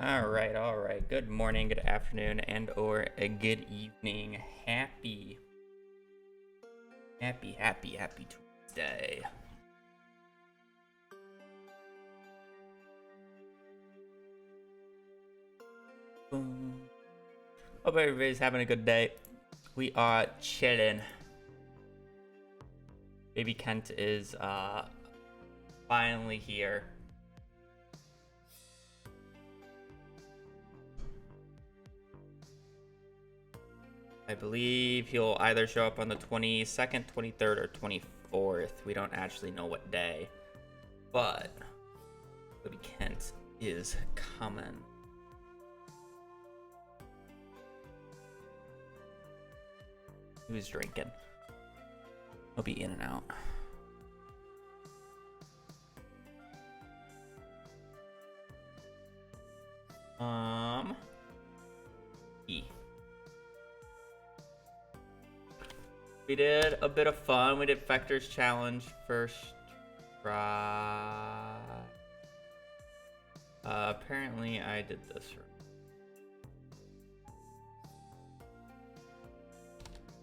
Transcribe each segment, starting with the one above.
All right. Good morning, good afternoon, and or a good evening. Happy Tuesday. Boom. Hope everybody's having a good day. We are chilling. Baby Kent is finally here. I believe he'll either show up on the 22nd, 23rd, or 24th. We don't actually know what day. But Baby Kent is coming. He was drinking. He'll be in and out. We did a bit of fun. We did Vector's Challenge first try. Apparently I did this wrong.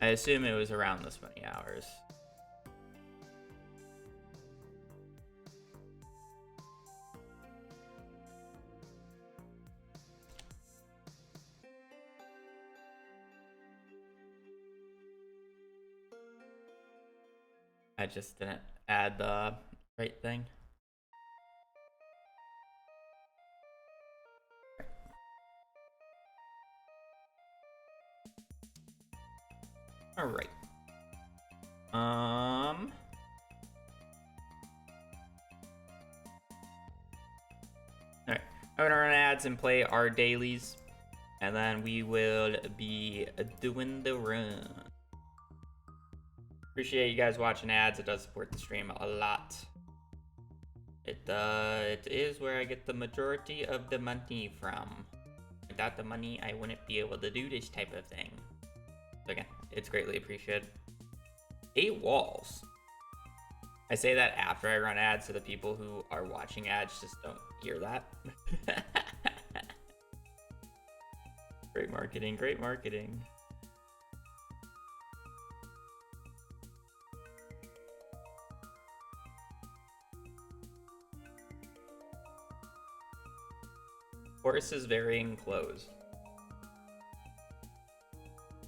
I assume it was around this many hours. I just didn't add the right thing. All right. Alright, I'm gonna run ads and play our dailies, and then we will be doing the run. Appreciate you guys watching ads. It does support the stream a lot. It is where I get the majority of the money from. Without the money, I wouldn't be able to do this type of thing. So again, it's greatly appreciated. 8 walls. I say that after I run ads, so the people who are watching ads just don't hear that. Great marketing, great marketing. Horses varying clothes.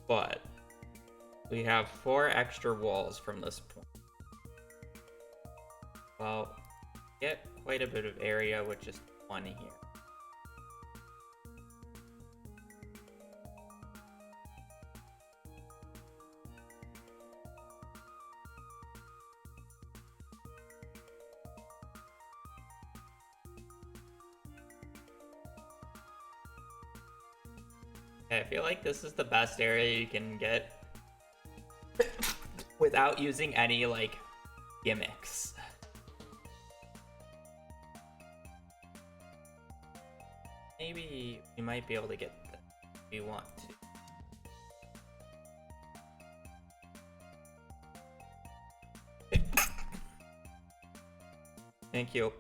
But we have 4 extra walls from this point. Well, get quite a bit of area with just 1 here. I feel like this is the best area you can get without using any, like, gimmicks. Maybe we might be able to get that if we want to. Thank you.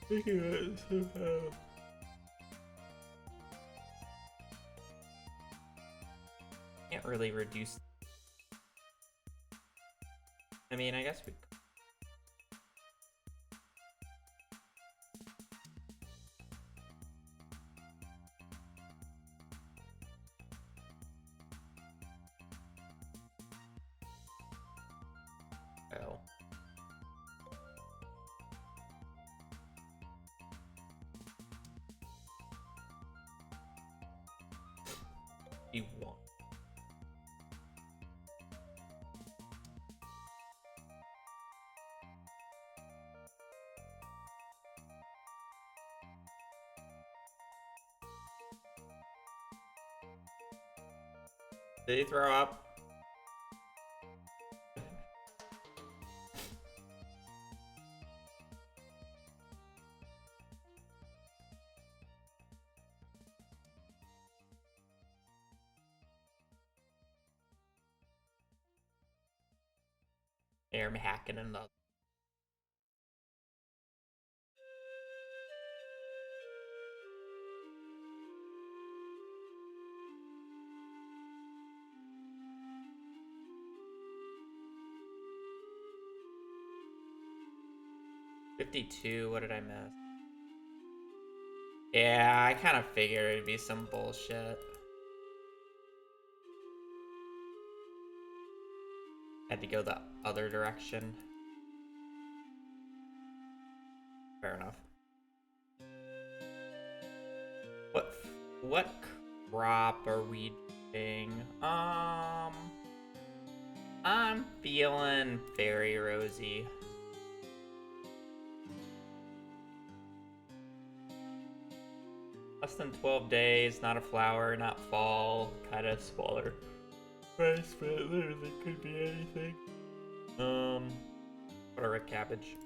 Thank you guys. Can't really reduce. I mean, I guess we. Oh. You won't. Did he throw up? Air hacking another. $52, what did I miss? Yeah, I kind of figured it'd be some bullshit. Had to go the other direction. Fair enough. What crop are we doing? I'm feeling very rosy. Less than 12 days, not a flower, not fall, kind of smaller price, but it literally could be anything. What a red cabbage.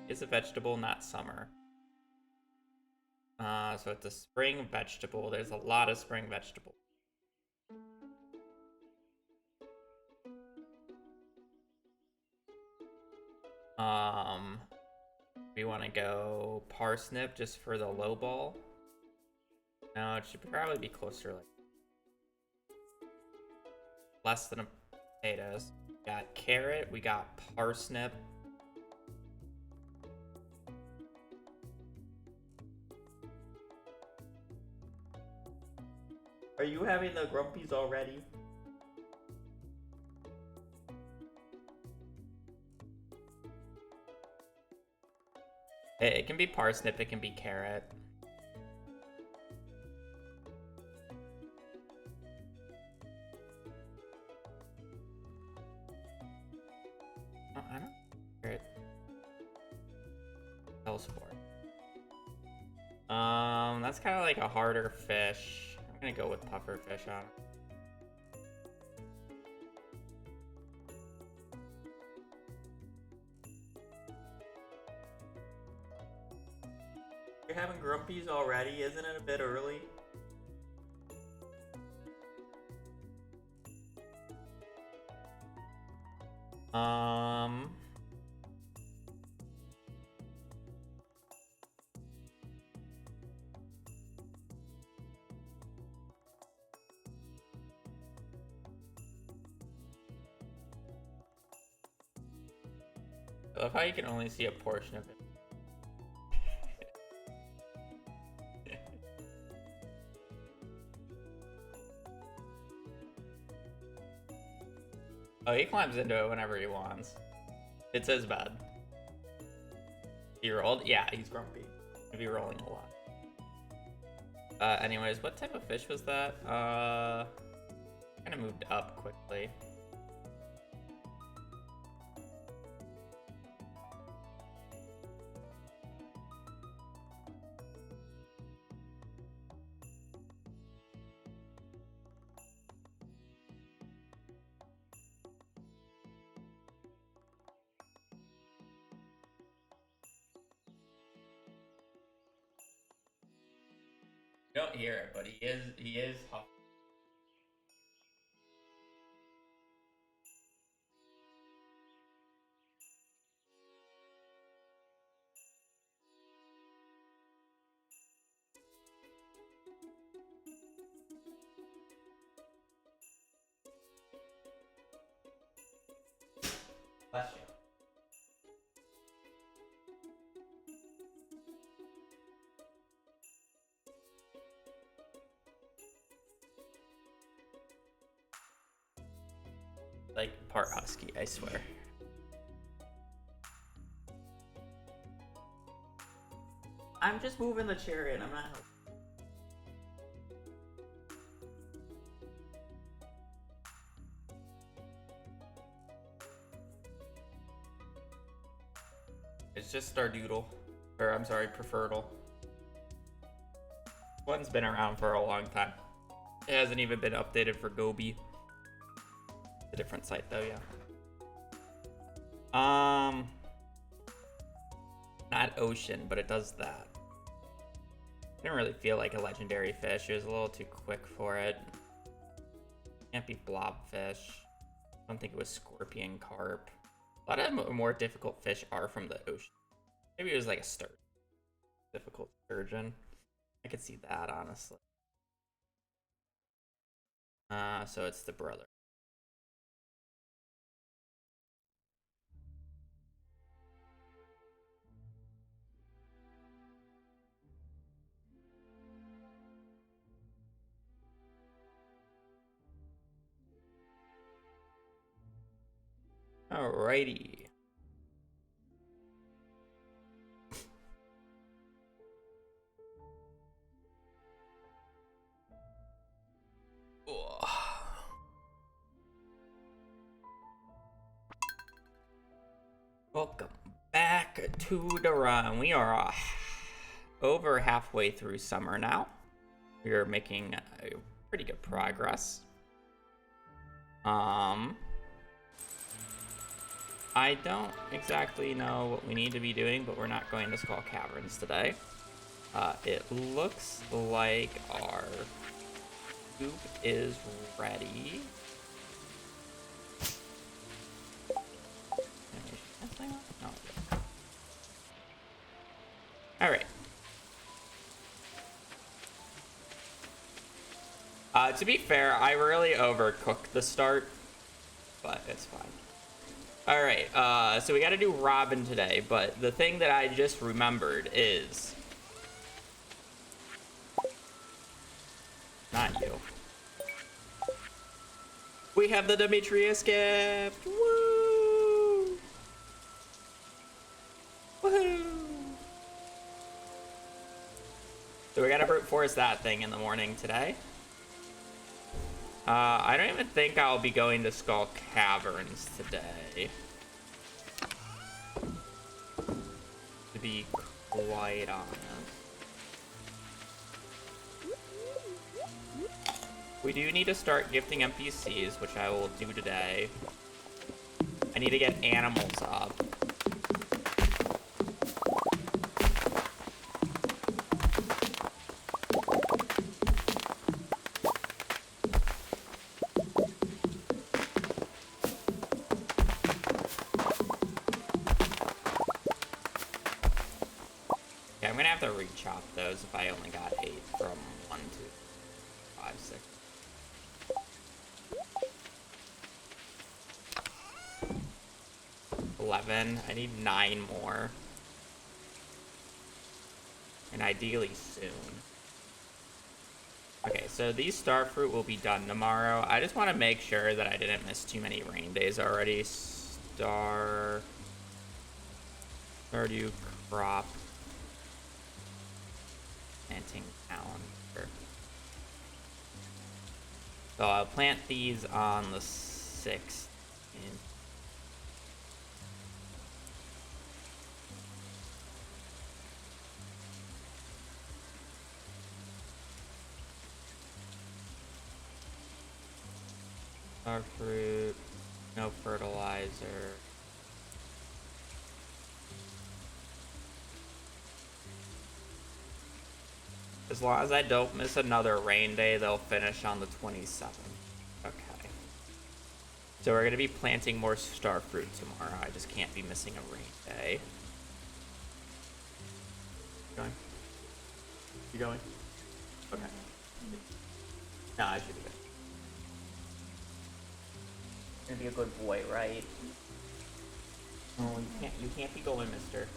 It's a vegetable, not summer. So it's a spring vegetable. There's a lot of spring vegetables. We want to go parsnip just for the low ball. No, it should probably be closer, like less than a potatoes. We got carrot, we got parsnip. Are you having the grumpies already? It can be parsnip, it can be carrot. Oh, I don't. Carrot. Hellsport. That's kind of like a harder fish. I'm gonna go with puffer fish on it. You're having grumpies already? Isn't it a bit early? I love how you can only see a portion of it. Oh, he climbs into it whenever he wants. It's his bed. He rolled? Yeah, he's grumpy. He'll be rolling a lot. Anyways, what type of fish was that? Kind of moved up quickly. You don't hear it, but he is huffing. Bless you. Like part husky, I swear. I'm just moving the chair in, I'm not helping. It's just Stardoodle. Or, I'm sorry, Preferredle. One's been around for a long time. It hasn't even been updated for Gobi. A different site, though, yeah. Not ocean, but it does that. Didn't really feel like a legendary fish. It was a little too quick for it. Can't be blobfish. I don't think it was scorpion carp. A lot of more difficult fish are from the ocean. Maybe it was like a sturgeon. Difficult sturgeon. I could see that, honestly. So it's the brother. Alrighty. Welcome back to the run. We are over halfway through summer now. We are making pretty good progress. I don't exactly know what we need to be doing, but we're not going to Skull Caverns today. It looks like our scoop is ready. No. All right. To be fair, I really overcooked the start, but it's fine. All right, so we got to do Robin today, but the thing that I just remembered is... Not you. We have the Demetrius gift! Woo! Woohoo! So we gotta brute force that thing in the morning today. I don't even think I'll be going to Skull Caverns today. To be quite honest. We do need to start gifting NPCs, which I will do today. I need to get animals up. Yeah, I'm gonna have to re-chop those if I only got 8 from 1, 2, 5, 6. 11. I need 9 more. And ideally soon. Okay, so these starfruit will be done tomorrow. I just want to make sure that I didn't miss too many rain days already. Stardew crop. Planting calendar. So I'll plant these on the 6th. Starfruit, no fertilizer. As long as I don't miss another rain day, they'll finish on the 27th. Okay. So we're gonna be planting more starfruit tomorrow. I just can't be missing a rain day. You going? You going? Okay. No, I should be good. You're gonna be a good boy, right? Oh, you can't be going, mister.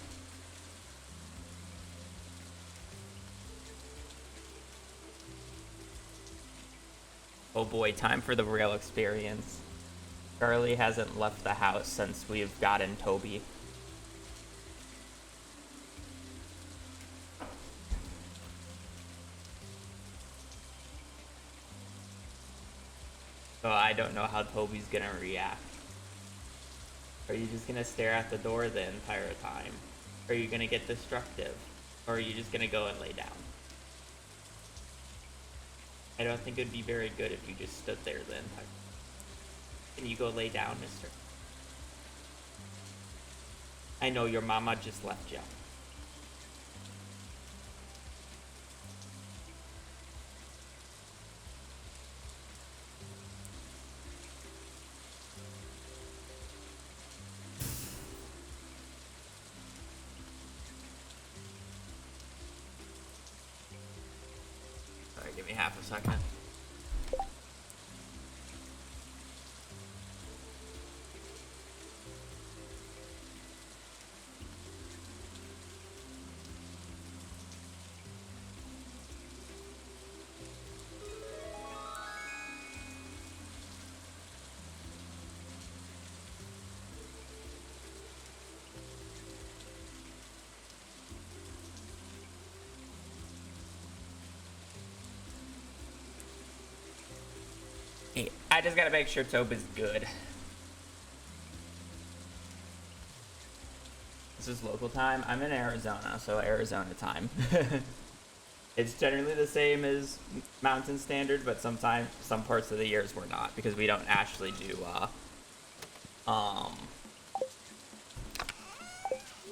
Oh boy, time for the real experience. Charlie hasn't left the house since we've gotten Toby. So I don't know how Toby's gonna react. Are you just gonna stare at the door the entire time? Are you gonna get destructive? Or are you just gonna go and lay down? I don't think it'd be very good if you just stood there the entire time. Can you go lay down, mister? I know your mama just left you. half a second. I just gotta make sure Taupe is good. This is local time. I'm in Arizona, so Arizona time. It's generally the same as Mountain Standard, but sometimes some parts of the years we're not because we don't actually do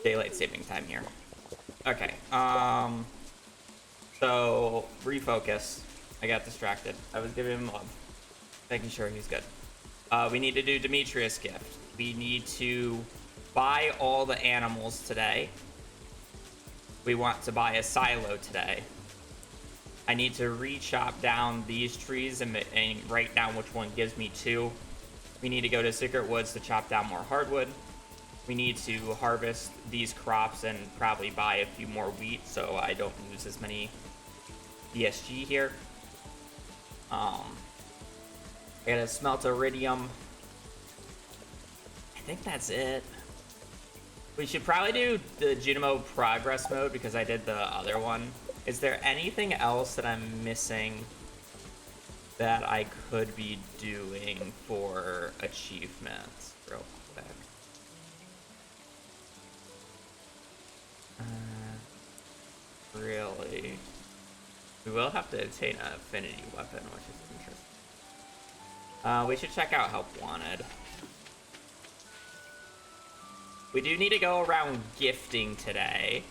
daylight saving time here. Okay. So refocus. I got distracted. I was giving him love, making sure he's good. We need to do Demetrius gift. We need to buy all the animals today. We want to buy a silo today. I need to re-chop down these trees and write down which one gives me 2. We need to go to Secret Woods to chop down more hardwood. We need to harvest these crops and probably buy a few more wheat so I don't lose as many ESG here. I gotta smelt iridium. I think that's it. We should probably do the Junimo progress mode because I did the other one. Is there anything else that I'm missing that I could be doing for achievements real quick? Really? We will have to obtain an affinity weapon, which is interesting. We should check out Help Wanted. We do need to go around gifting today.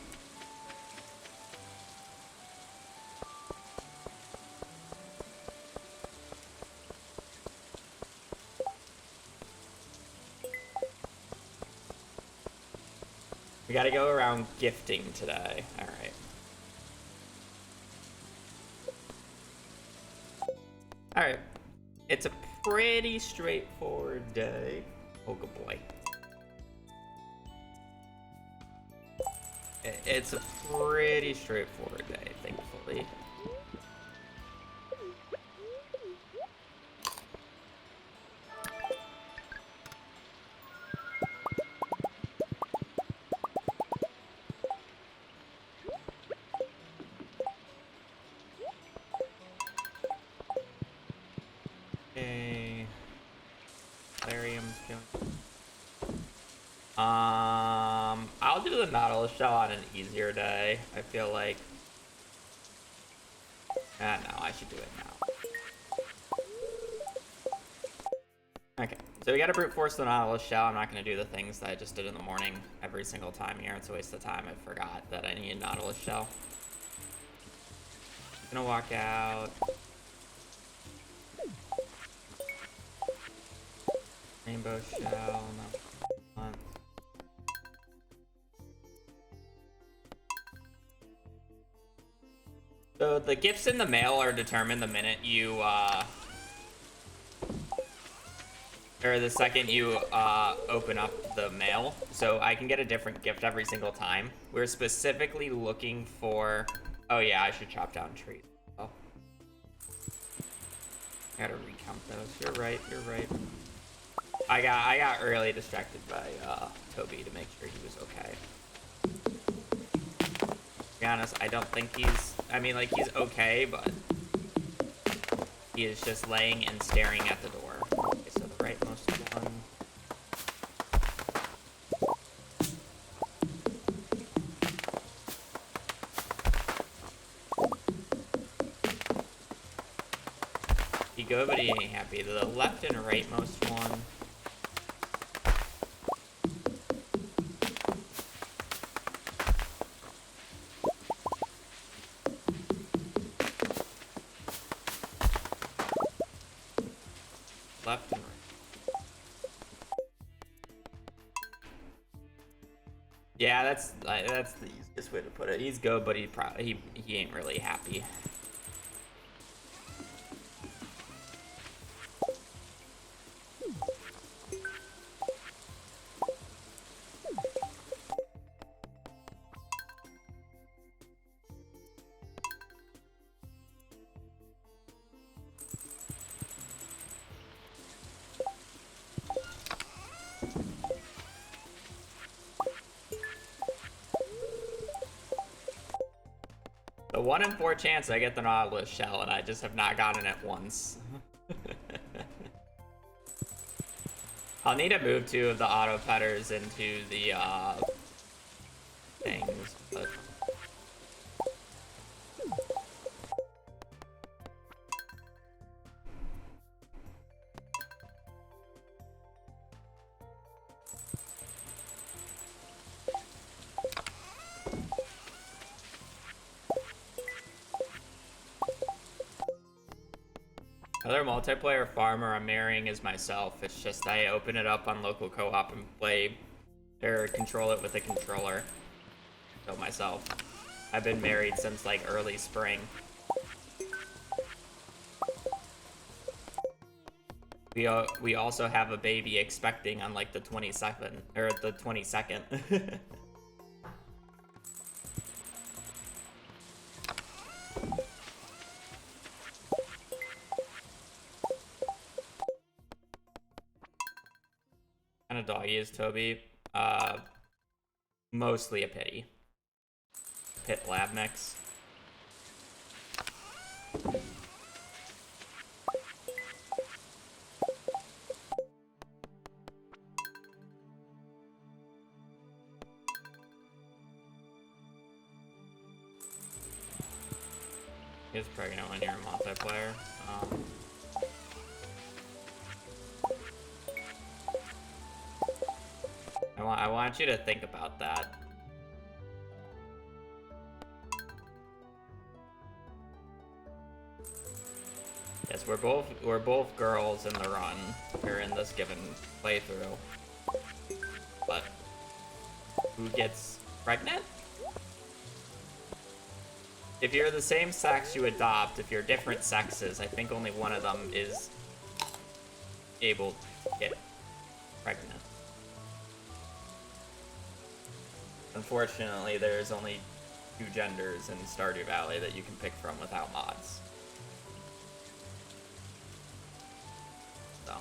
We gotta go around gifting today. All right. All right. It's a pretty straightforward day. Oh, good boy. It's a pretty straightforward day, thankfully. Okay. Aquarium's going. I'll do the Nautilus shell on an easier day. I feel like. No, I should do it now. Okay, so we gotta brute force the Nautilus shell. I'm not gonna do the things that I just did in the morning every single time here. It's a waste of time. I forgot that I need a Nautilus shell. I'm gonna walk out. Rainbow shell, no. So the gifts in the mail are determined the minute you, or the second you, open up the mail. So I can get a different gift every single time. We're specifically looking for, oh yeah, I should chop down trees. Oh. I gotta recount those. You're right, you're right. I got early distracted by, Toby to make sure he was okay. To be honest, I don't think he's, I mean, like, he's okay, but he is just laying and staring at the door. Okay, so the rightmost one. He go, but he ain't happy. The left and rightmost one. Left and right. Yeah, that's the easiest way to put it. He's good, but he ain't really happy. 1 in 4 chance I get the Nautilus shell, and I just have not gotten it once. I'll need to move 2 of the auto petters into the things, but other multiplayer farmer I'm marrying is myself. It's just I open it up on local co-op and play or control it with a controller. So myself. I've been married since like early spring. We also have a baby expecting on like the 22nd or the 22nd. Kind of doggy is Toby. Mostly a pity. Pit lab mix. Is pregnant when you're a multiplayer. I want you to think about that. Yes, we're both girls in the run. We're in this given playthrough. But who gets pregnant? If you're the same sex, you adopt. If you're different sexes, I think only one of them is able to get pregnant. Unfortunately, there's only 2 genders in Stardew Valley that you can pick from without mods. So.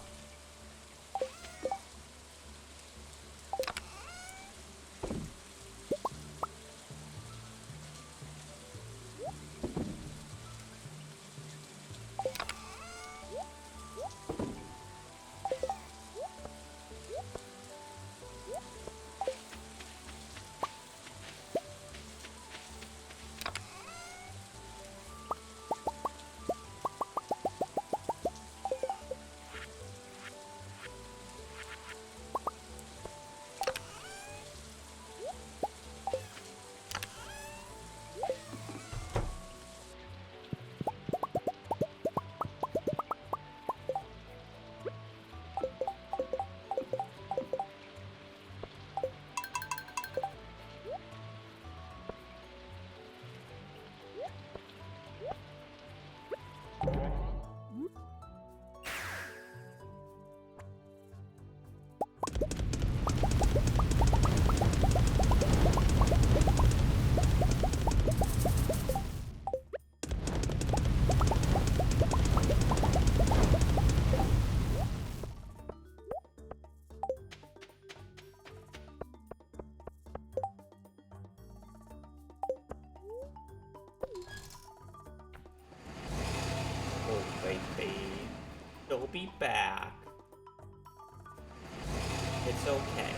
She'll be back. It's okay.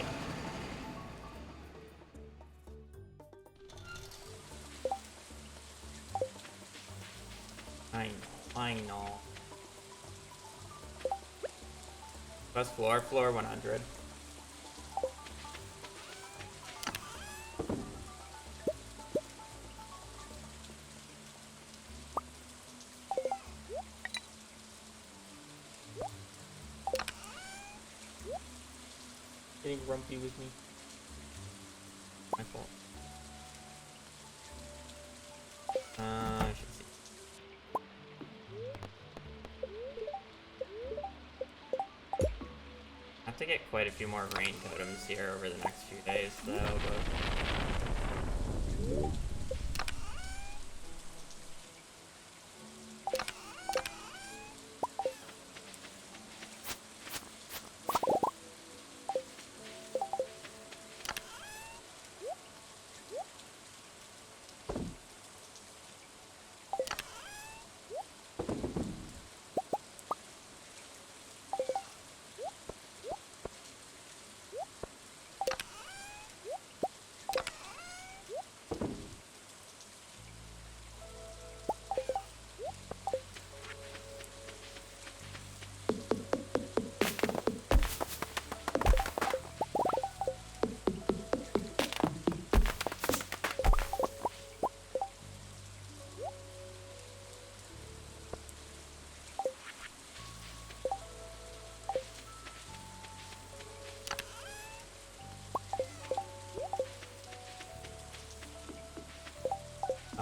I know. Best floor 100. Getting grumpy with me. My fault. I should see. I have to get quite a few more rain totems here over the next few days, though. But...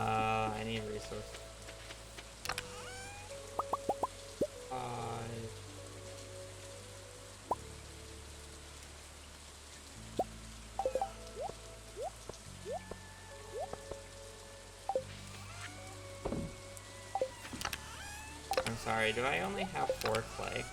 I need resources. I'm sorry, do I only have 4 clay?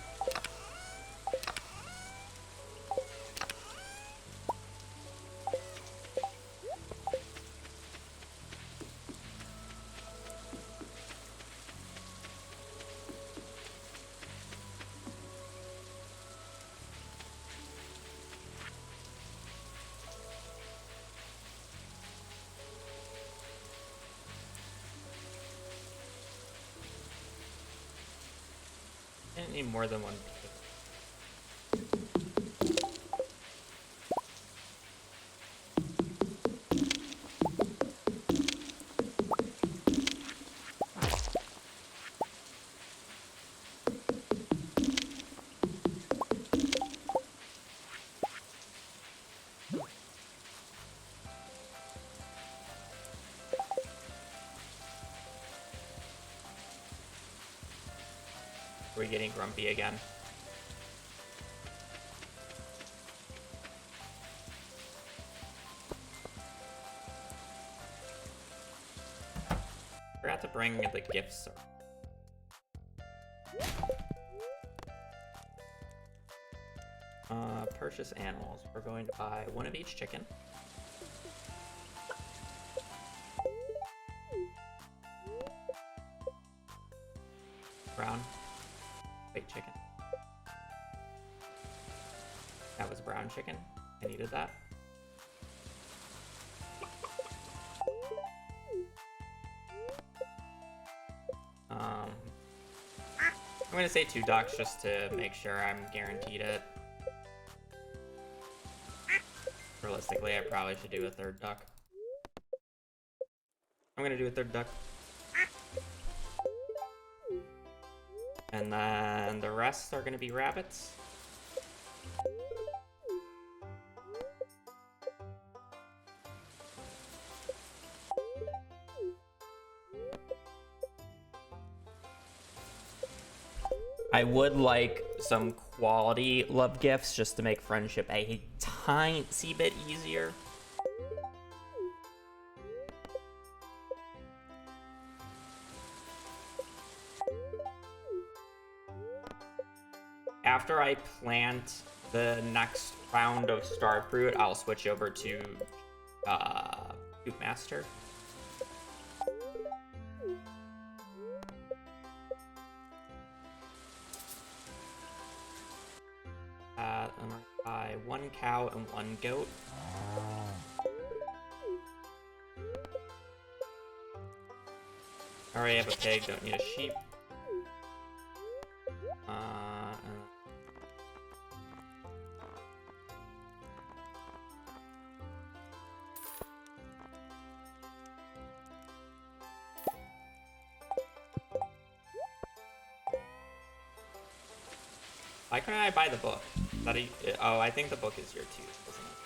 I need more than 1. We're getting grumpy again. Forgot to bring the gifts. Purchase animals. We're going to buy 1 of each chicken. Brown. White chicken. That was brown chicken. I needed that. I'm gonna say 2 ducks just to make sure I'm guaranteed it. Realistically, I probably should do a 3rd duck. I'm gonna do a 3rd duck. And then the rest are gonna be rabbits. I would like some quality love gifts just to make friendship a tiny bit easier. After I plant the next round of star fruit, I'll switch over to Fruit Master. I'm gonna buy 1 cow and 1 goat. I already have a pig, don't need a sheep. Why couldn't I buy the book? Oh, I think the book is here too, isn't it?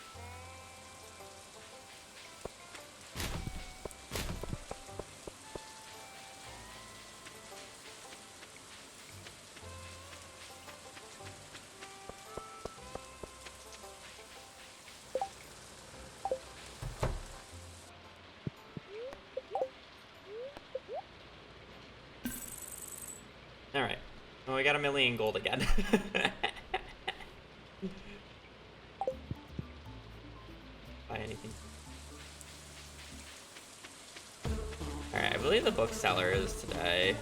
Alright. Well, we got 1,000,000 gold again. Buy anything. Alright, I believe the bookseller is today.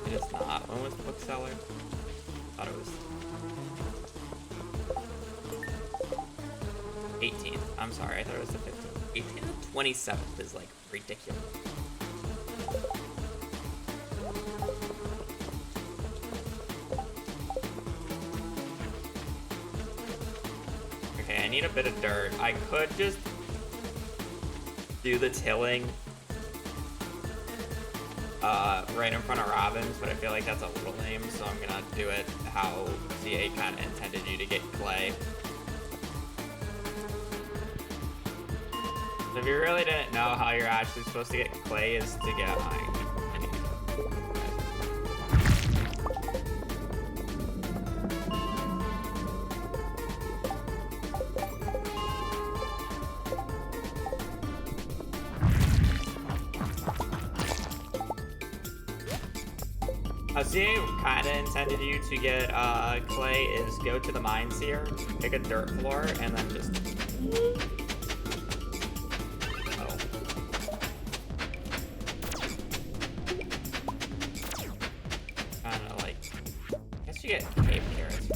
It is not. When was the bookseller? I thought it was 18th. I'm sorry, I thought it was the 15th. 18th. 27th is like ridiculous. I need a bit of dirt. I could just do the tilling right in front of Robin's, but I feel like that's a little lame, so I'm gonna do it how CA kind of intended you to get clay. So if you really didn't know how you're actually supposed to get clay is to get iron. See, kind of intended you to get clay is go to the mines here, pick a dirt floor, and then just... Oh. Kind of like... I guess you get cave carrots.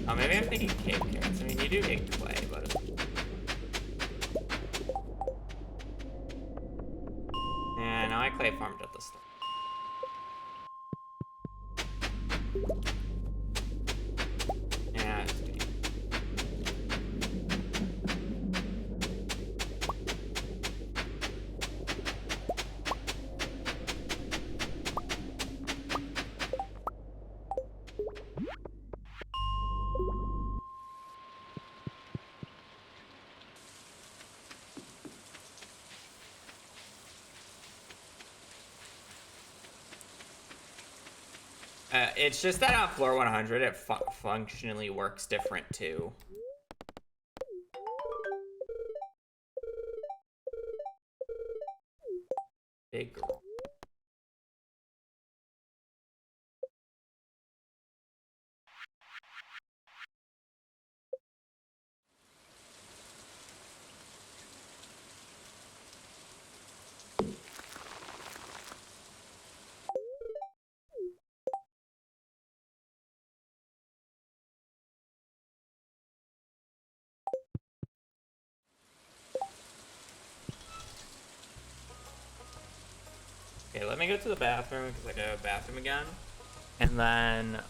Oh, maybe I'm thinking cave carrots. I mean, you do get clay, but... Yeah, no, I clay farmed at the start. Yeah, it's good. It's just that on floor 100, it functionally works different too. Big girl. Okay, let me go to the bathroom because I gotta go to the bathroom again. And then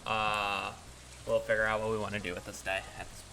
we'll figure out what we want to do with this day at this point.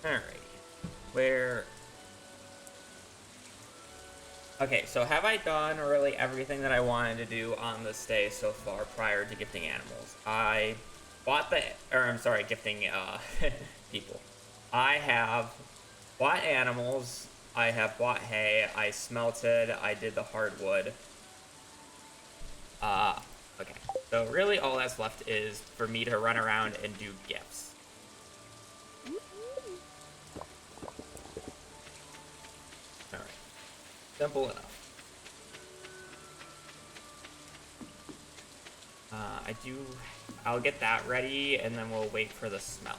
Alright. Where... Okay, so have I done really everything that I wanted to do on this day so far prior to gifting animals? I bought the... Or, I'm sorry, gifting, people. I have bought animals, I have bought hay, I smelted, I did the hardwood. Okay. So really all that's left is for me to run around and do gifts. Alright. Simple enough. I'll get that ready, and then we'll wait for the smelt.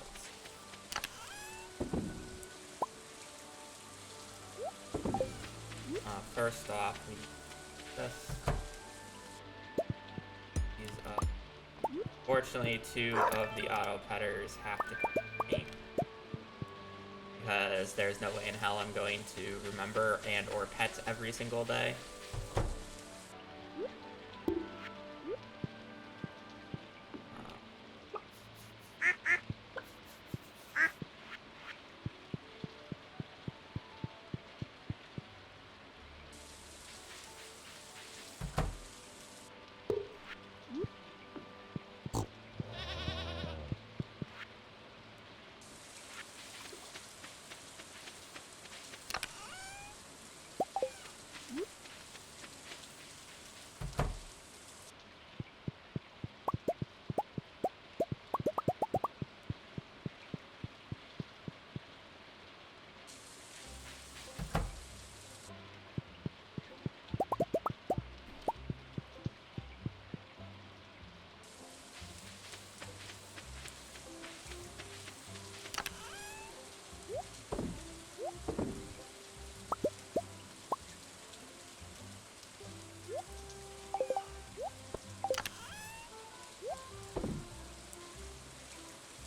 First off, we need this. Use unfortunately, 2 of the auto petters have to compete. Because there's no way in hell I'm going to remember and or pet every single day.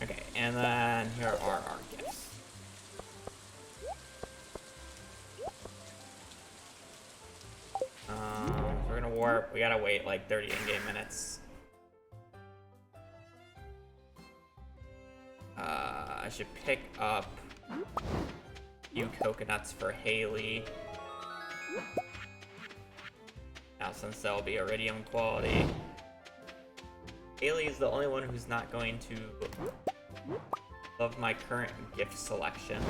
Okay, and then here are our gifts. We're gonna warp. We gotta wait like 30 in-game minutes. I should pick up a few coconuts for Haley. Now, since they'll be iridium quality. Haley is the only one who's not going to love my current gift selection.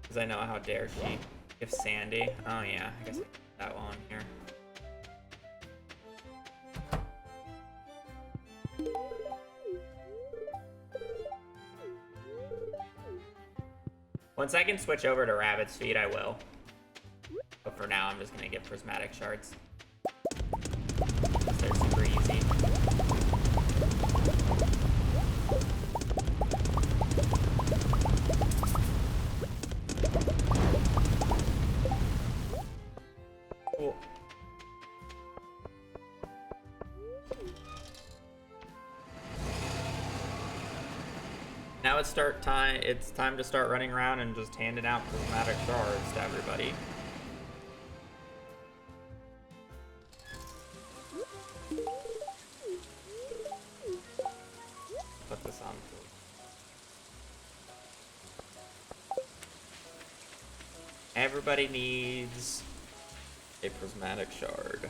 Because I know how dare she give Sandy. Oh yeah, I guess I put that one here. Once I can switch over to Rabbit's Feet, I will. But for now, I'm just gonna get prismatic shards. They're super easy. Cool. Now it's time to start running around and just handing out prismatic shards to everybody. Put this on. Everybody needs a prismatic shard.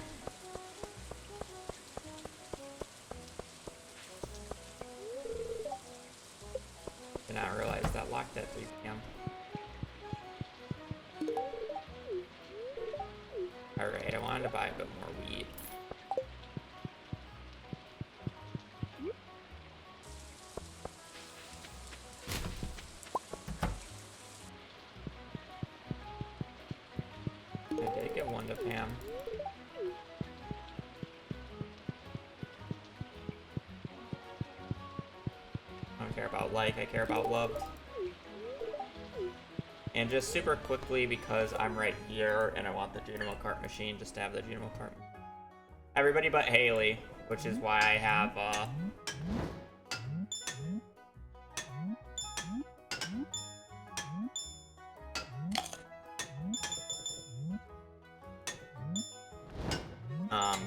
Did not realize that locked at 3 p.m. Alright, I wanted to buy a bit more wheat. I did get one to Pam. I don't care about like, I care about loved. And just super quickly, because I'm right here and I want the Junimo cart machine, just to have the Junimo cart. Everybody but Haley, which is why I have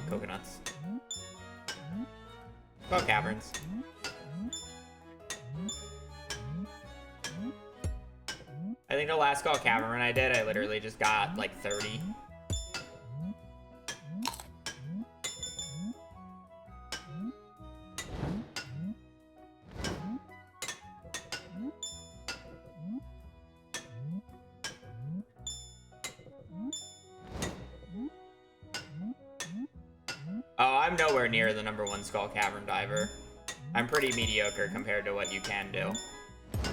coconuts. Skull Caverns. I think the last Skull Cavern I did, I literally just got like 30. Oh, I'm nowhere near the #1 Skull Cavern diver. I'm pretty mediocre compared to what you can do.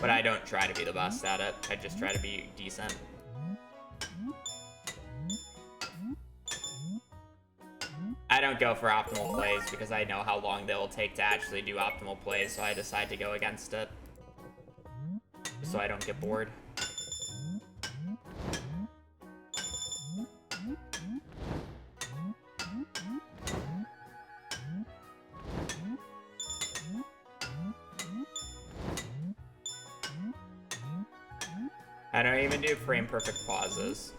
But I don't try to be the best at it. I just try to be decent. I don't go for optimal plays because I know how long they will take to actually do optimal plays, so I decide to go against it. So I don't get bored. I don't even do frame perfect pauses.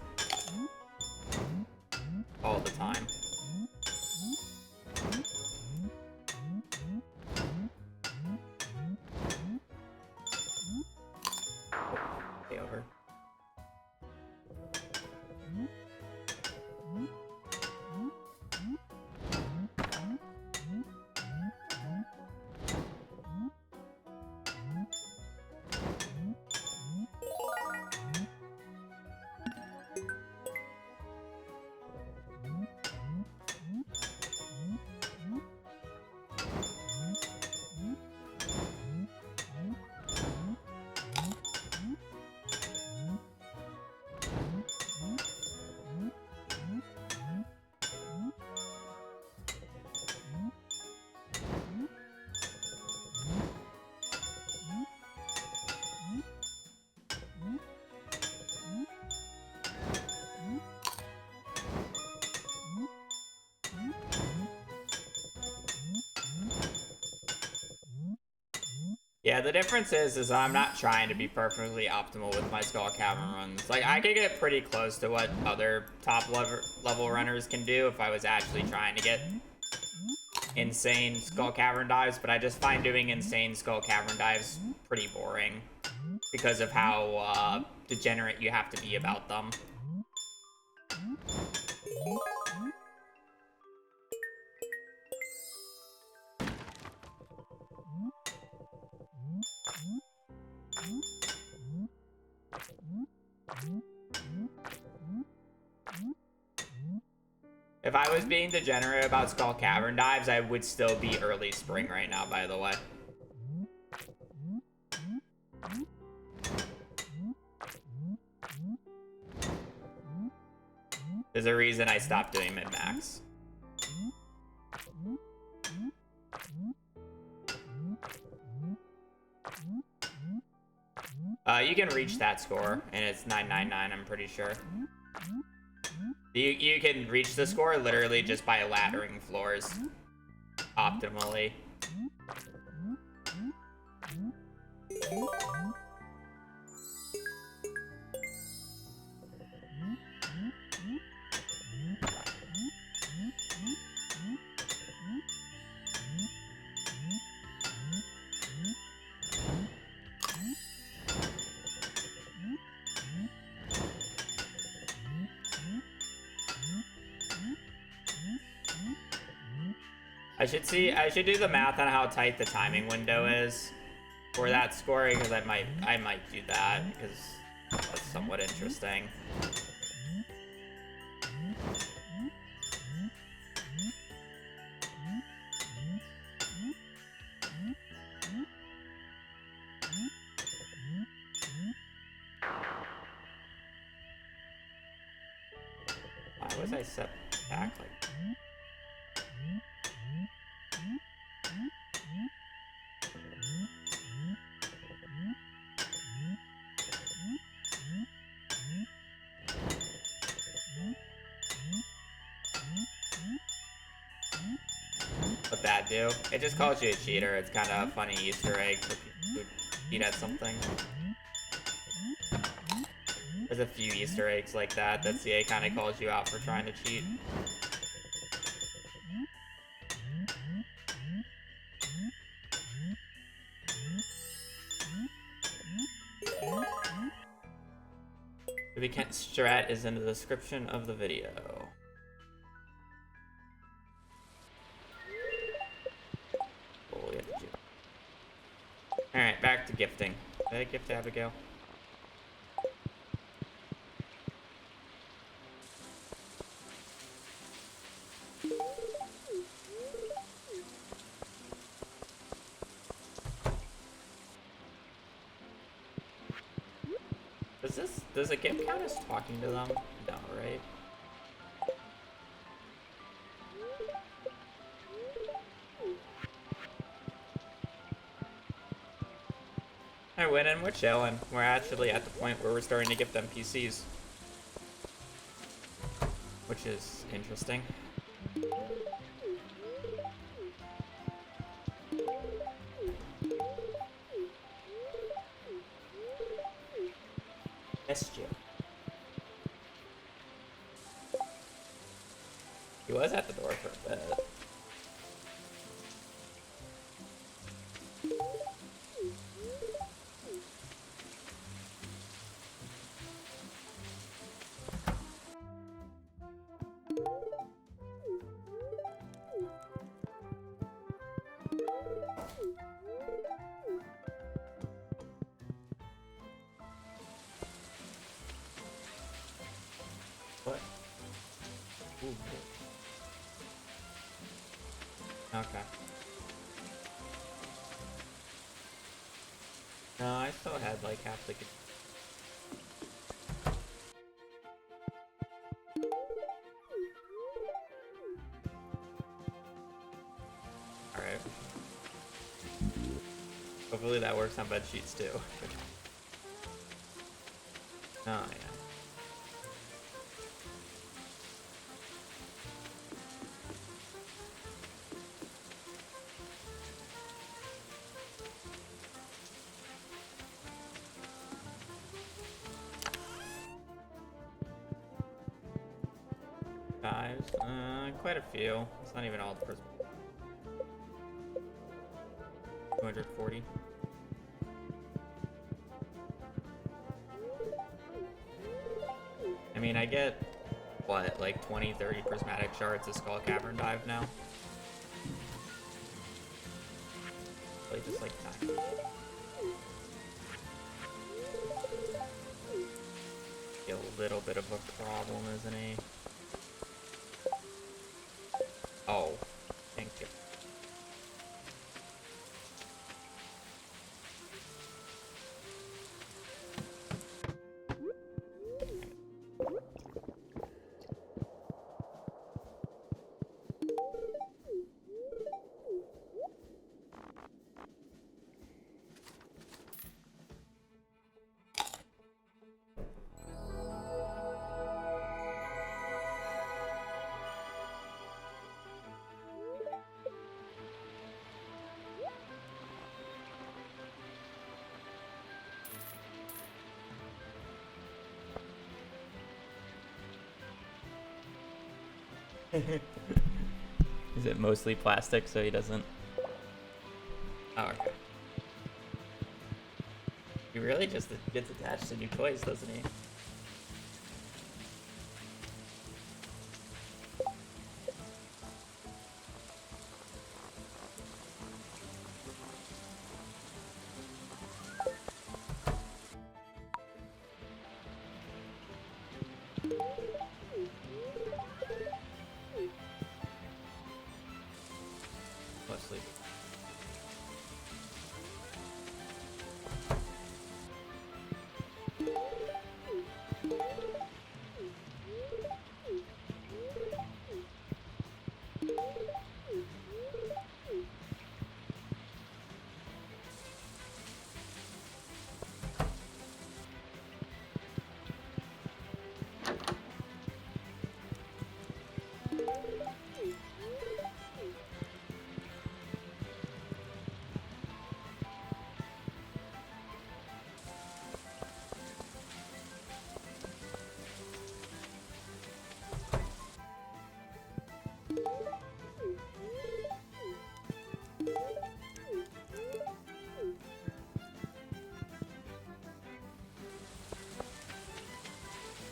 All the time. Okay, over. Yeah, the difference is I'm not trying to be perfectly optimal with my Skull Cavern runs. Like, I could get pretty close to what other top level runners can do if I was actually trying to get insane Skull Cavern dives, but I just find doing insane Skull Cavern dives pretty boring because of how degenerate you have to be about them. If I was being degenerate about Skull Cavern dives, I would still be early spring right now, by the way. There's a reason I stopped doing mid-max. You can reach that score, and it's 999, I'm pretty sure. You can reach the score literally just by laddering floors optimally. I should do the math on how tight the timing window is for that scoring, because I might do that, because that's somewhat interesting. Why was I set back like that? What'd that do? It just calls you a cheater. It's kind of a funny Easter egg to cheat at something. There's a few Easter eggs like that CA kind of calls you out for trying to cheat. The Kent Strat is in the description of the video. Alright, back to gifting. Did I gift Abigail? Does a gift count as talking to them? No, right? Alright, win and we're chilling. We're actually at the point where we're starting to gift NPCs. Which is interesting. He was at the door for a bit. What? Ooh. Okay. No, I still had like half the. Alright. Hopefully that works on bed sheets too. Oh, yeah. Fives? Quite a few. It's not even all the first. 240. I mean, I get, what, like 20, 30 prismatic shards of Skull Cavern Dive now? Like, just like that. Get a little bit of a problem, isn't he? Oh, thank you. Is it mostly plastic so he doesn't? Oh, okay. He really just gets attached to new toys, doesn't he? Mostly.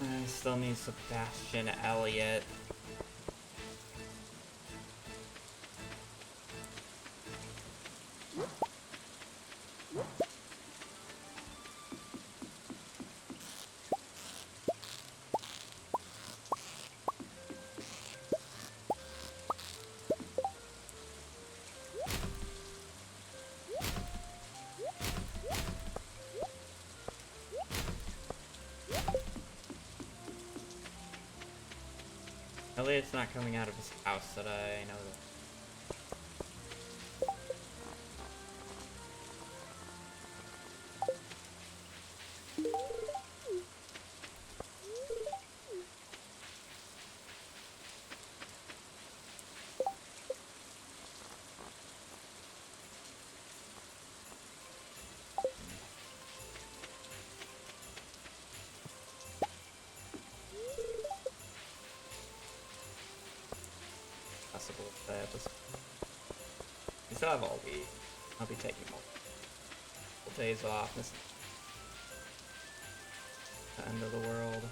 I still need Sebastian Elliott. Elliot's not coming out of his house that I know that. possible today at this. We still have all week. I'll be taking multiple days off. This is the end of the world.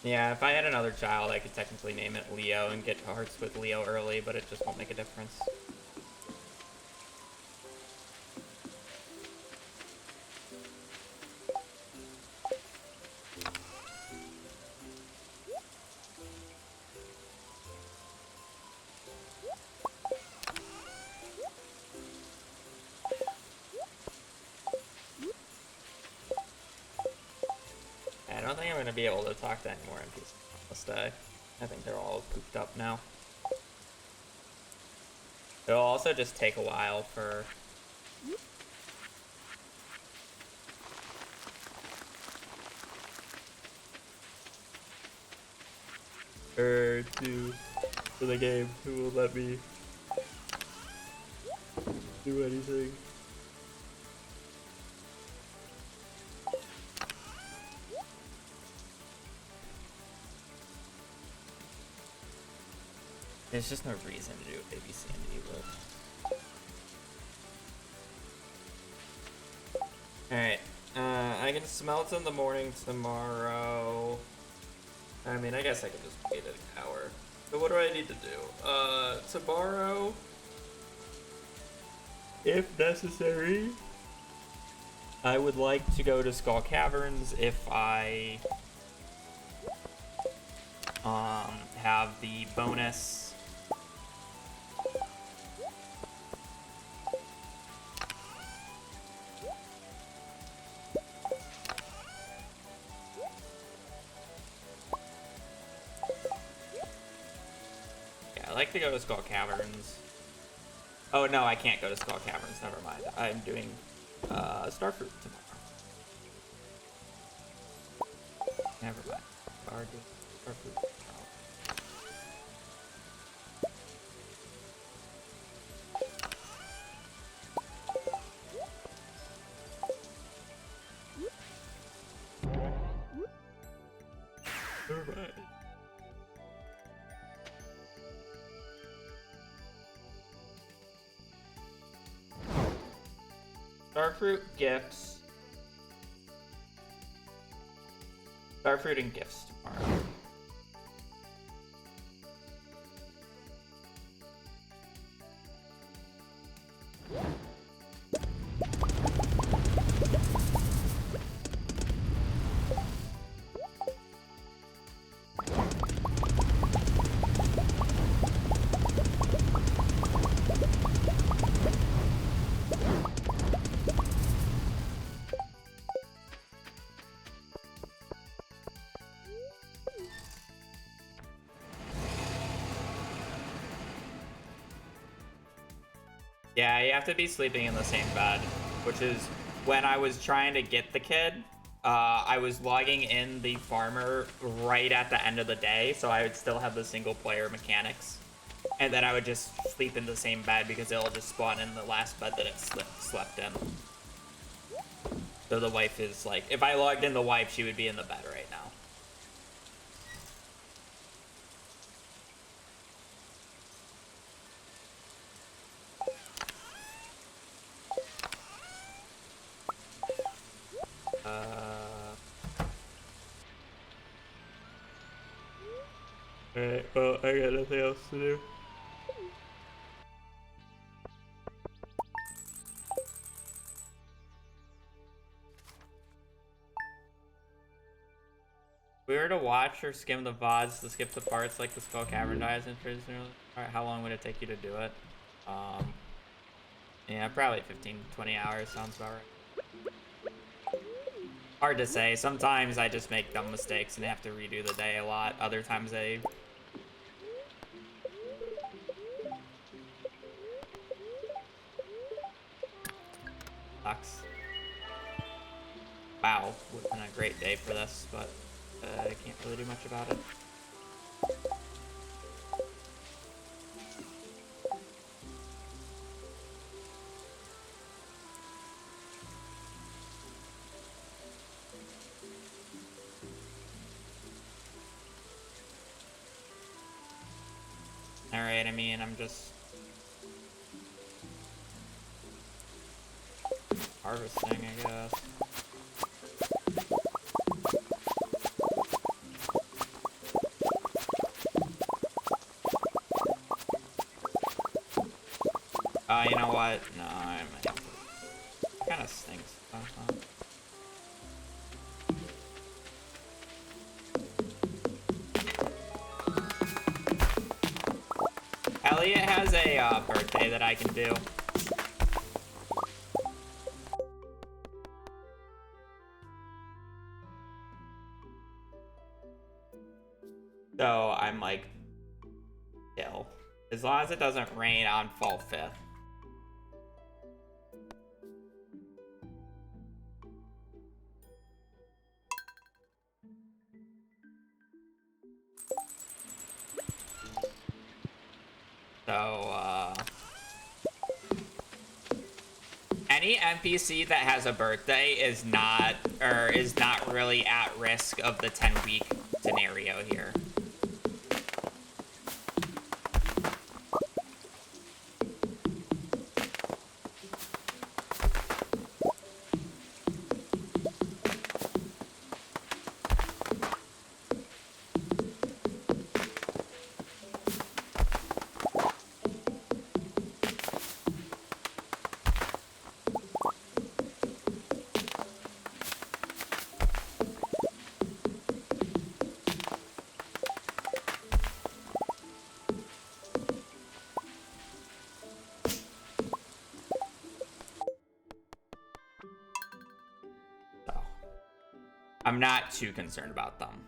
Yeah, if I had another child, I could technically name it Leo and get hearts with Leo early, but it just won't make a difference. I don't think I'm going to be able to talk to any more NPCs this day. I think they're all pooped up now. It'll also just take a while for... for the game who will let me do anything. There's just no reason to do A, B, C, and D, but... Alright, I can smelt in the morning tomorrow. I mean, I guess I could just wait an hour. But what do I need to do? Tomorrow, if necessary, I would like to go to Skull Caverns if I have the bonus. I like to go to Skull Caverns. Oh no, I can't go to Skull Caverns, never mind. I'm doing Starfruit tomorrow. Never mind. Starfruit tomorrow. Never mind. Starfruit, gifts. Starfruit and gifts tomorrow. Yeah, you have to be sleeping in the same bed, which is when I was trying to get the kid, I was logging in the farmer right at the end of the day, so I would still have the single player mechanics. And then I would just sleep in the same bed because it'll just spawn in the last bed that it slept in. So the wife is like, if I logged in the wife, she would be in the bed right now. Alright, well, I got nothing else to do. If we were to watch or skim the VODs to skip the parts like the Skull Cavern dies in prison, how long would it take you to do it? Yeah, probably 15-20 hours sounds about right. Hard to say. Sometimes I just make dumb mistakes and have to redo the day a lot. Other times I... Sucks. Wow, would have been a great day for this, but I can't really do much about it. Alright, I mean, I'm just harvesting, I guess. You know what? No, I might have to. It kind of stinks. Elliot has a birthday that I can do. So I'm like, chill. As long as it doesn't rain on fall 5th. So, any NPC that has a birthday is not really at risk of the 10-week scenario here. I'm not too concerned about them.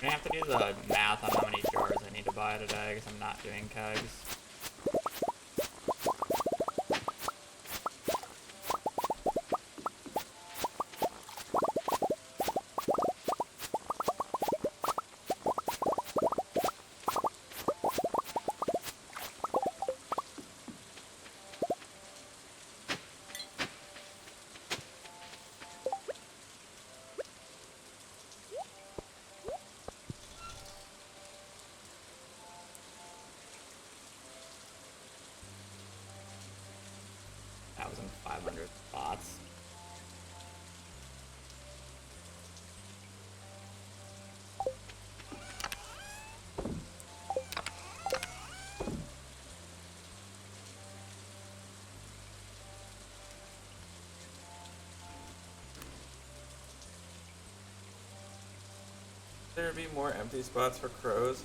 gonna have to do the math on how many jars I need to buy today because I'm not doing kegs. Spots. There be more empty spots for crows?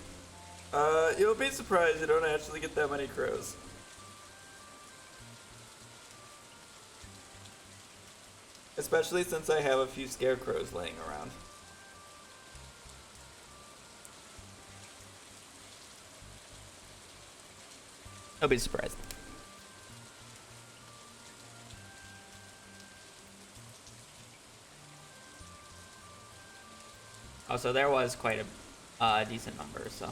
You'll be surprised you don't actually get that many crows. Especially since I have a few scarecrows laying around. I'll be surprised. Oh, so there was quite a decent number, so.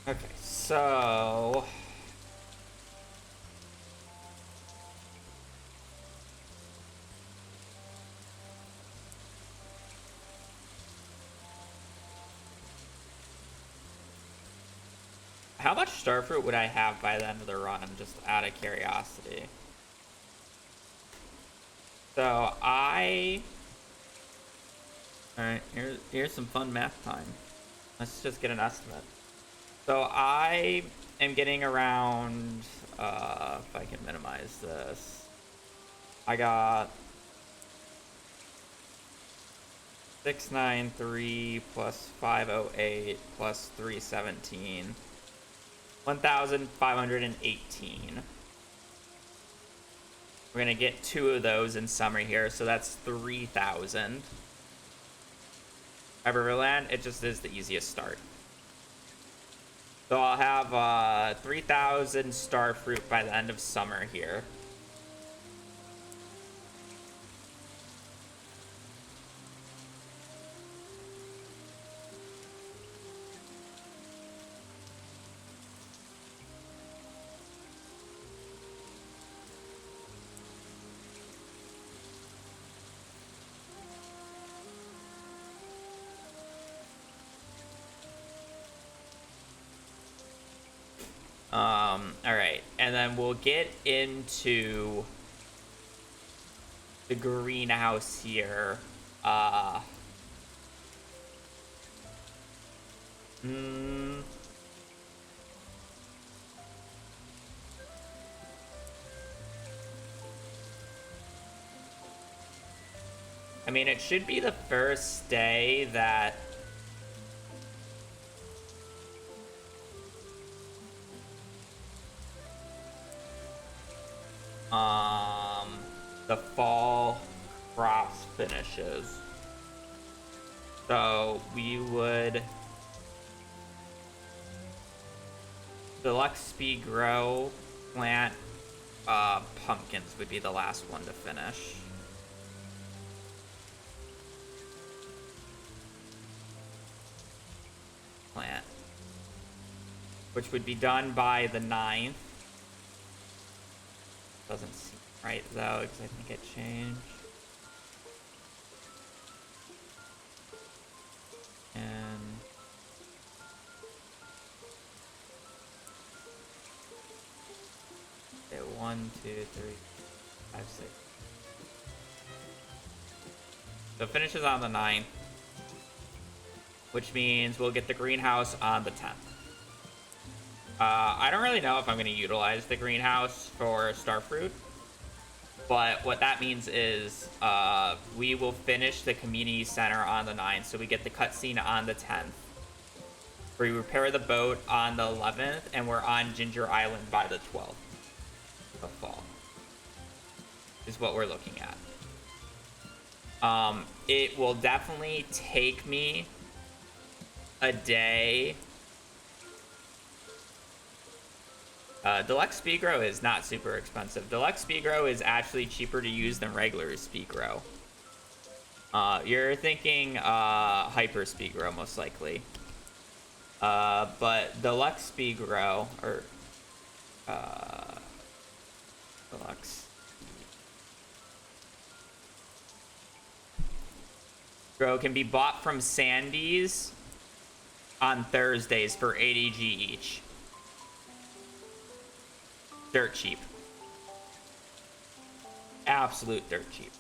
Okay, so how much starfruit would I have by the end of the run? Just out of curiosity. So alright, here's some fun math time. Let's just get an estimate. So I am getting around, if I can minimize this, I got 693 plus 508 plus 317, 1,518. We're gonna get 2 of those in summer here, so that's 3,000. Eververland, it just is the easiest start. So I'll have 3,000 starfruit by the end of summer here. Alright, and then we'll get into the greenhouse here. I mean, it should be the first day that the fall crops finishes. So we would deluxe speed grow plant pumpkins would be the last one to finish. Plant, which would be done by the 9th. Doesn't seem right though, because I think it changed. And okay, 1, 2, 3, 5, 6. So it finishes on the 9th, which means we'll get the greenhouse on the 10th. I don't really know if I'm going to utilize the greenhouse for starfruit, But what that means is we will finish the community center on the 9th, so we get the cutscene on the 10th. We repair the boat on the 11th, and we're on Ginger Island by the 12th of fall. Is what we're looking at. It will definitely take me a day. Deluxe Speedgrow is not super expensive. Deluxe Speedgrow is actually cheaper to use than regular Speedgrow. You're thinking Hyper Speedgrow most likely. But Deluxe Speedgrow, or Deluxe Speedgrow can be bought from Sandy's on Thursdays for 80G each. Dirt cheap. Absolute dirt cheap.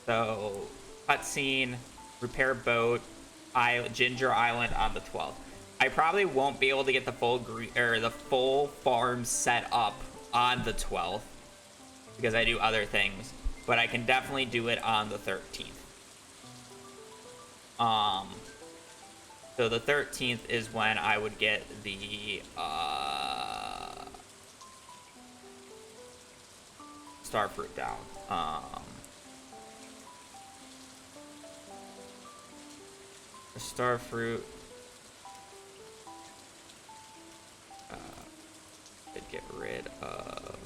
So cutscene, repair boat, Ginger Island on the 12th. I probably won't be able to get the full farm set up on the 12th because I do other things, but I can definitely do it on the 13th. So the 13th is when I would get the Starfruit down. The Starfruit did get rid of.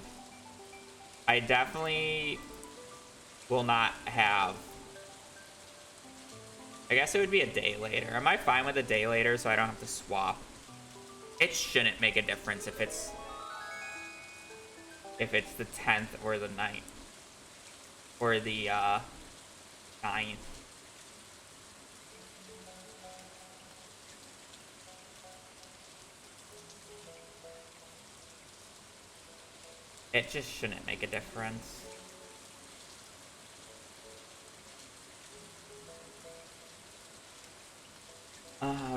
I definitely will not have. I guess it would be a day later. Am I fine with a day later so I don't have to swap? It shouldn't make a difference if it's the 10th or the 9th or the 9th. It just shouldn't make a difference.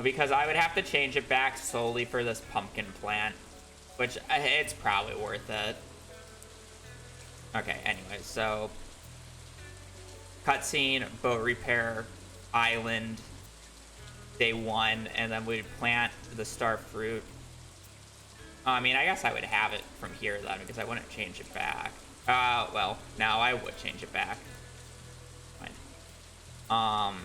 Because I would have to change it back solely for this pumpkin plant, which it's probably worth it. Okay, anyway, so cutscene, boat repair, island, day 1, and then we'd plant the Starfruit. I mean, I guess I would have it from here then because I wouldn't change it back. Well, now I would change it back.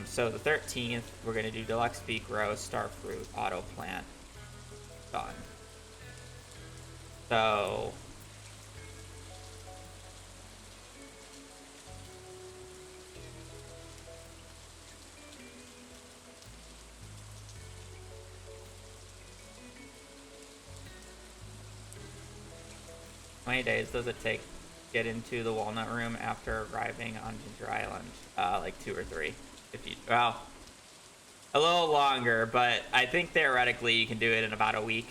So the 13th, we're gonna do Deluxe Peak Grow, Starfruit, Auto Plant. Done. So how many days does it take to get into the Walnut Room after arriving on Ginger Island? Like 2 or 3. If you, well, a little longer, but I think theoretically you can do it in about a week.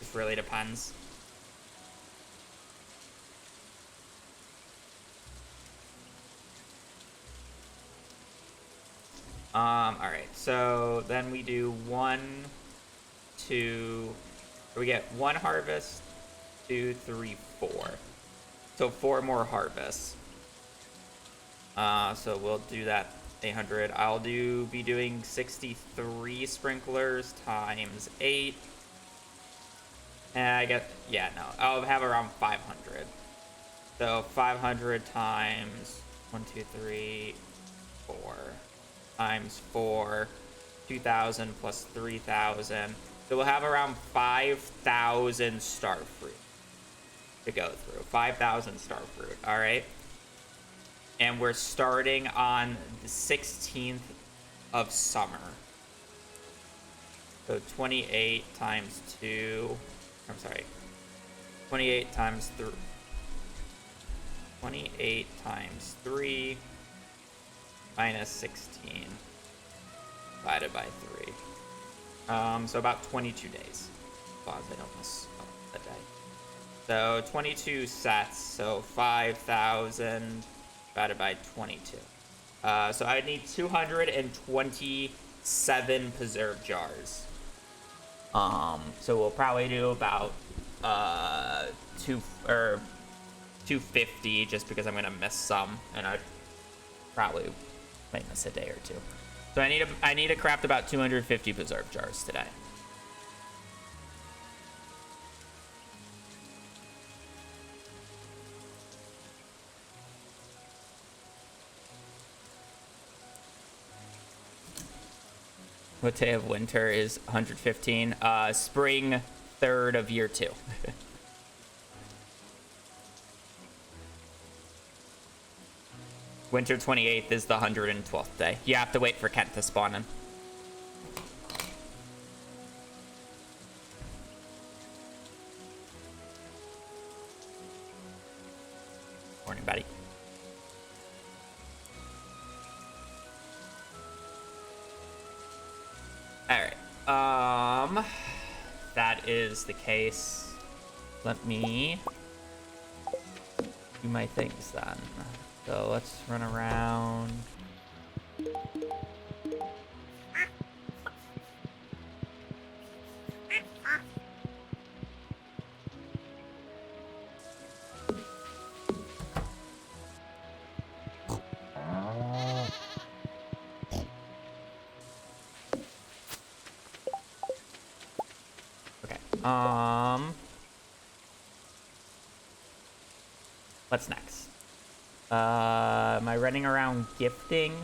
Just really depends. Alright, so then we do 1, 2, we get 1 harvest, 2, 3, 4. So 4 more harvests. So we'll do that 800. I'll be doing 63 sprinklers times 8. And I get, yeah, no, I'll have around 500. So 500 times 1, 2, 3, 4 times 4, 2,000 plus 3,000. So we'll have around 5,000 Starfruit to go through. 5,000 Starfruit, all right? And we're starting on the 16th of summer. So 28 times 2, I'm sorry, 28 times 3, 28 times 3 minus 16 divided by 3. So about 22 days, as long as I don't miss a day. So 22 sets, so 5,000 divided by 22. So I would need 227 preserve jars. So we'll probably do about two or 250 just because I'm gonna miss some, and I probably might miss a day or two. So I need to craft about 250 Berserk jars today. What day of winter is 115? Spring 3rd of year 2. Winter 28th is the 112th day. You have to wait for Kent to spawn in. Morning, buddy. Alright. That is the case. Let me do my things then. So let's run around. Okay. What's next? Am I running around gifting?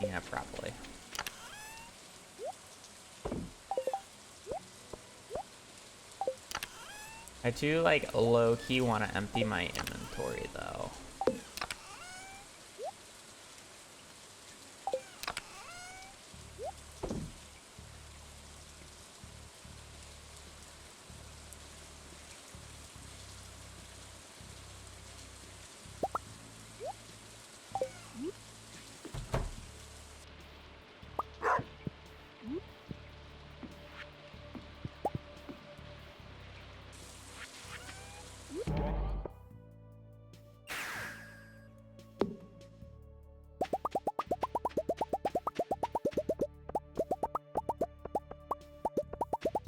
Yeah, probably. I do, like, low-key want to empty my inventory, though.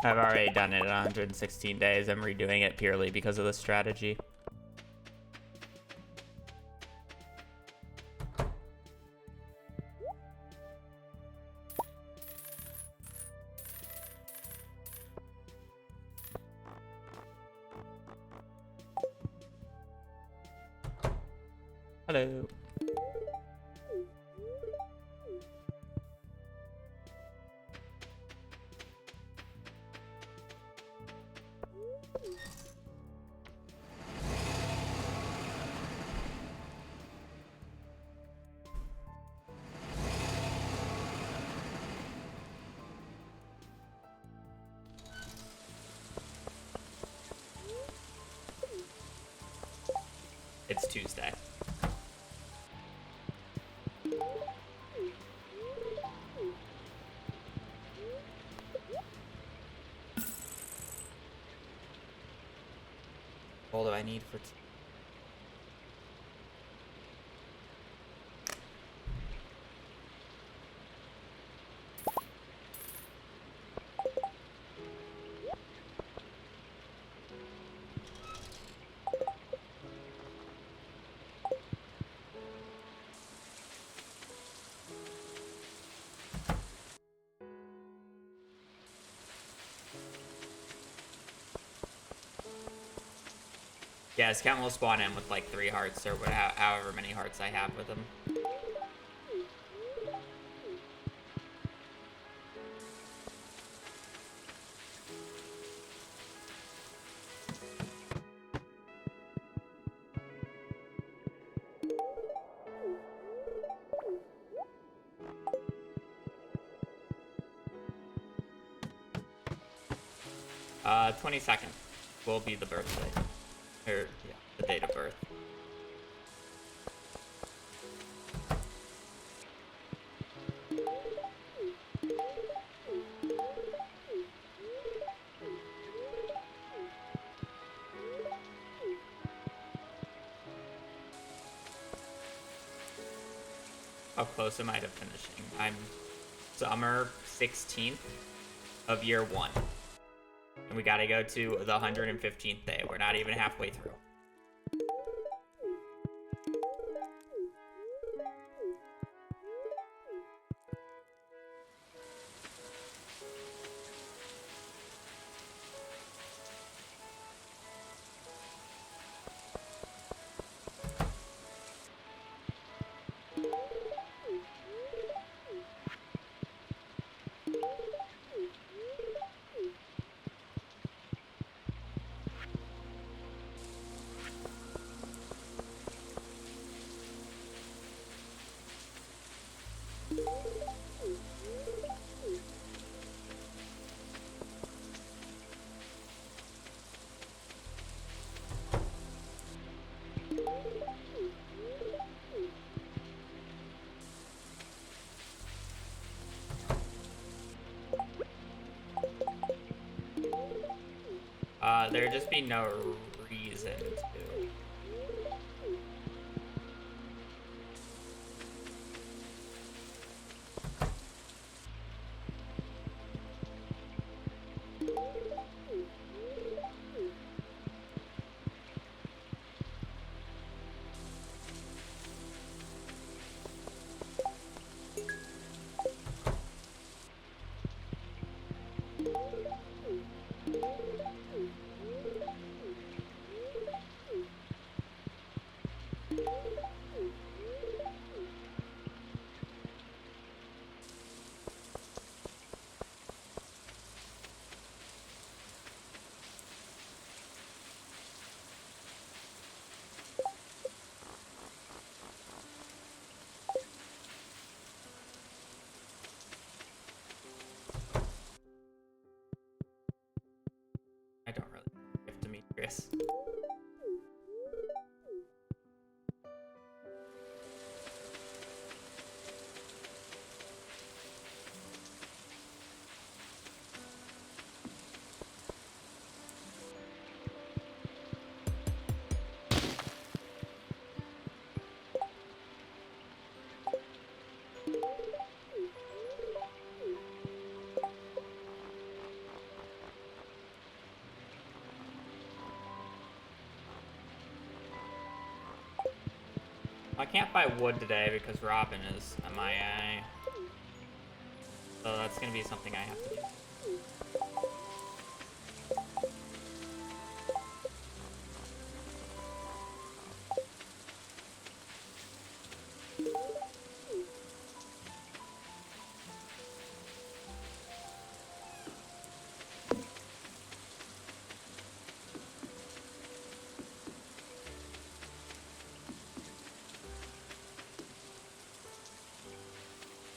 I've already done it in 116 days. I'm redoing it purely because of the strategy. Hello. It's Tuesday. What do I need for... 'Cause Count will spawn in with like 3 hearts or however many hearts I have with him. 22nd will be the birthday. Or, yeah, the date of birth. How close am I to finishing? I'm summer 16th. of year 1. And we gotta go to the 115th day. We're not even halfway through. There'd just be no reason to. I don't really give Demetrius. I can't buy wood today because Robin is MIA. So that's gonna be something I have to do.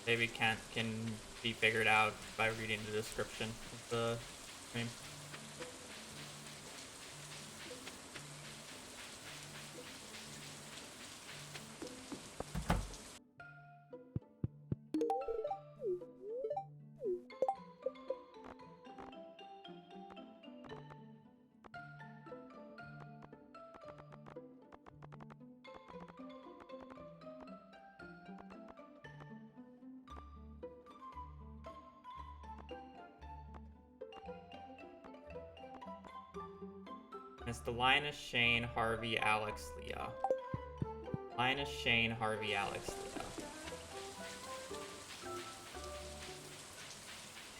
Maybe can be figured out by reading the description of the stream. It's the Linus, Shane, Harvey, Alex, Leah. Linus, Shane, Harvey, Alex, Leah.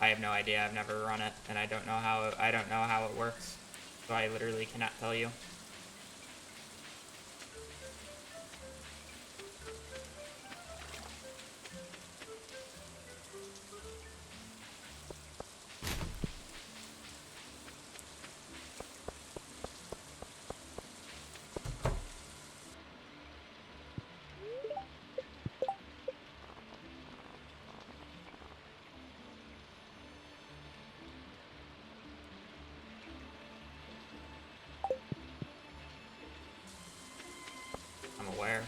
I have no idea. I've never run it, and I don't know how it works. So I literally cannot tell you. I'm aware.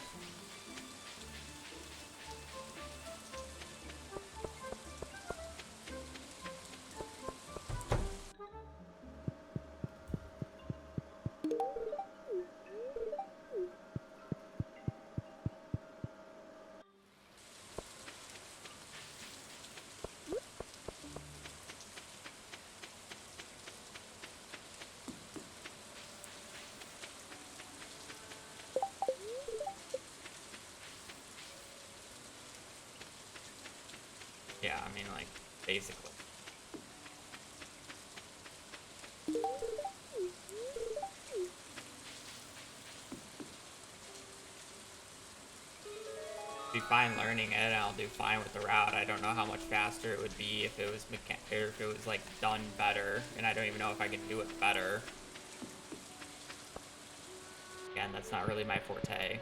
mean, like, basically. Be fine learning it, and I'll do fine with the route. I don't know how much faster it would be if it was like done better, and I don't even know if I can do it better. Again, that's not really my forte.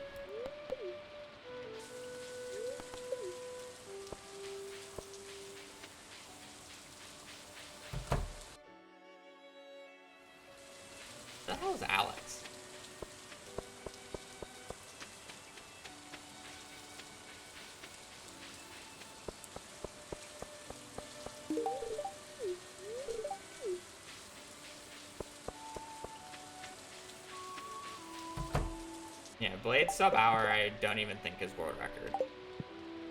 What the hell is Alex? Yeah, Blade sub hour I don't even think is world record.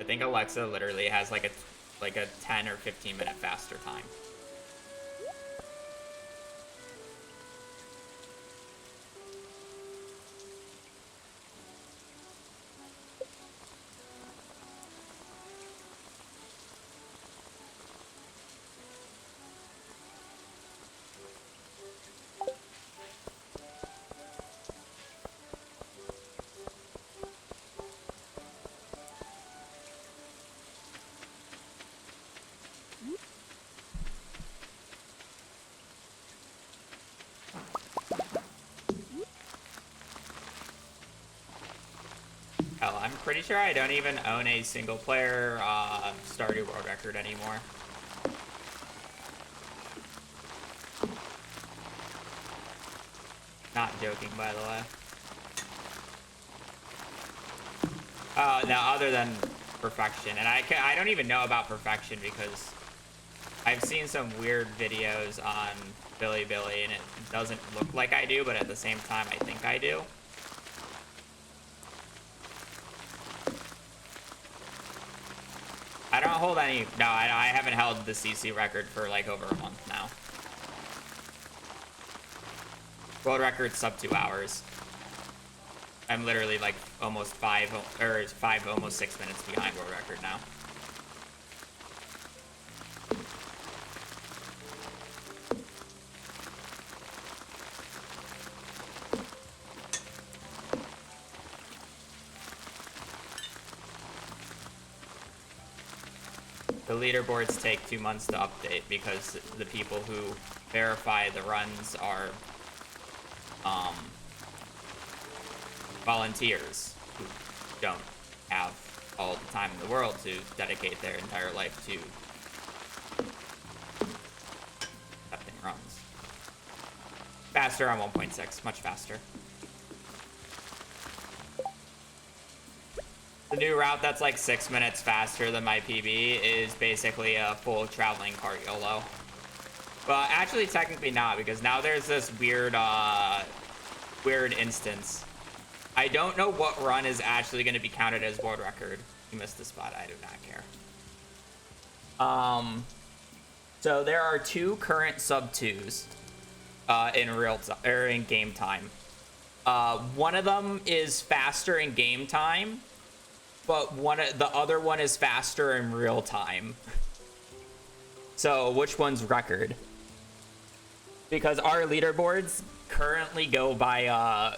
I think Alexa literally has like a 10 or 15 minute faster time. Hell, I'm pretty sure I don't even own a single player Stardew world record anymore. Not joking, by the way. No, other than perfection, and I don't even know about perfection because I've seen some weird videos on Billy, and it doesn't look like I do, but at the same time, I think I do. I don't hold any. No, I haven't held the CC record for like over a month now. World record sub 2 hours. I'm literally like almost 5, almost 6 minutes behind world record now. The leaderboards take 2 months to update because the people who verify the runs are volunteers who don't have all the time in the world to dedicate their entire life to accepting runs. Faster on 1.6, much faster. The new route that's like 6 minutes faster than my PB is basically a full traveling cart YOLO. Well, actually, technically not, because now there's this weird instance. I don't know what run is actually going to be counted as world record. You missed the spot. I do not care. So there are 2 current sub 2s in game time. One of them is faster in game time, but the other one is faster in real time. So which one's record? Because our leaderboards currently go by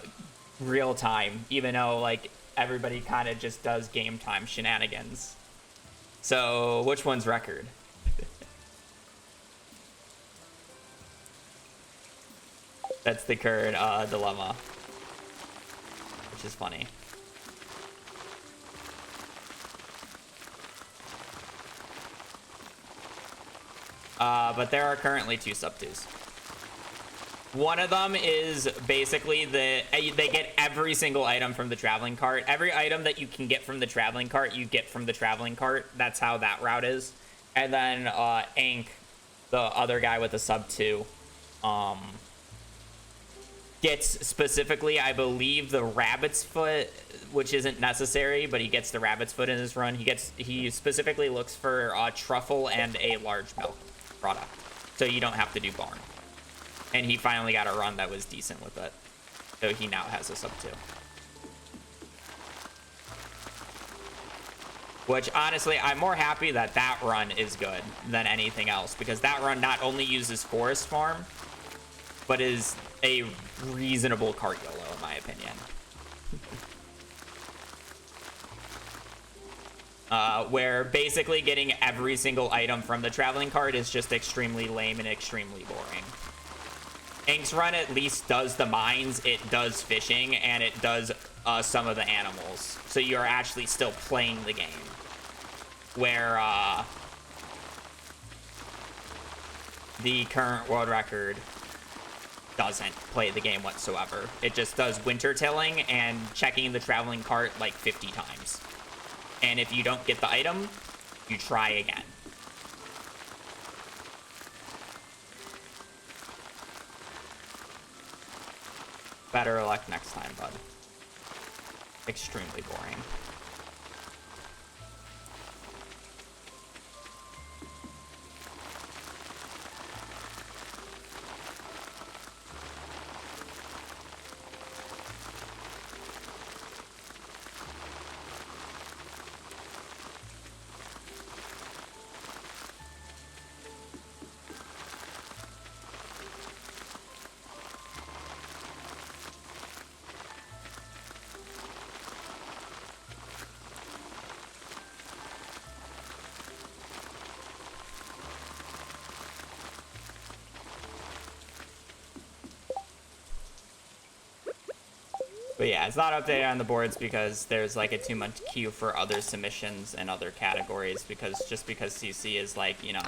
real time, even though like everybody kind of just does game time shenanigans. So which one's record? That's the current dilemma, which is funny. But there are currently 2 sub 2s. One of them is basically they get every single item from the traveling cart. Every item that you can get from the traveling cart, you get from the traveling cart. That's how that route is. And then Ank, the other guy with the sub 2, gets specifically, I believe, the rabbit's foot, which isn't necessary, but he gets the rabbit's foot in his run. He specifically looks for truffle and a large milk product, so you don't have to do barn. And he finally got a run that was decent with it, so he now has a sub 2. Which, honestly, I'm more happy that that run is good than anything else, because that run not only uses Forest Farm, but is a reasonable cart YOLO, in my opinion. Where basically getting every single item from the traveling cart is just extremely lame and extremely boring. Ink's run at least does the mines, it does fishing, and it does some of the animals. So you're actually still playing the game. Where the current world record doesn't play the game whatsoever. It just does winter tilling and checking the traveling cart like 50 times. And if you don't get the item, you try again. Better luck next time, bud. Extremely boring. But yeah, it's not updated on the boards because there's like a 2-month queue for other submissions and other categories, because just because CC is like, you know,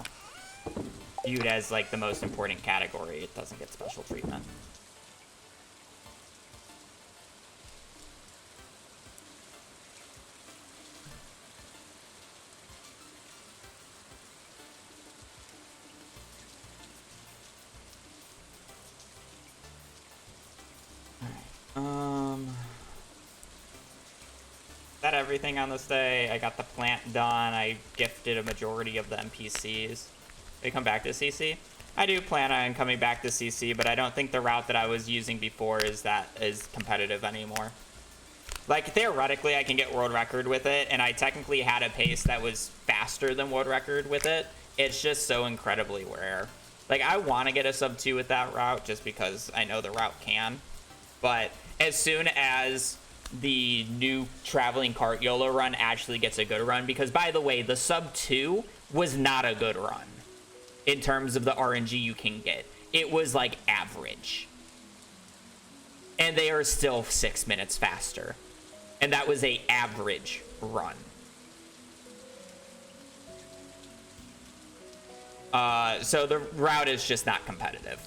viewed as like the most important category, it doesn't get special treatment. That everything on this day. I got the plant done. I gifted a majority of the NPCs. They come back to CC. I do plan on coming back to CC, but I don't think the route that I was using before is competitive anymore. Like, theoretically, I can get world record with it, and I technically had a pace that was faster than world record with it. It's just so incredibly rare. Like, I want to get a sub 2 with that route just because I know the route can. But as soon as the new traveling cart YOLO run actually gets a good run, because by the way, the sub 2 was not a good run in terms of the RNG you can get. It was like average. And they are still 6 minutes faster. And that was a average run. So the route is just not competitive.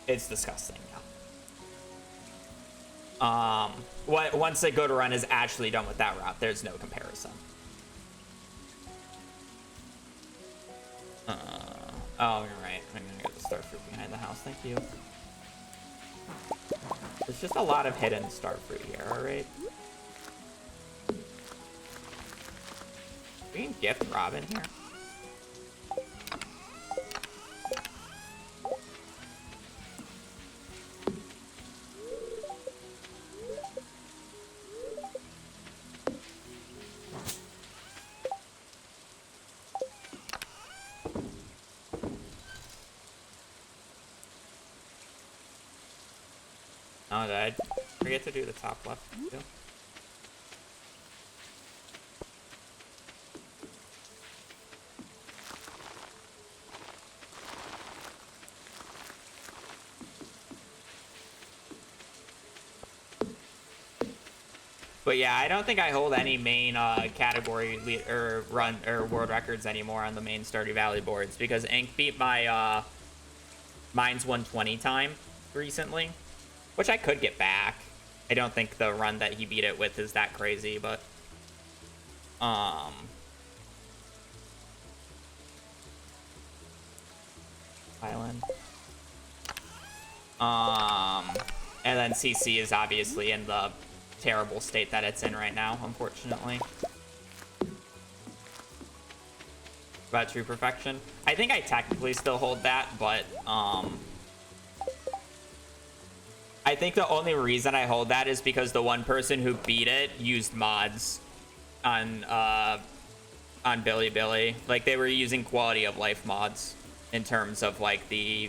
It's disgusting. Once a good run is actually done with that route, there's no comparison. Oh, you're right. I'm gonna get the star fruit behind the house. Thank you. There's just a lot of hidden star fruit here, alright? We can gift Robin here. Oh, did I forget to do the top left too? But yeah, I don't think I hold any main category or run or world records anymore on the main Stardew Valley boards, because Ink beat my mine's 120 time recently, which I could get back. I don't think the run that he beat it with is that crazy, but Island. And then CC is obviously in the terrible state that it's in right now, unfortunately. About true perfection. I think I technically still hold that, but I think the only reason I hold that is because the one person who beat it used mods on on Bilibili. Like, they were using quality of life mods in terms of like the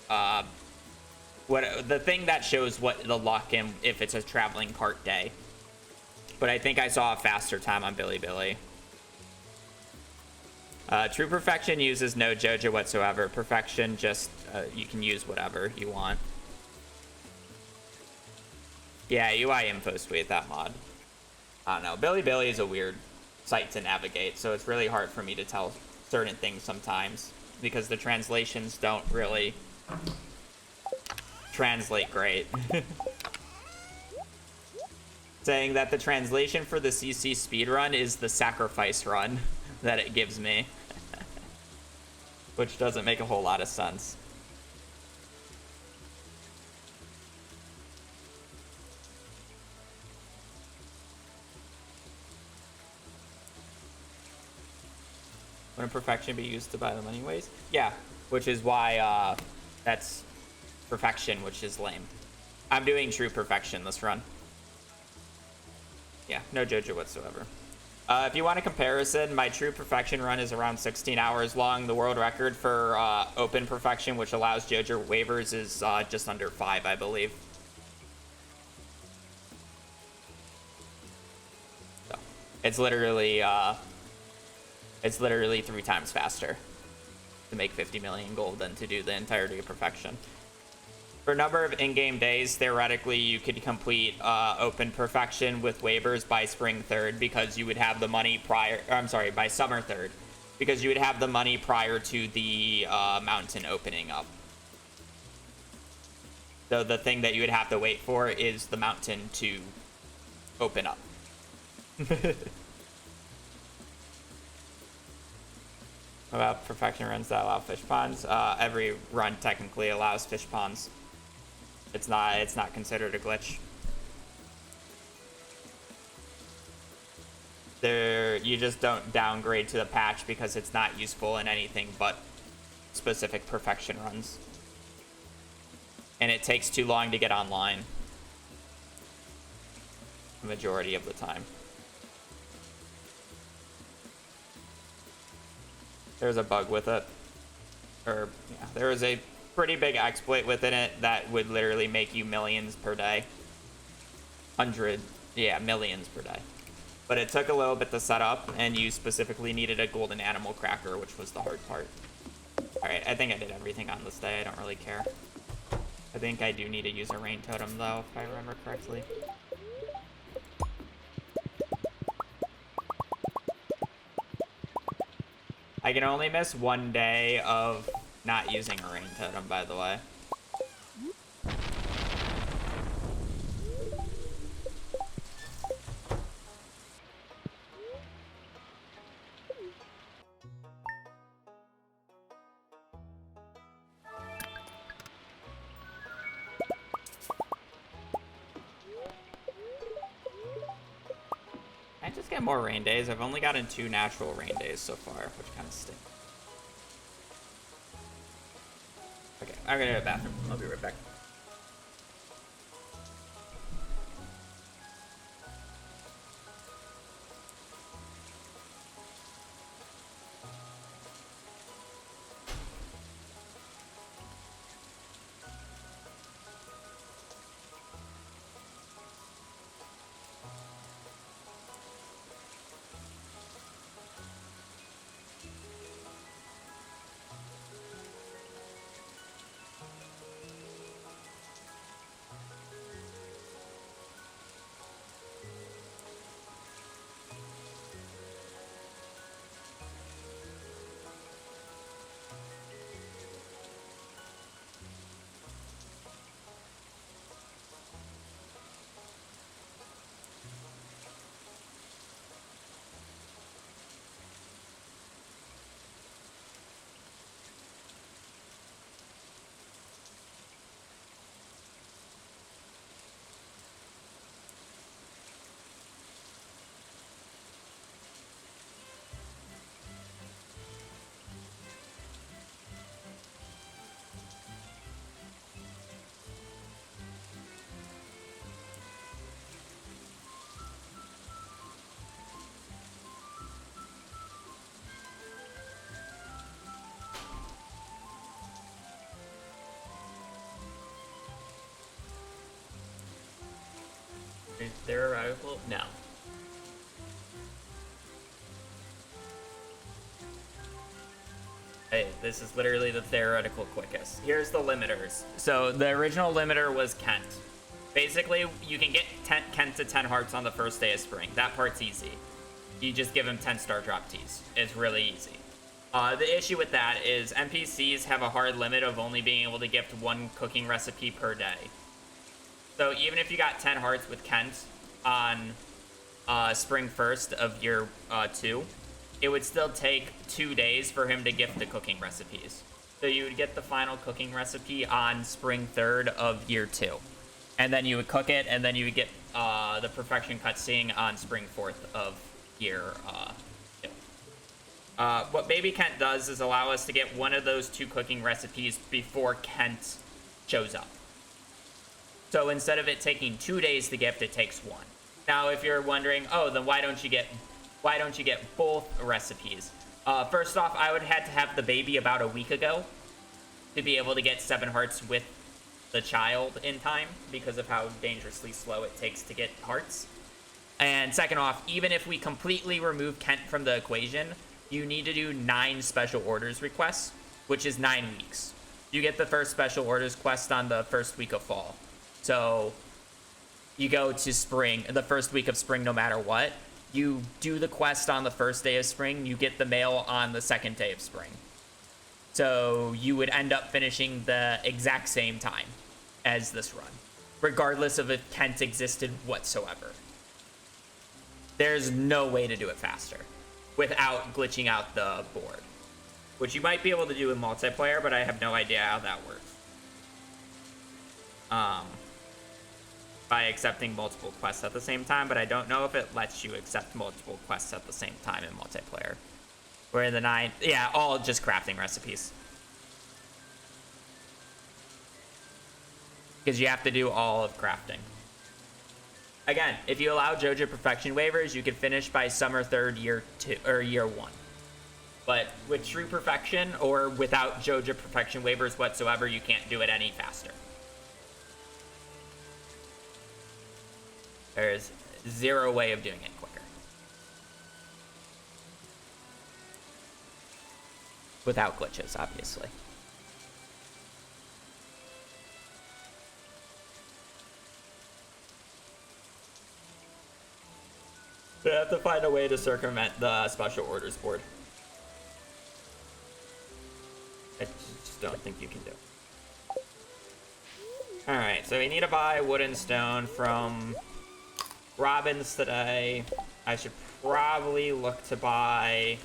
the thing that shows what the luck and if it's a traveling cart day. But I think I saw a faster time on Bilibili. True Perfection uses no JoJo whatsoever. Perfection just you can use whatever you want. Yeah, UI info suite, that mod. I don't know. Bilibili is a weird site to navigate, so it's really hard for me to tell certain things sometimes because the translations don't really translate great. Saying that the translation for the CC speedrun is the sacrifice run that it gives me. Which doesn't make a whole lot of sense. Wouldn't perfection be used to buy them anyways? Yeah, which is why that's perfection, which is lame. I'm doing true perfection this run. Yeah, no JoJo whatsoever. If you want a comparison, my true perfection run is around 16 hours long. The world record for open perfection, which allows JoJo waivers, is just under 5, I believe. So, it's literally 3 times faster to make 50 million gold than to do the entirety of perfection. For a number of in-game days, theoretically, you could complete open perfection with waivers by spring 3rd because you would have the money prior. I'm sorry, by summer 3rd because you would have the money prior to the mountain opening up. So the thing that you would have to wait for is the mountain to open up. About perfection runs that allow fish ponds? Every run technically allows fish ponds. It's not considered a glitch. You just don't downgrade to the patch because it's not useful in anything but specific perfection runs. And it takes too long to get online. The majority of the time. There's a bug with it. Or, yeah, there was a pretty big exploit within it that would literally make you millions per day. Millions per day. But it took a little bit to set up, and you specifically needed a golden animal cracker, which was the hard part. Alright, I think I did everything on this day. I don't really care. I think I do need to use a rain totem, though, if I remember correctly. I can only miss 1 day of not using a rain totem, by the way. I just get more rain days. I've only gotten 2 natural rain days so far, which kind of stinks. Okay, I'm gonna go to the bathroom. I'll be right back. Is there a radical? No. Hey, this is literally the theoretical quickest. Here's the limiters. So the original limiter was Kent. Basically, you can get Kent to 10 hearts on the first day of spring. That part's easy. You just give him 10 star drop teas. It's really easy. The issue with that is NPCs have a hard limit of only being able to gift one cooking recipe per day. So even if you got 10 hearts with Kent on spring 1st of year 2, it would still take 2 days for him to gift the cooking recipes. So you would get the final cooking recipe on spring 3rd of year 2. And then you would cook it, and then you would get the perfection cutscene on spring 4th of year 2. What Baby Kent does is allow us to get one of those 2 cooking recipes before Kent shows up. So instead of it taking 2 days to gift, it takes 1. Now, if you're wondering, oh, then why don't you get both recipes? First off, I would have had to have the baby about a week ago to be able to get 7 hearts with the child in time because of how dangerously slow it takes to get hearts. And second off, even if we completely remove Kent from the equation, you need to do 9 special orders requests, which is 9 weeks. You get the first special orders quest on the first week of fall. So you go to spring, the first week of spring no matter what. You do the quest on the first day of spring, you get the mail on the second day of spring. So you would end up finishing the exact same time as this run, regardless of if Kent existed whatsoever. There's no way to do it faster without glitching out the board, which you might be able to do in multiplayer, but I have no idea how that works. By accepting multiple quests at the same time, but I don't know if it lets you accept multiple quests at the same time in multiplayer. Where in the 9, yeah, all just crafting recipes. Because you have to do all of crafting. Again, if you allow JoJo Perfection waivers, you can finish by summer 3rd, year 2 or year 1. But with true perfection or without JoJo Perfection waivers whatsoever, you can't do it any faster. There's zero way of doing it quicker. Without glitches, obviously. But I have to find a way to circumvent the special orders board. I just don't think you can do. Alright, so we need to buy wood and stone from Robin's today. I should probably look to buy...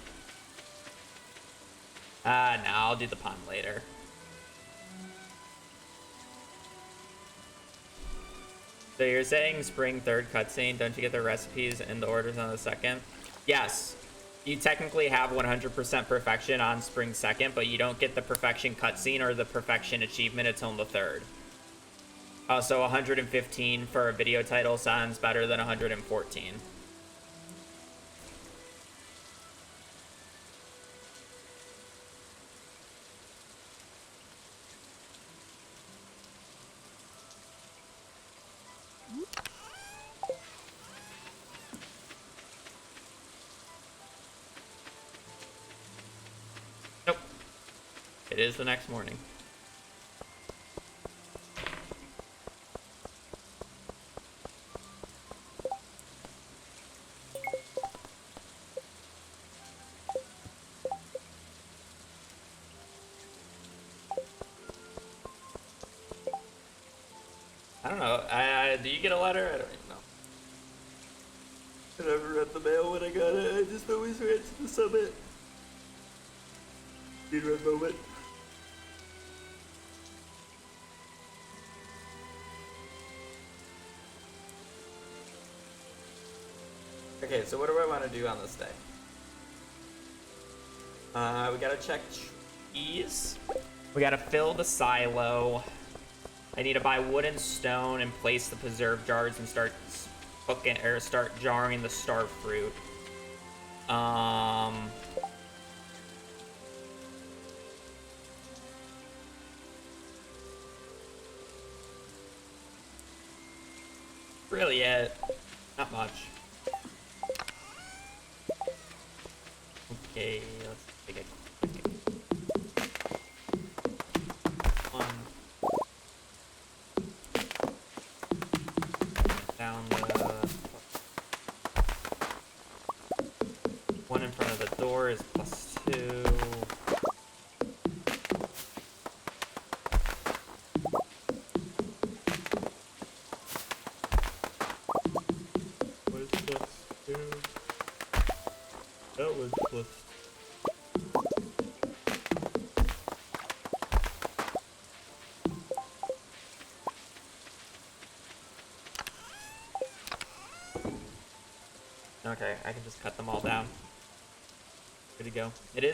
no, I'll do the pun later. So you're saying spring 3rd cutscene, don't you get the recipes and the orders on the 2nd? Yes. You technically have 100% perfection on spring 2nd, but you don't get the perfection cutscene or the perfection achievement until the 3rd. So 115 for a video title sounds better than 114. Nope. It is the next morning. I don't know. Do you get a letter? I don't even know. I never read the mail when I got it. I just always ran to the summit. Need a moment. Okay, so what do I want to do on this day? We gotta check trees. We gotta fill the silo. I need to buy wood and stone and place the preserve jars and start cooking or start jarring the star fruit. Really it. Not much. Okay, let's take a one. Down the one in front of the door is +2. What is +2? That was +2. Okay, I can just cut them all down. Good to go. It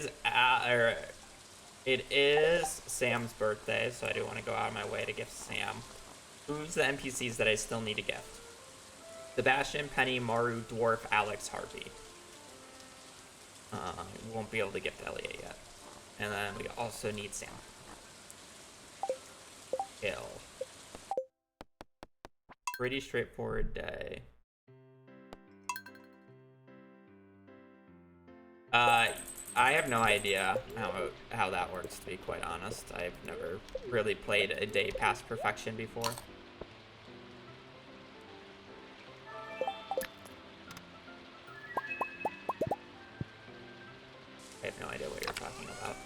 is Sam's birthday, so I do want to go out of my way to gift Sam. Who's the NPCs that I still need to gift? Sebastian, Penny, Maru, Dwarf, Alex, Harvey. We won't be able to gift Elliot yet. And then we also need Sam. Hill. Pretty straightforward day. I have no idea how that works, to be quite honest. I've never really played a day past perfection before. I have no idea what you're talking about.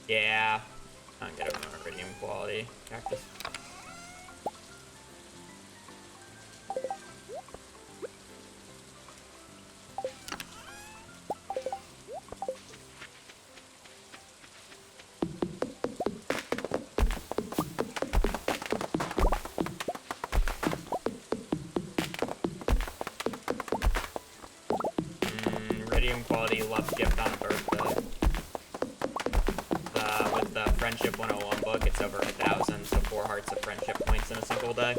Yeah, I'm gonna get a iridium quality cactus. Quality love gift on a birthday. With the Friendship 101 book, it's over 1,000, so 4 hearts of friendship points in a single day.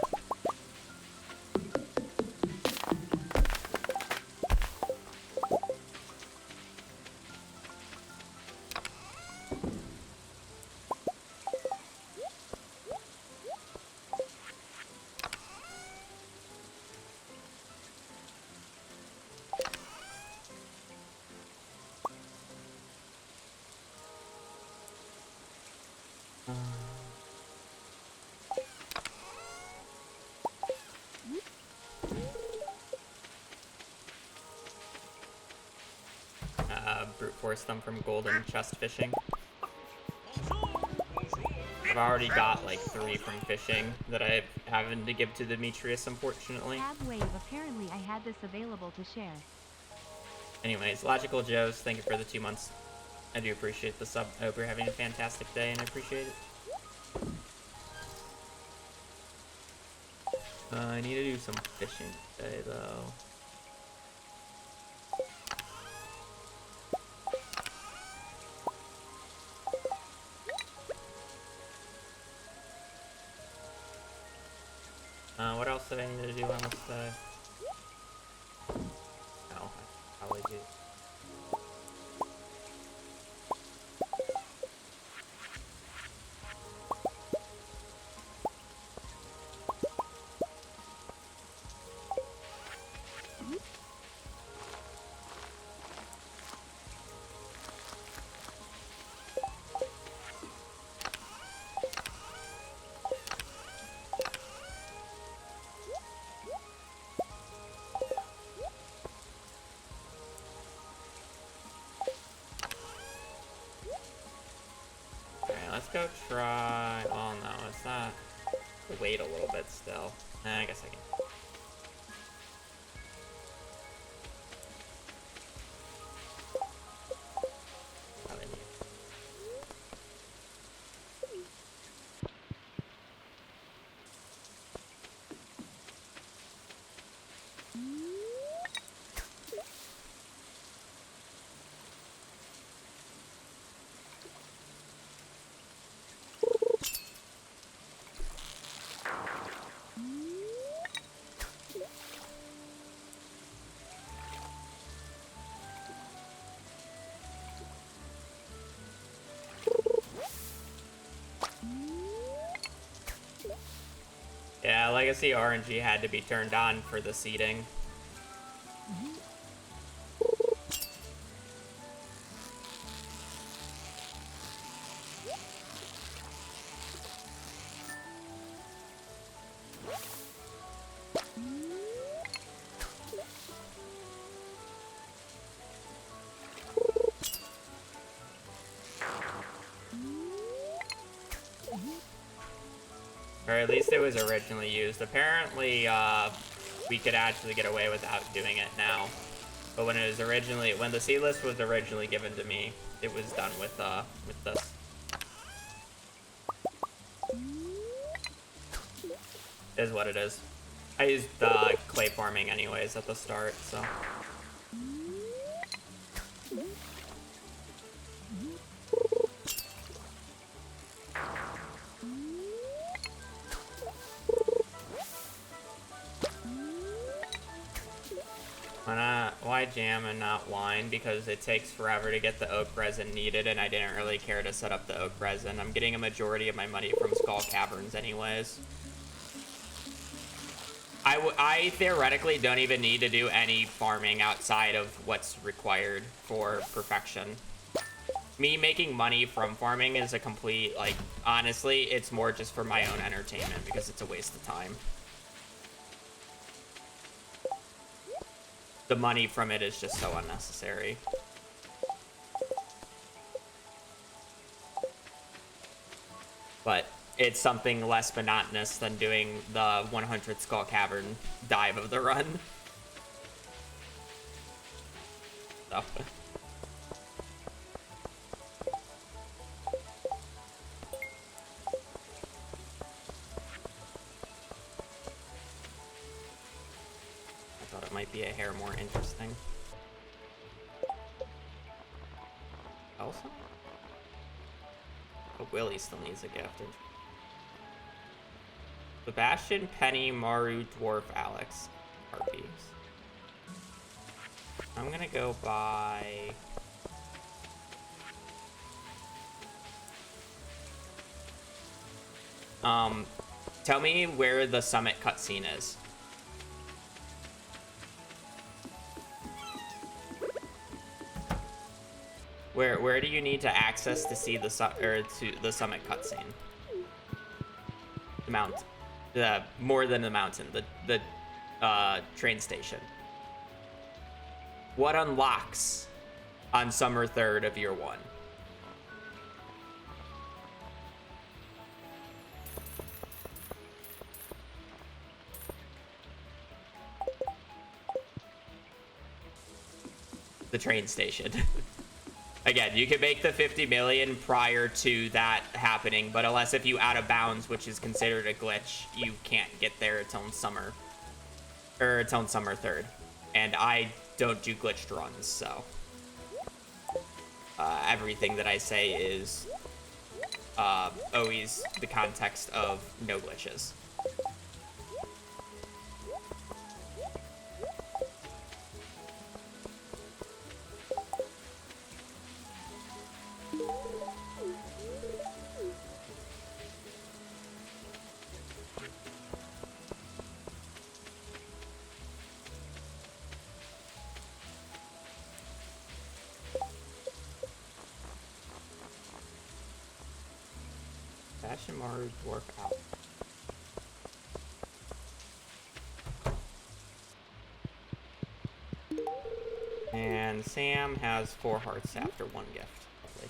Brute force them from golden chest fishing. I've already got like 3 from fishing that I'm having to give to Demetrius, unfortunately. Wave, apparently I had this available to share. Anyways, Logical Joes, thank you for the 2 months. I do appreciate the sub. I hope you're having a fantastic day, and I appreciate it. I need to do some fishing today, though. What else did I need to do on this day? No, I probably do. Let's go try. Oh no, it's not. Wait a little bit still. I guess I can. Yeah, Legacy RNG had to be turned on for the seeding. Or at least it was originally used. Apparently, we could actually get away without doing it now. But when the seed list was originally given to me, it was done with this. Is what it is. I used clay farming anyways at the start, so. Why jam and not wine? Because it takes forever to get the oak resin needed, and I didn't really care to set up the oak resin. I'm getting a majority of my money from Skull Caverns anyways. I theoretically don't even need to do any farming outside of what's required for perfection. Me making money from farming is a complete, like, honestly, it's more just for my own entertainment because it's a waste of time. The money from it is just so unnecessary. But it's something less monotonous than doing the 100 Skull Cavern dive of the run. So. Might be a hair more interesting. Elsa? Oh, Willie still needs a gift. Sebastian, Penny, Maru, Dwarf, Alex. Harpies. I'm gonna go by... Tell me where the summit cutscene is. Where do you need to access to see the summit cutscene? More than the mountain, the train station. What unlocks on summer 3rd of year 1? The train station. Again, you can make the 50 million prior to that happening, but unless if you out of bounds, which is considered a glitch, you can't get there until summer 3rd. And I don't do glitched runs, so everything that I say is always the context of no glitches. Maru, Dwarf, out. And Sam has 4 hearts after 1 gift. Lovely.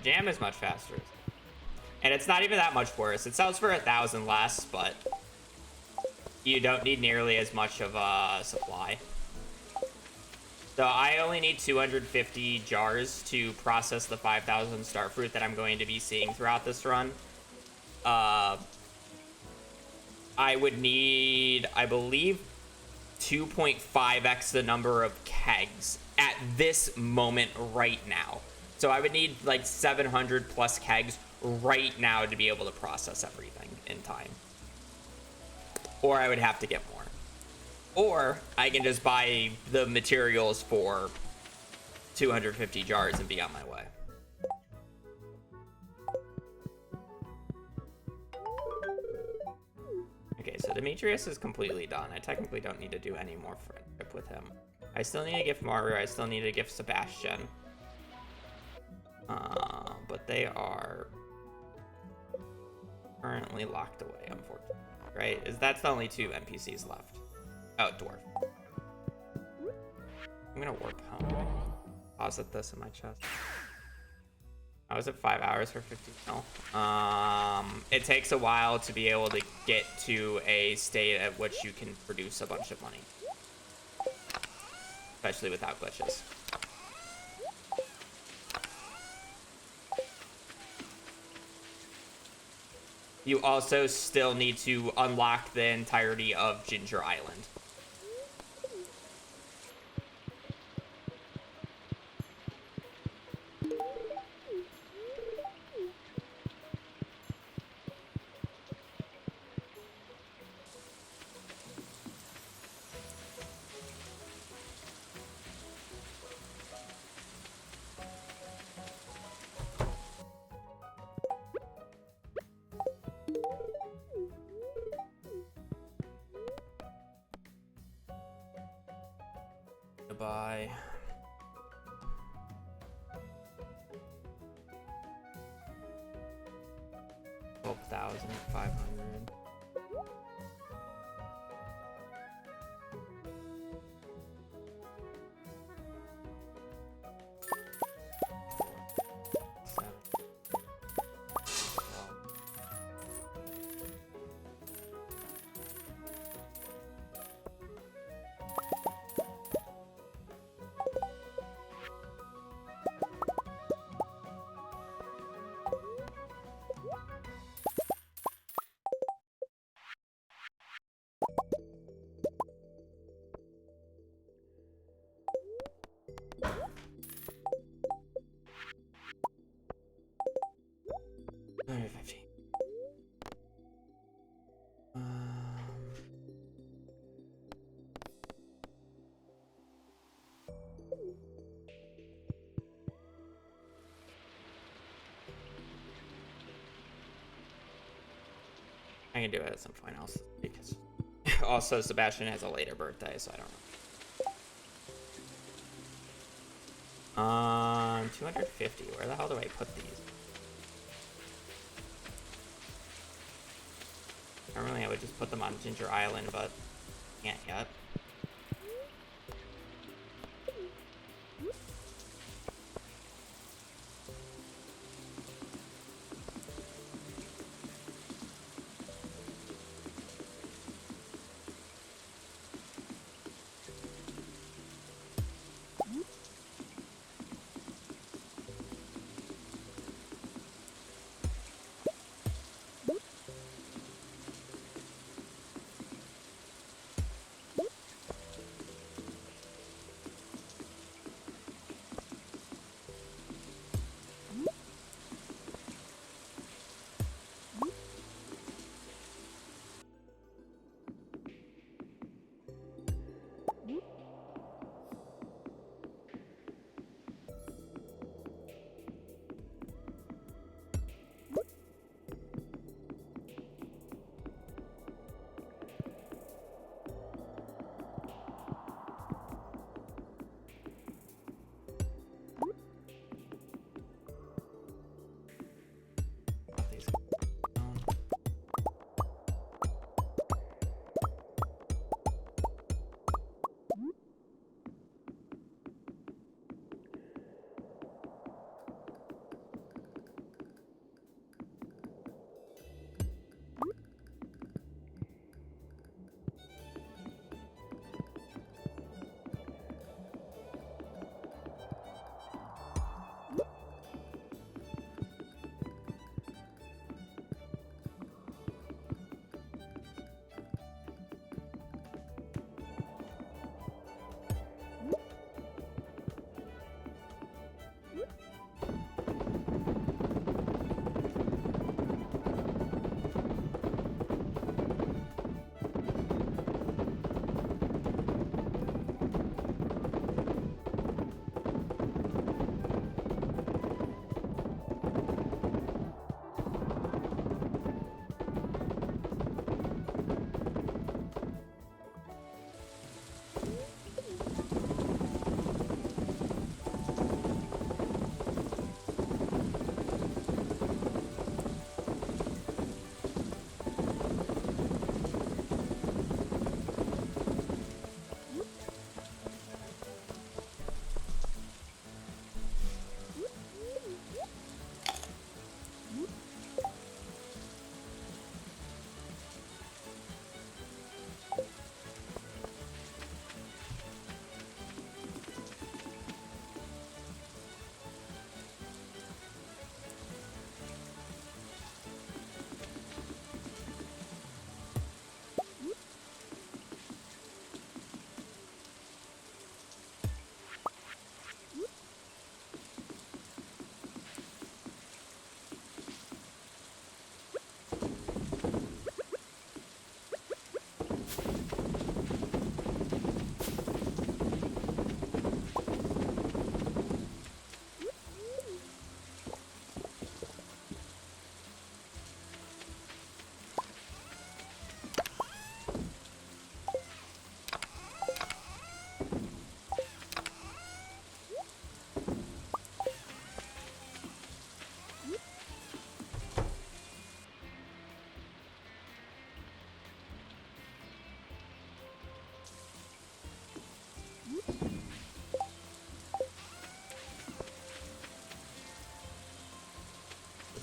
Jam is much faster. And it's not even that much worse. It sells for 1,000 less, but you don't need nearly as much of a supply. So I only need 250 jars to process the 5,000 starfruit that I'm going to be seeing throughout this run. I would need, I believe, 2.5x the number of kegs at this moment right now. So I would need like 700 plus kegs right now to be able to process everything in time. Or I would have to get more. Or I can just buy the materials for 250 jars and be on my way. Okay, so Demetrius is completely done. I technically don't need to do any more friendship with him. I still need to gift Mario. I still need to gift Sebastian. But they are currently locked away, unfortunately. Right? That's the only 2 NPCs left. Oh, dwarf. I'm gonna warp home. Deposit this in my chest. I was at 5 hours for 50 mil. It takes a while to be able to get to a state at which you can produce a bunch of money. Especially without glitches. You also still need to unlock the entirety of Ginger Island. Goodbye. $12,500. I can do it at some point else because also Sebastian has a later birthday, so I don't know. 250. Where the hell do I put these? Normally I would just put them on Ginger Island, but can't yet.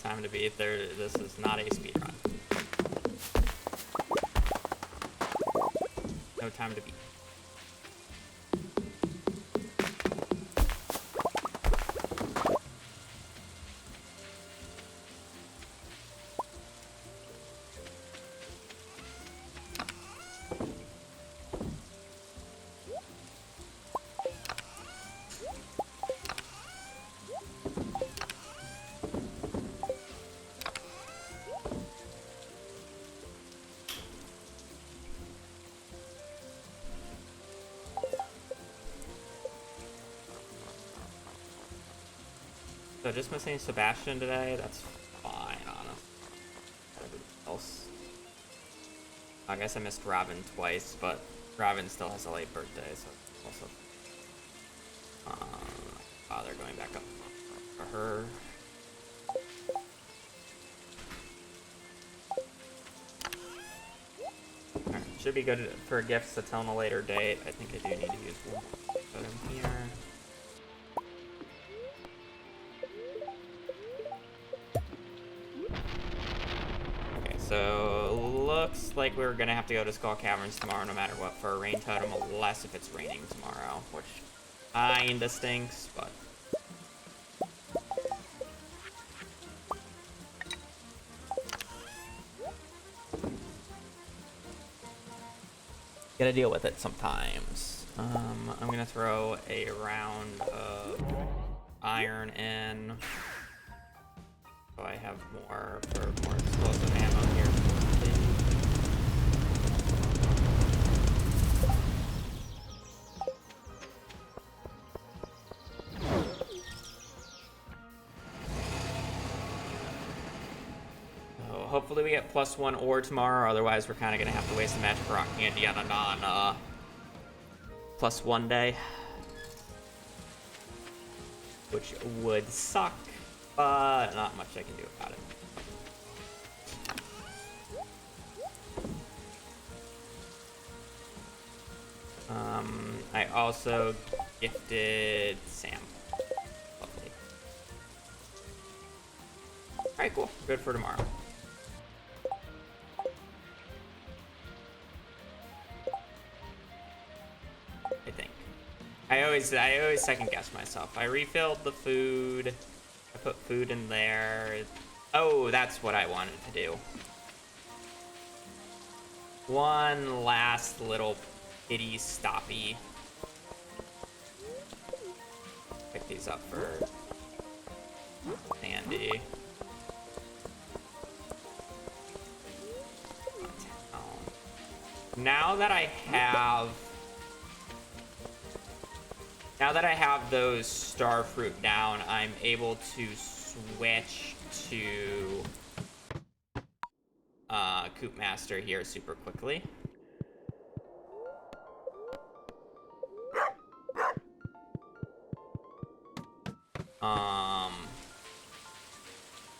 time to beat. This is not a speed run. No time to beat. So just missing Sebastian today, that's fine, honestly. Everybody else. I guess I missed Robin twice, but Robin still has a late birthday, so also bother going back up for her. Alright, should be good for gifts until a later date. I think I do need to use one. Put them here. So, looks like we're gonna have to go to Skull Caverns tomorrow no matter what for a rain totem, unless if it's raining tomorrow, which kinda stinks, but... gotta deal with it sometimes. I'm gonna throw a round of iron in. So I have more for more explosive ammo here. So hopefully we get +1 ore tomorrow, otherwise we're kind of going to have to waste the magic rock candy on a non +1 day. Which would suck. But not much I can do about it. I also gifted Sam. Lovely. Alright, cool. Good for tomorrow. I think. I always second guess myself. I refilled the food. I put food in there. Oh, that's what I wanted to do. One last little itty stoppy. Pick these up for Sandy. Now that I have those star fruit down, I'm able to switch to Coop Master here super quickly.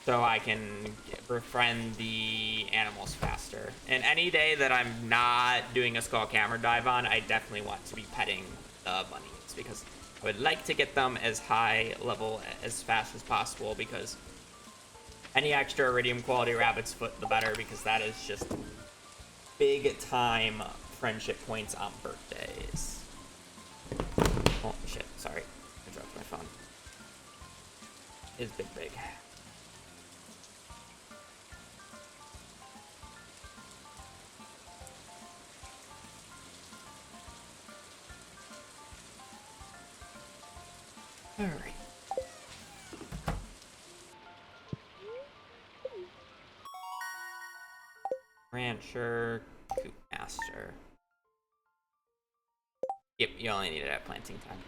So I can befriend the animals faster. And any day that I'm not doing a Skull Cavern dive on, I definitely want to be petting the bunnies because I would like to get them as high level as fast as possible because any extra iridium quality rabbit's foot, the better, because that is just big time friendship points on birthdays. Oh, shit. Sorry. I dropped my phone. It's big. Alright. Rancher, Coop Master. Yep, you only need it at planting time.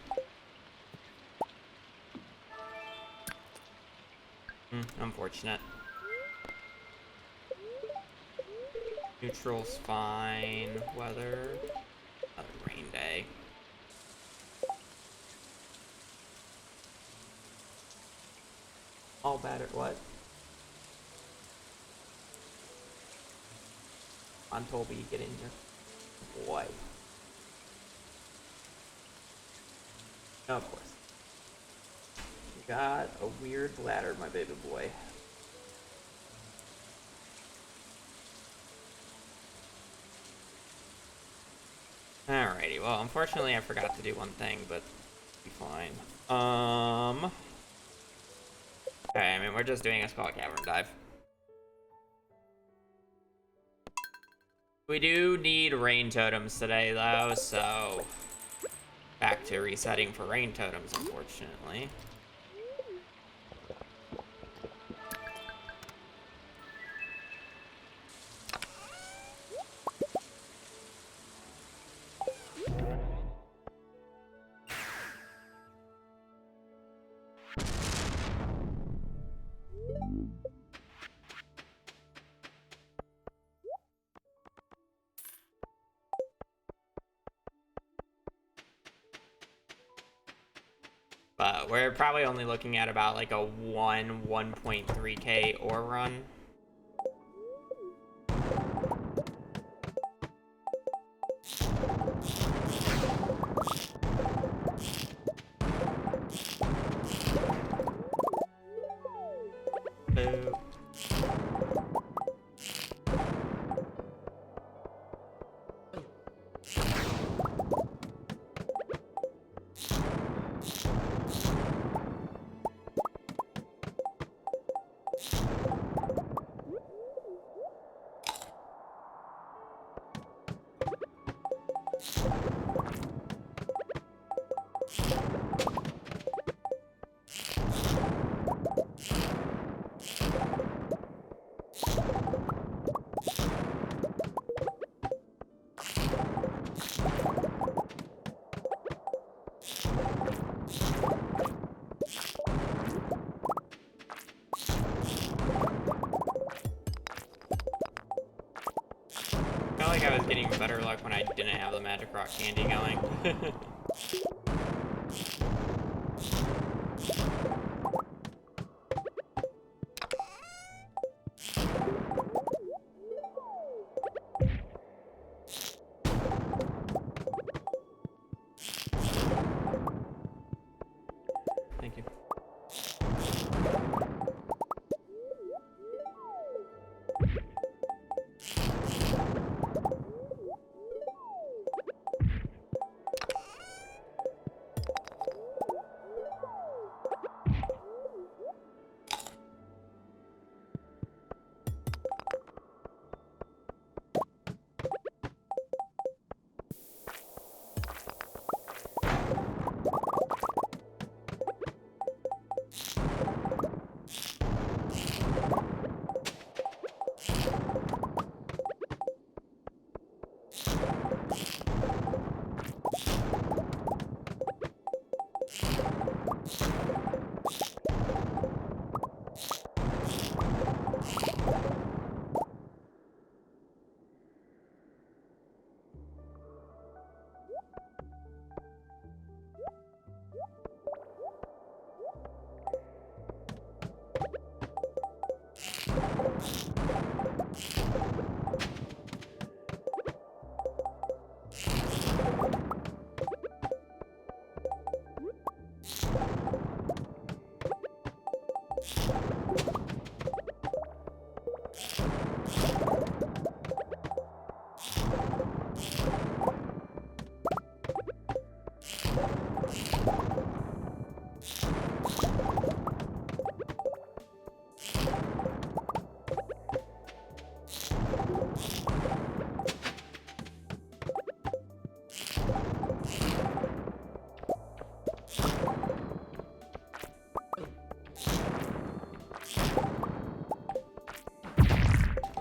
Unfortunate. Neutral's fine. Weather. Another rain day. All bad at what? On Toby, get in here. Boy. Of course. You got a weird ladder, my baby boy. Alrighty, well, unfortunately I forgot to do one thing, but be fine. Okay, I mean, we're just doing a Skull Cavern dive. We do need rain totems today, though, so back to resetting for rain totems, unfortunately. But we're probably only looking at about like a 1.3k ore run. Boo. I felt like I was getting better luck when I didn't have the magic rock candy going. Thank you.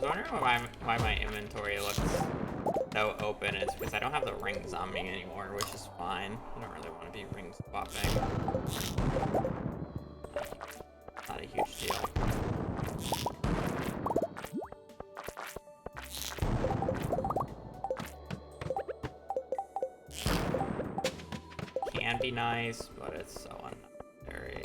I was wondering why my inventory looks so open. It's because I don't have the rings on me anymore, which is fine. I don't really want to be ring swapping. Not a huge deal. Can be nice, but it's so unnecessary.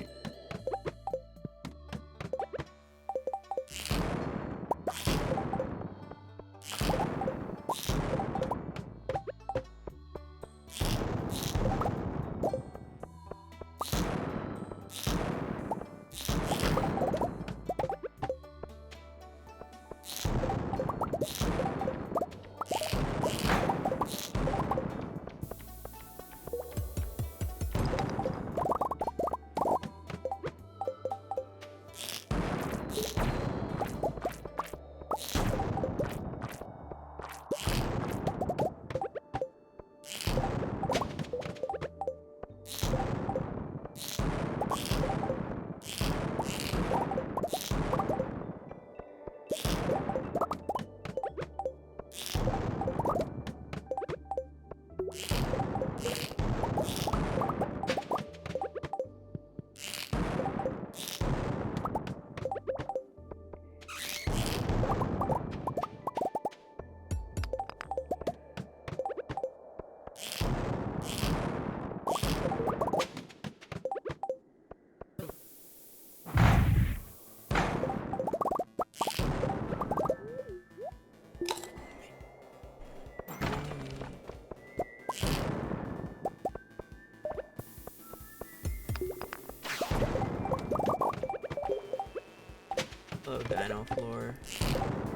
Dino floor.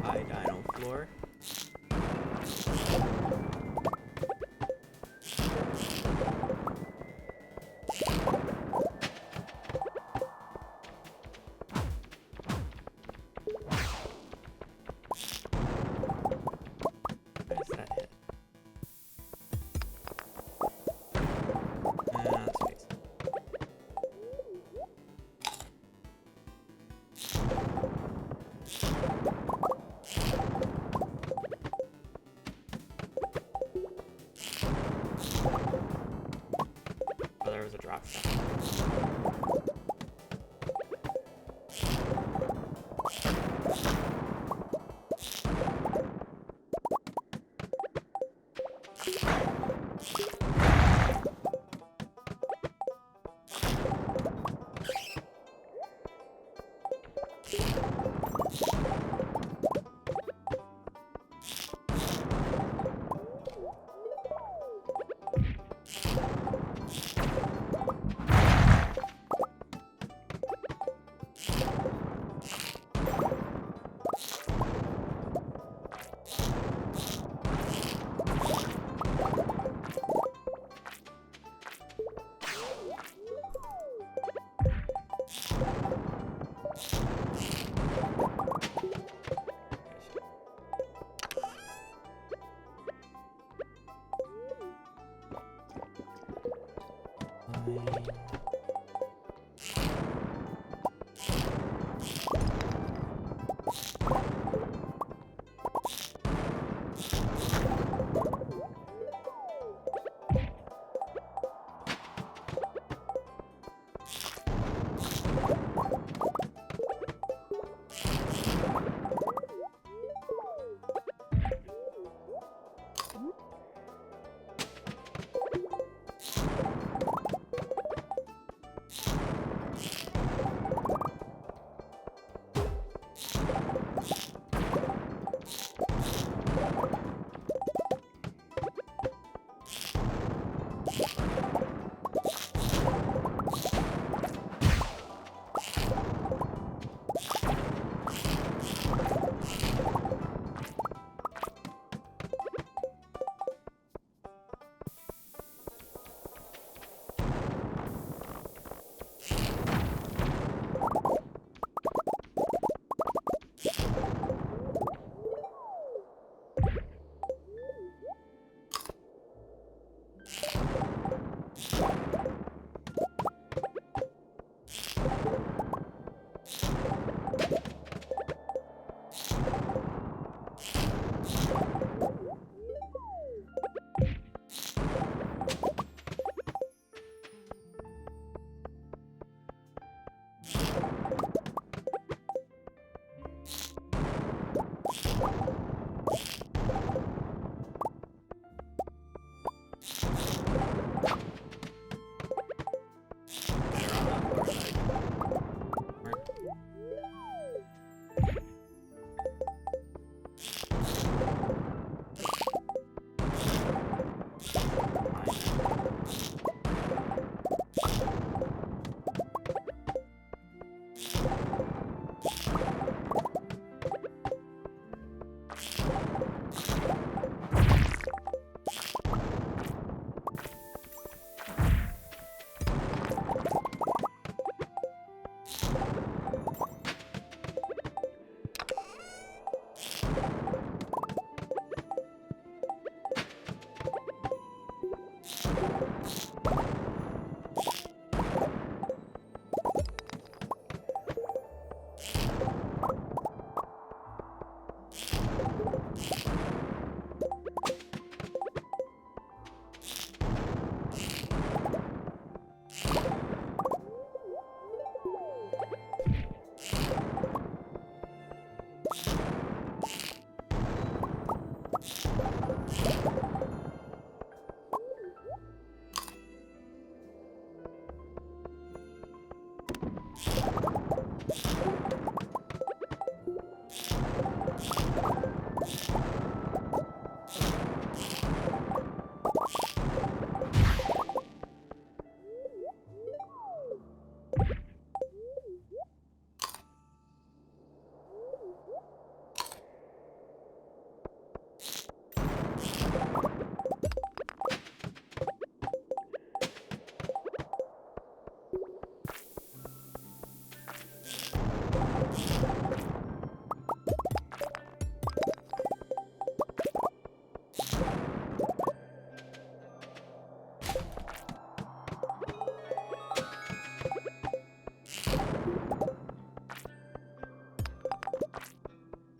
High dino floor. Where's that hit? Let's fix it. Oh, there was a drop shot.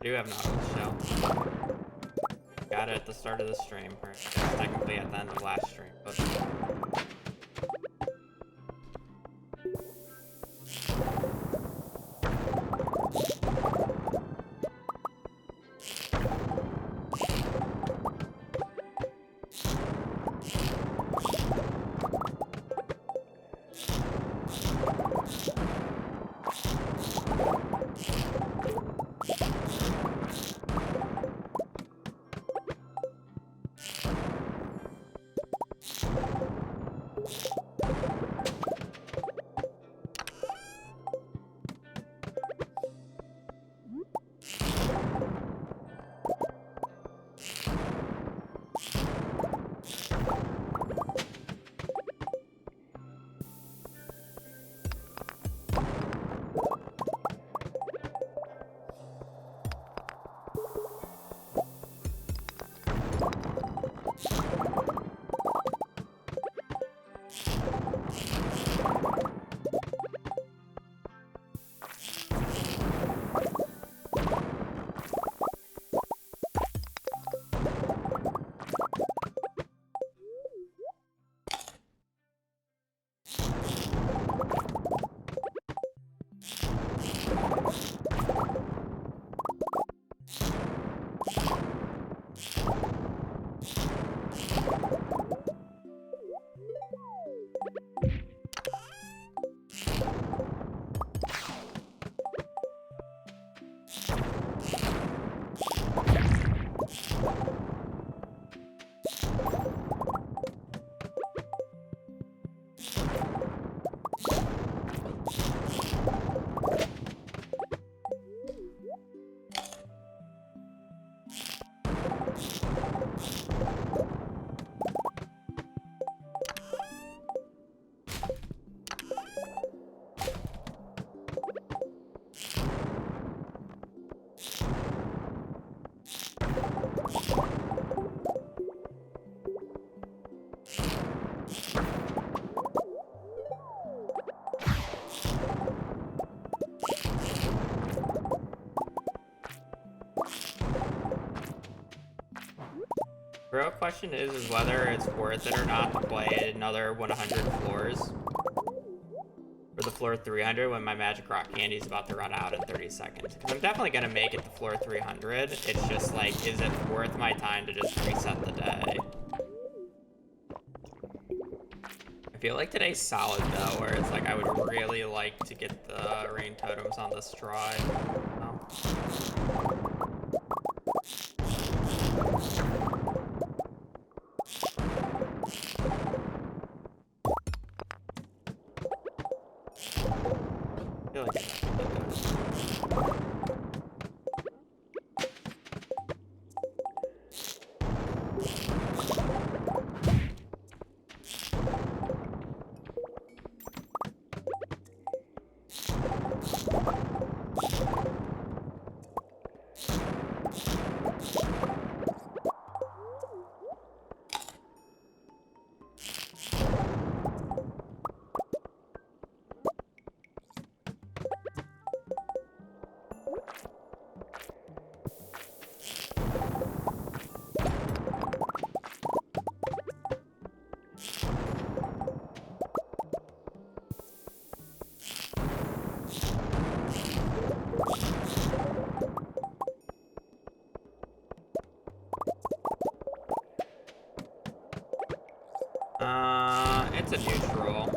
do have Nautilus Shell. Got it at the start of the stream, or technically at the end of last stream, but... The real question is whether it's worth it or not to play another 100 floors. For the floor 300 when my Magic Rock Candy is about to run out in 30 seconds. Because I'm definitely going to make it to floor 300. It's just like, is it worth my time to just reset the day? I feel like today's solid though, where it's like I would really like to get the rain totems on this try. I feel like it's it's a neutral.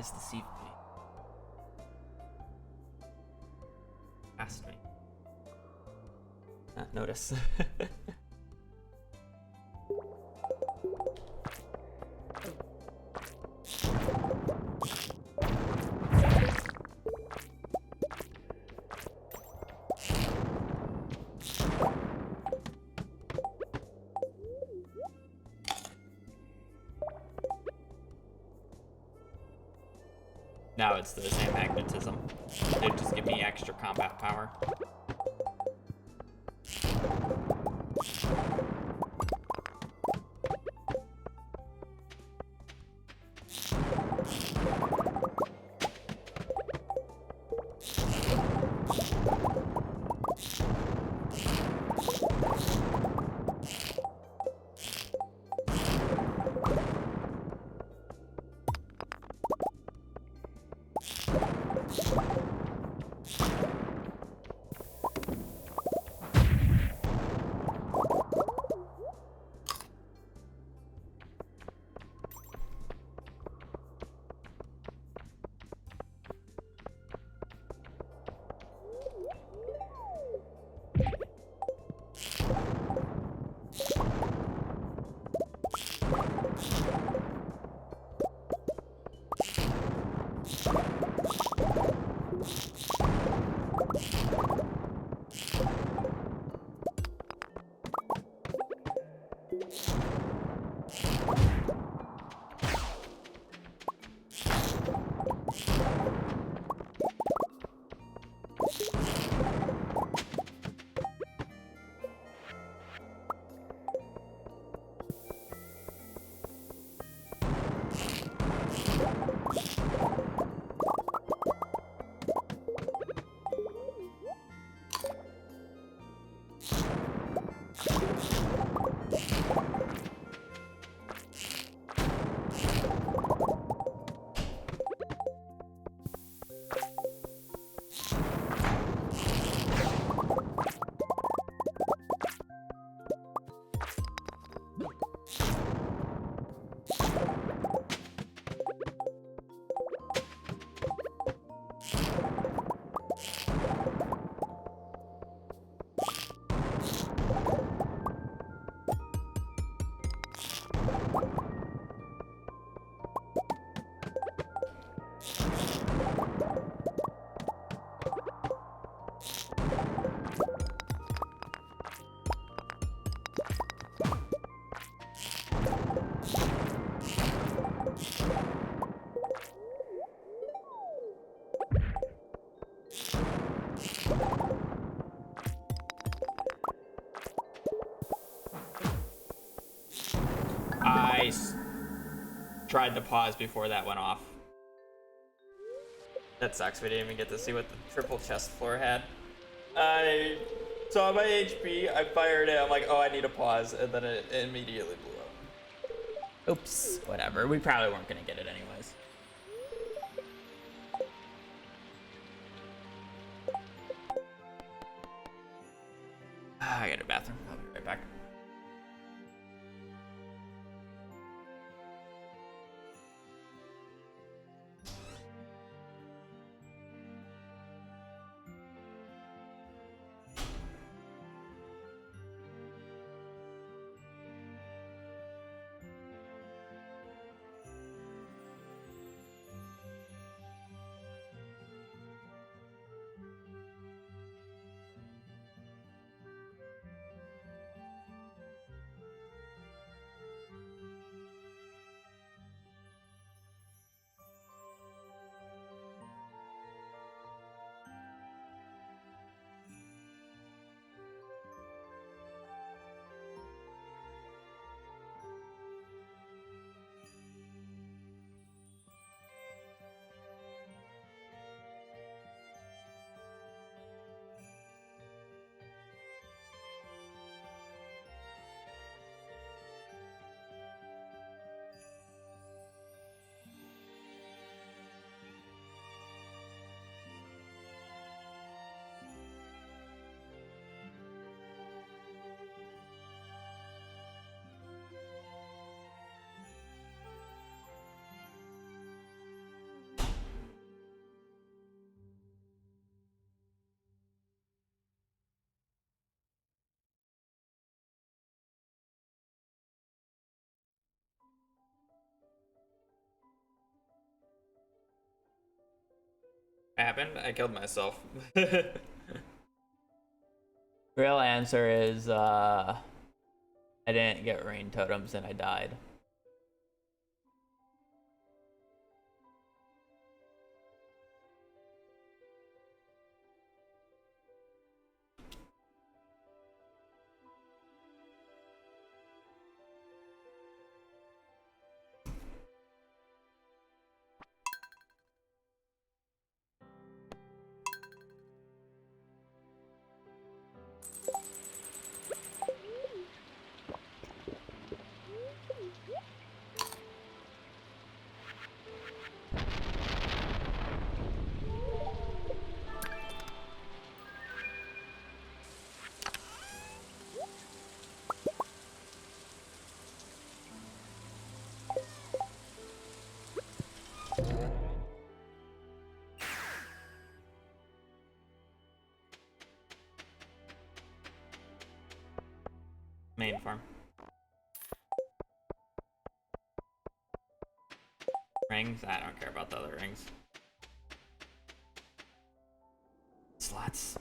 eyes deceived me. Asked me. Not notice. Now it's the same magnetism. They just give me extra combat power. Tried to pause before that went off. That sucks, we didn't even get to see what the triple chest floor had. I saw my HP, I fired it, I'm like, oh, I need a pause, and then it immediately blew up. Oops, whatever, we probably weren't gonna get it anyways. I got a bathroom, I'll be right back. happened? I killed myself. Real answer is I didn't get rain totems and I died. Main farm. Rings? I don't care about the other rings. Slots.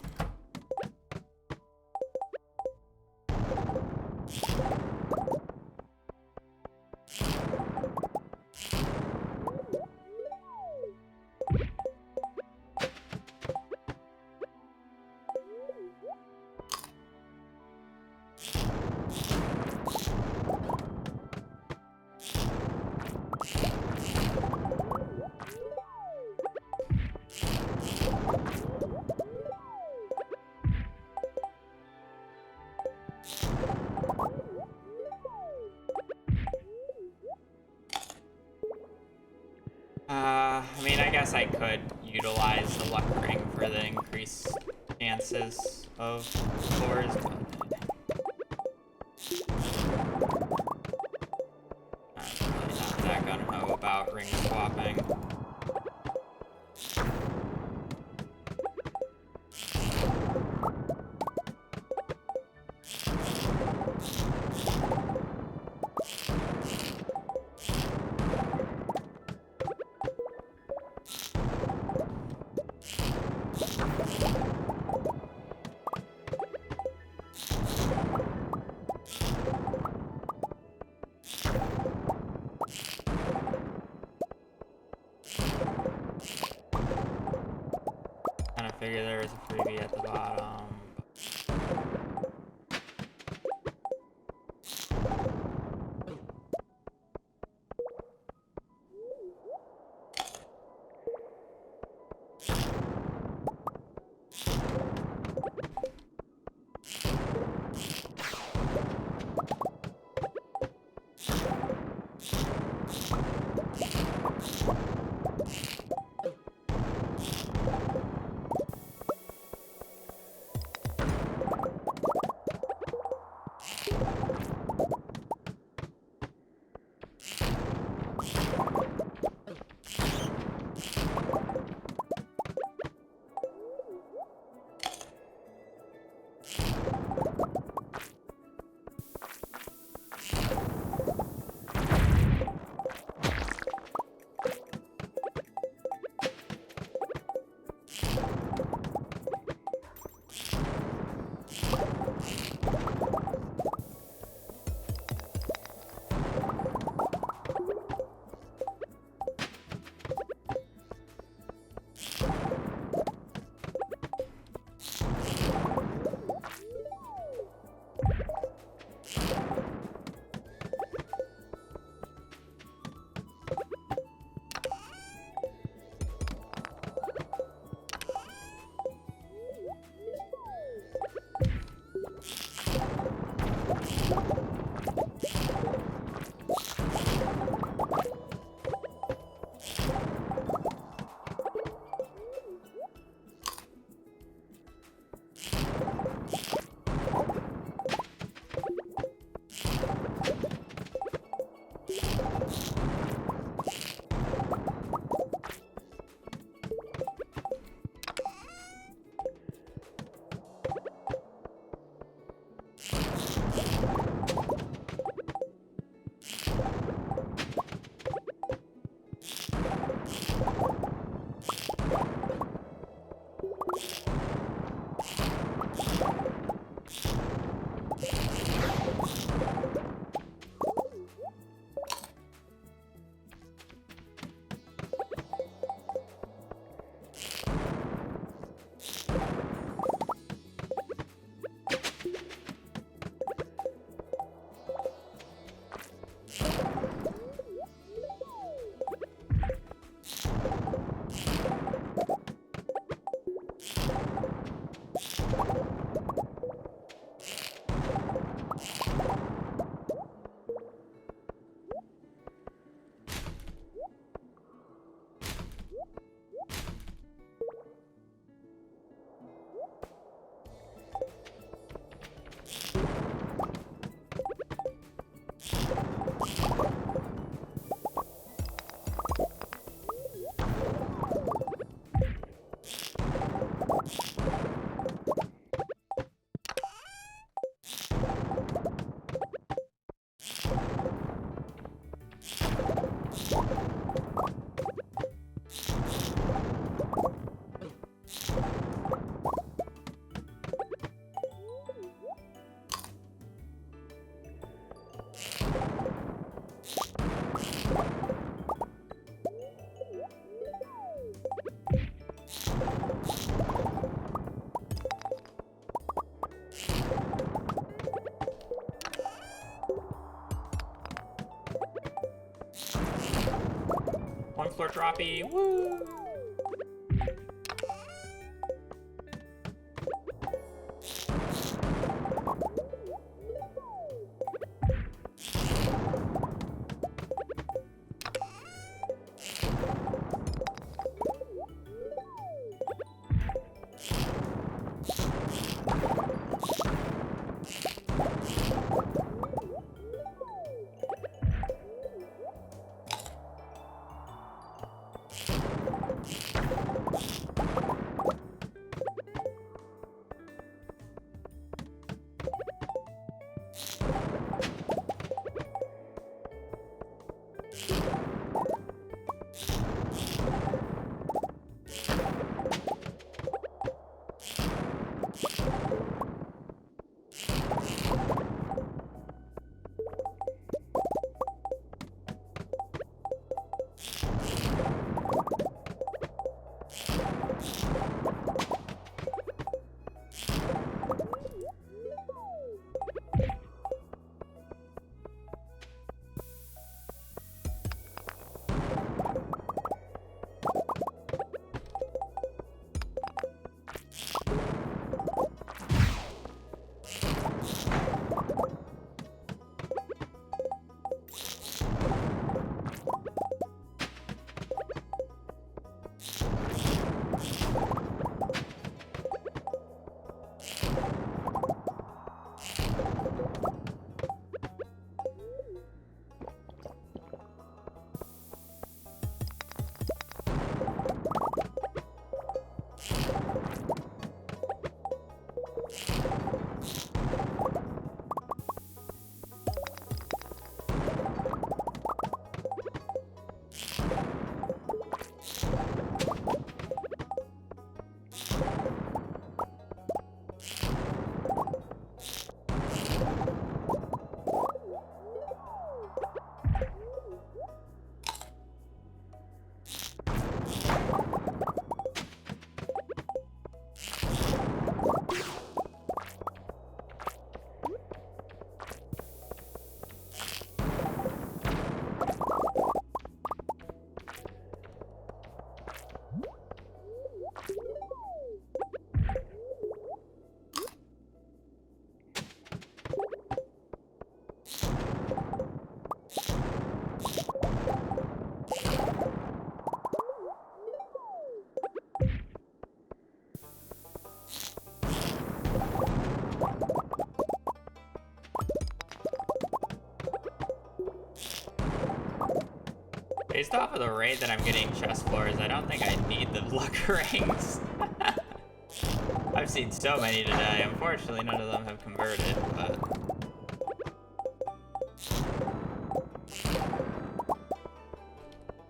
I mean, I guess I could utilize the luck ring for the increased chances of floors, but I'm really not that gung-ho about ring swapping. Kind of figure there was a freebie at the bottom. start droppy. Woo! Based off of the rate that I'm getting chest floors, I don't think I need the luck rings. I've seen so many today. Unfortunately, none of them have converted, but...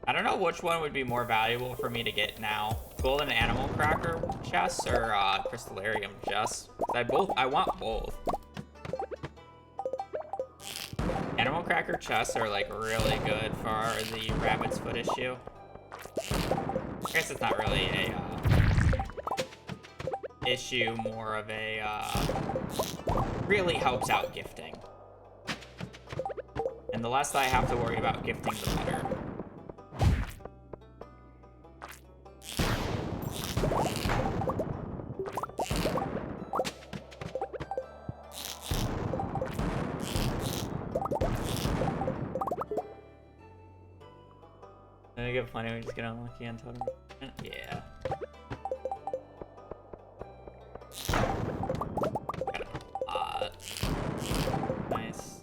I don't know which one would be more valuable for me to get now. Golden Animal Cracker chests or Crystallarium chests. I want both. Animal Cracker chests are like really good for the rabbit's foot issue. I guess it's not really a issue, more of a really helps out gifting. And the less I have to worry about gifting, the better. I get plenty, we just get unlucky on totem. Yeah. Got a lot. Nice.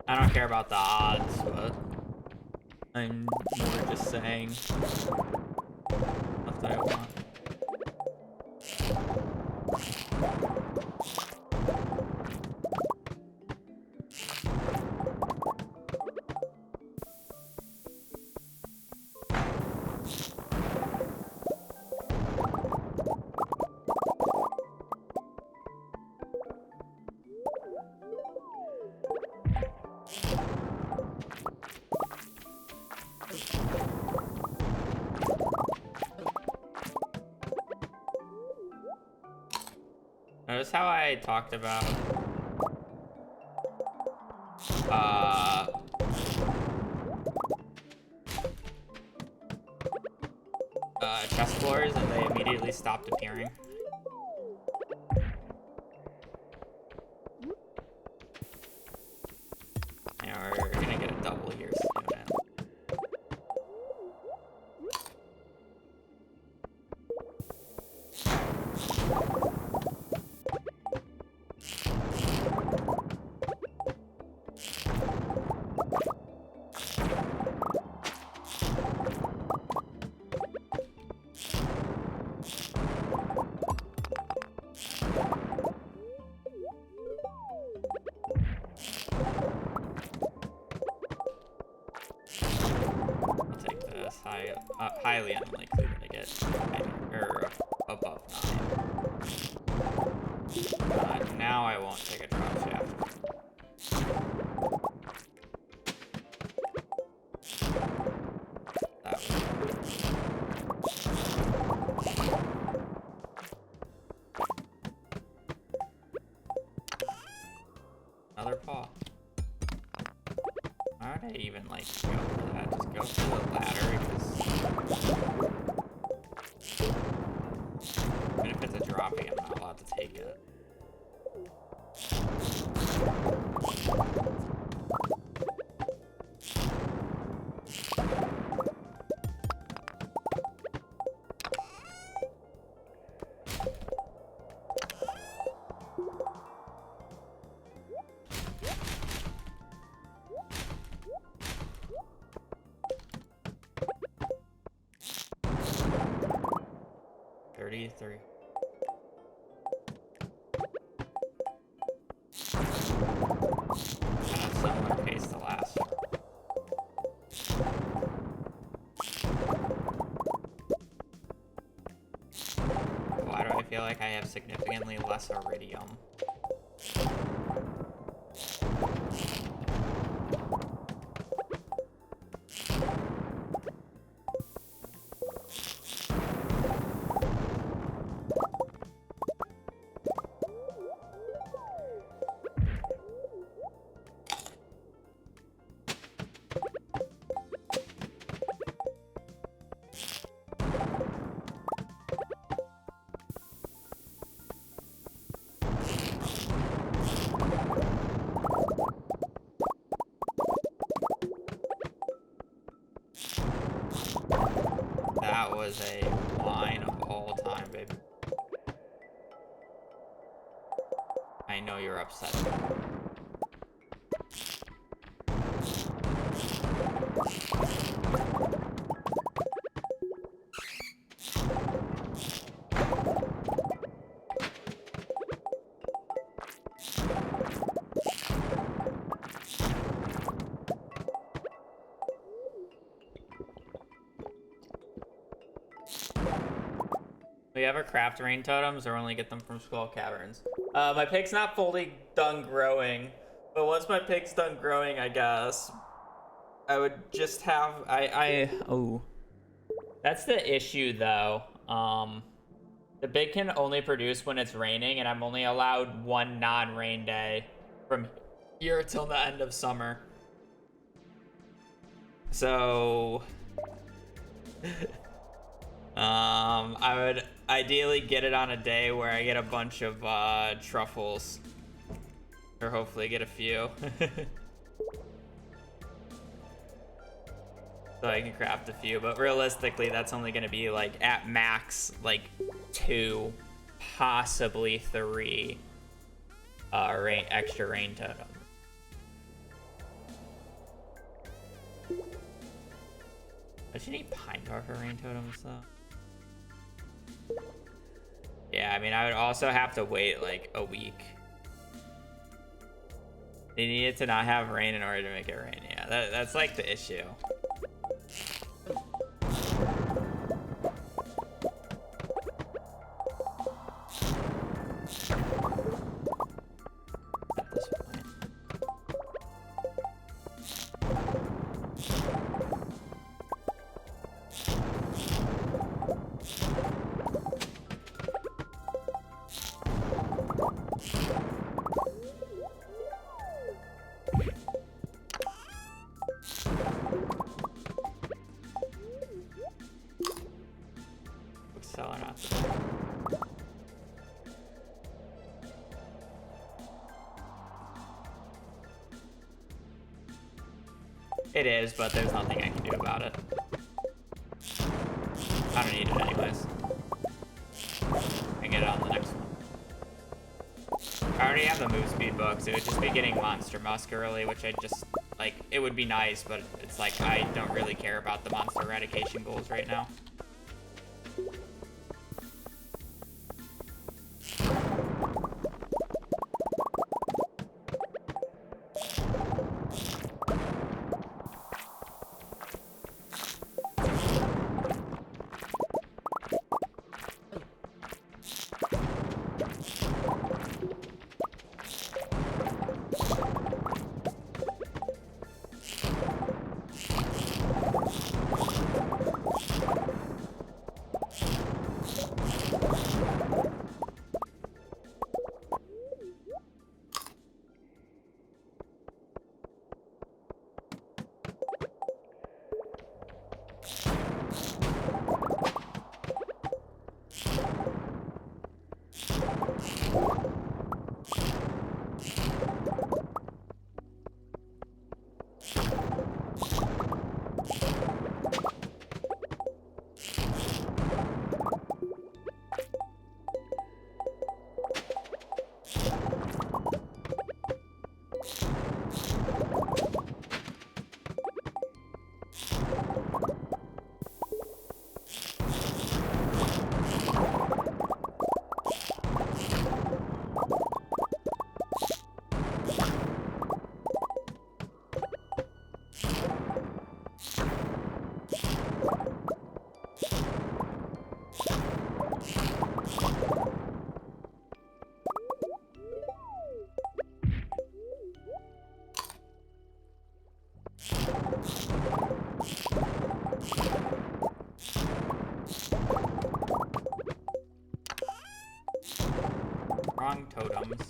I don't care about the odds, but I'm more just saying stuff that I want. Notice how I talked about chest floors and they immediately stopped appearing. Yeah, we're gonna get a double here soon. I'll take this. Highly unlikely to get or above 9. Now I won't take a drop shaft. That Another paw. Why would I even like go for that? Just go for the ladder because even if it's a dropping, I'm not allowed to take it. Three. Kind of similar pace to last. Why do I feel like I have significantly less iridium? That was a line of all time, baby. I know you're upset. We ever craft rain totems or only get them from Skull Caverns? My pig's not fully done growing, but once my pig's done growing, I guess I would just have oh, that's the issue though. The pig can only produce when it's raining, and I'm only allowed one non-rain day from here till the end of summer. So I would ideally get it on a day where I get a bunch of truffles, or hopefully get a few. So I can craft a few, but realistically that's only going to be like at max like 2, possibly 3 extra rain totems. Don't you need pine tar for rain totems though? Yeah, I mean, I would also have to wait like a week. They needed to not have rain in order to make it rain. Yeah, that's like the issue. At this point. It is, but there's nothing I can do about it. I don't need it anyways. I can get it on the next one. I already have the move speed books. It would just be getting Monster Musk early, which I just, like, it would be nice, but it's like I don't really care about the monster eradication goals right now. Wrong totems.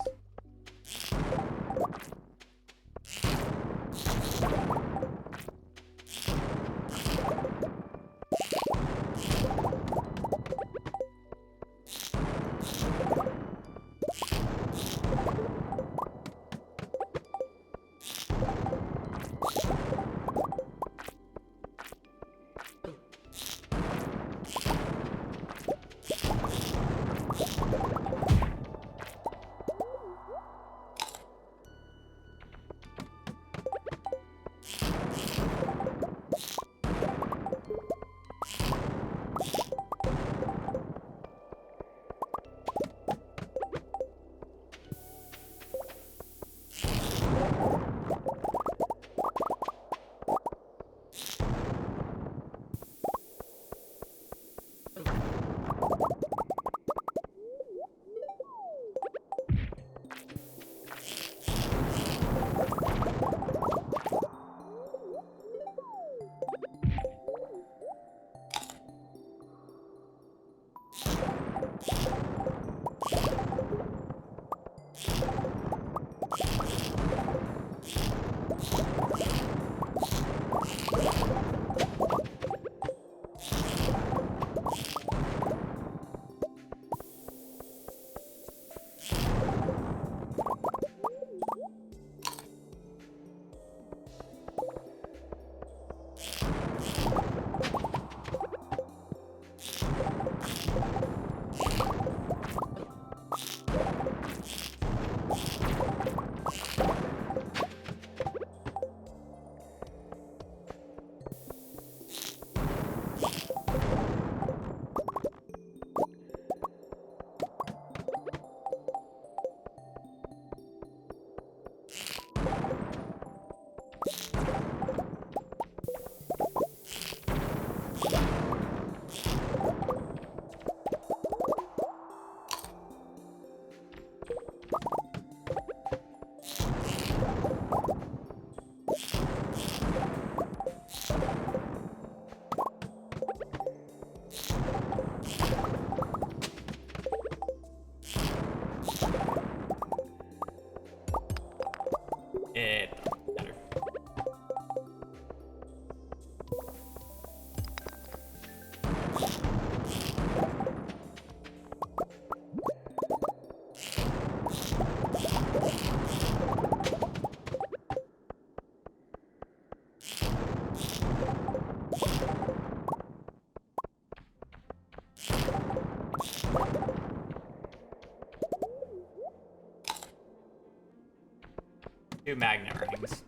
2 magnet rings.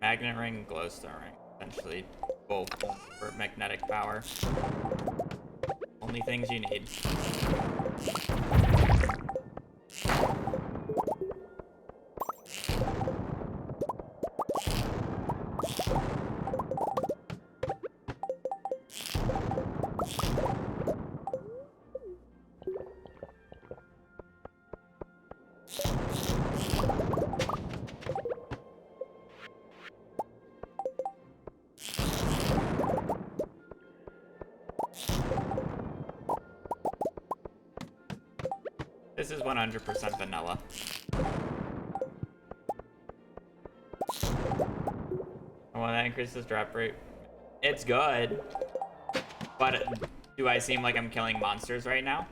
Magnet ring, glowstone ring. Essentially, both for magnetic power. Only things you need. This is 100% vanilla. I want to increase this drop rate. It's good, but do I seem like I'm killing monsters right now?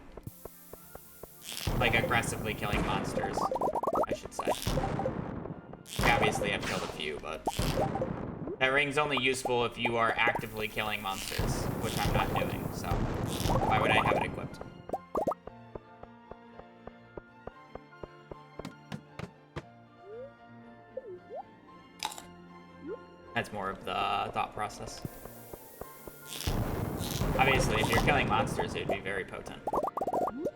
Like aggressively killing monsters, I should say. Obviously, I've killed a few, but that ring's only useful if you are actively killing monsters, which I'm not doing. So why would I have it equipped? That's more of the thought process. Obviously, if you're killing monsters, it would be very potent.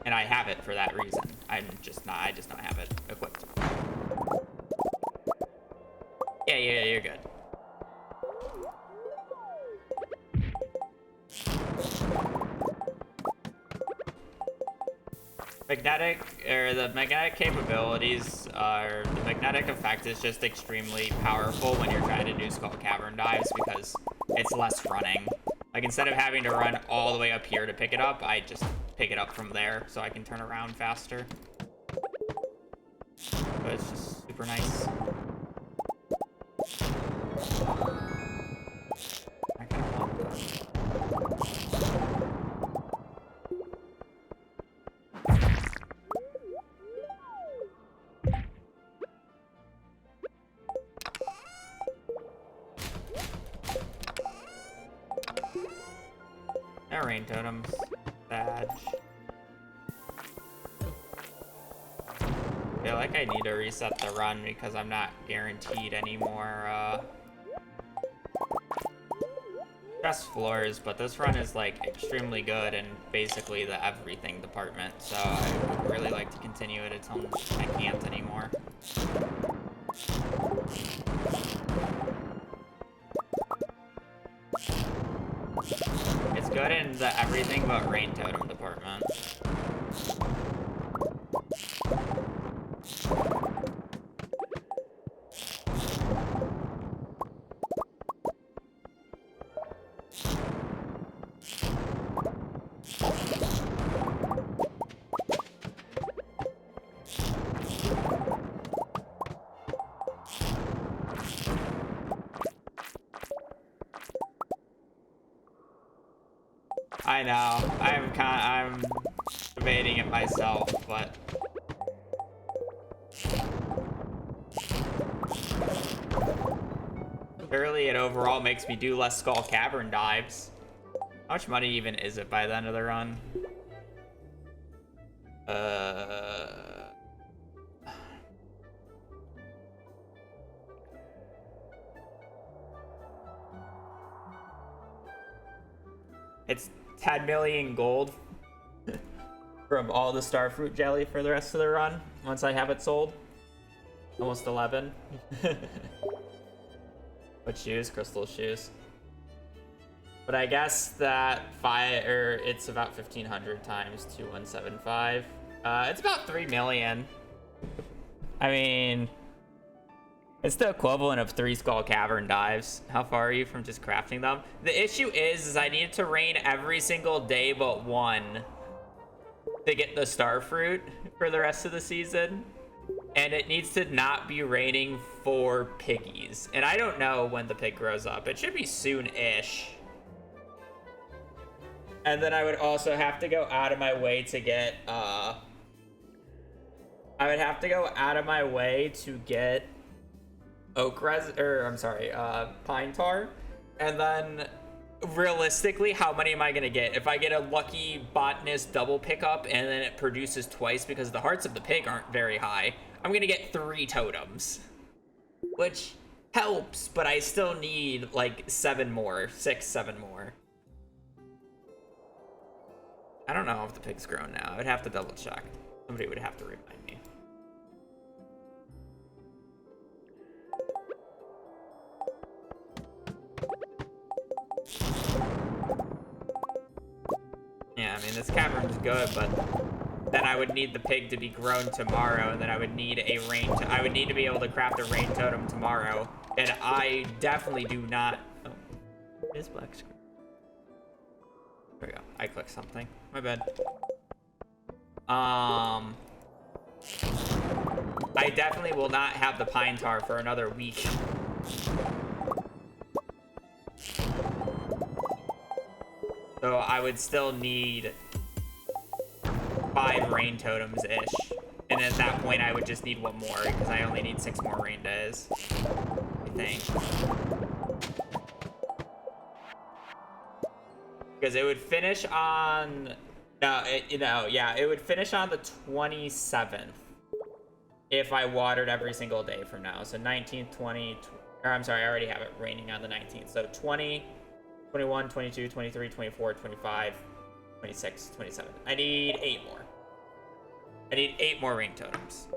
And I have it for that reason. I just don't have it equipped. Yeah, you're good. The magnetic capabilities are, the magnetic effect is just extremely powerful when you're trying to do Skull Cavern dives because it's less running. Like, instead of having to run all the way up here to pick it up, I just pick it up from there so I can turn around faster. But it's just super nice. I kind of love that. No rain totems. Badge. I feel like I need to reset the run because I'm not guaranteed any more chest floors, but this run is like extremely good in basically the everything department, so I would really like to continue it until I can't anymore. It's good in the everything but rain totem department. I know. I'm debating it myself, but surely it overall makes me do less Skull Cavern dives. How much money even is it by the end of the run? It's 10 million gold from all the starfruit jelly for the rest of the run once I have it sold. Almost 11. What shoes? Crystal shoes. But I guess that it's about 1,500 times 2175. It's about 3 million. I mean, it's the equivalent of 3 Skull Cavern dives. How far are you from just crafting them? The issue is I need to rain every single day but one to get the starfruit for the rest of the season. And it needs to not be raining for piggies. And I don't know when the pig grows up. It should be soon-ish. And then I would also have to go out of my way to get, pine tar. And then realistically, how many am I gonna get? If I get a lucky botanist double pickup and then it produces twice because the hearts of the pig aren't very high, I'm gonna get 3 totems. which helps, but I still need like 7 more, 6, 7 more. I don't know if the pig's grown now. I'd have to double check. Somebody would have to remind me. Yeah, I mean, this cavern's good, but then I would need the pig to be grown tomorrow, and then I would need a rain. I would need to be able to craft a rain totem tomorrow, and I definitely do not. Oh, it is black screen. There we go. I clicked something. My bad. I definitely will not have the pine tar for another week. So I would still need 5 rain totems-ish. And at that point, I would just need 1 more, because I only need 6 more rain days, I think. Because it would finish on... No, it would finish on the 27th. If I watered every single day from now. So 19th, 20... Or I'm sorry, I already have it raining on the 19th. So 20... 21, 22, 23, 24, 25, 26, 27. I need 8 more. I need 8 more rain totems.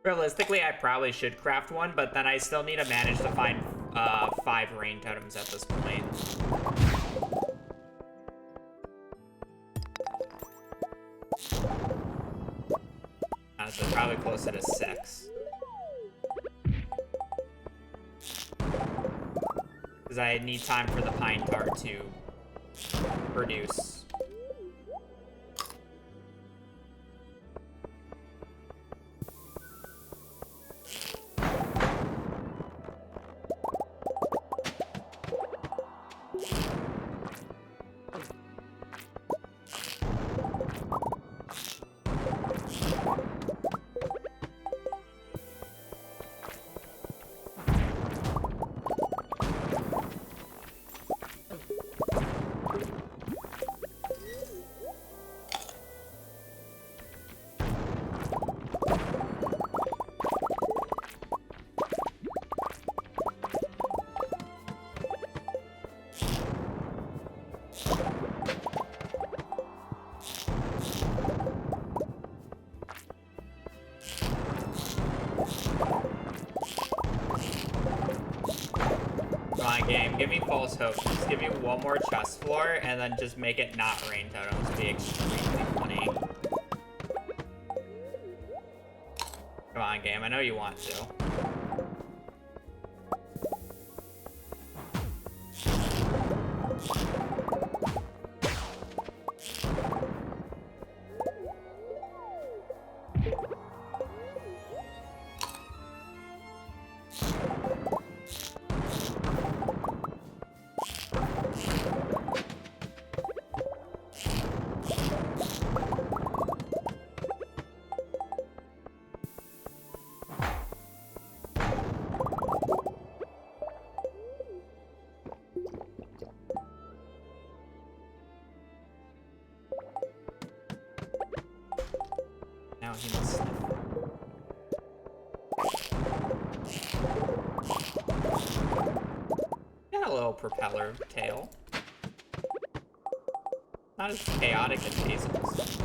Realistically, I probably should craft one, but then I still need to manage to find 5 rain totems at this point. Honestly, probably closer to 6. Because I need time for the pine tar to produce. Game, give me false hope. Just give me 1 more chest floor and then just make it not rain totems. It'd be extremely funny. Come on, game. I know you want to. Now he must sniff. Got a little propeller tail. Not as chaotic as Hazel's.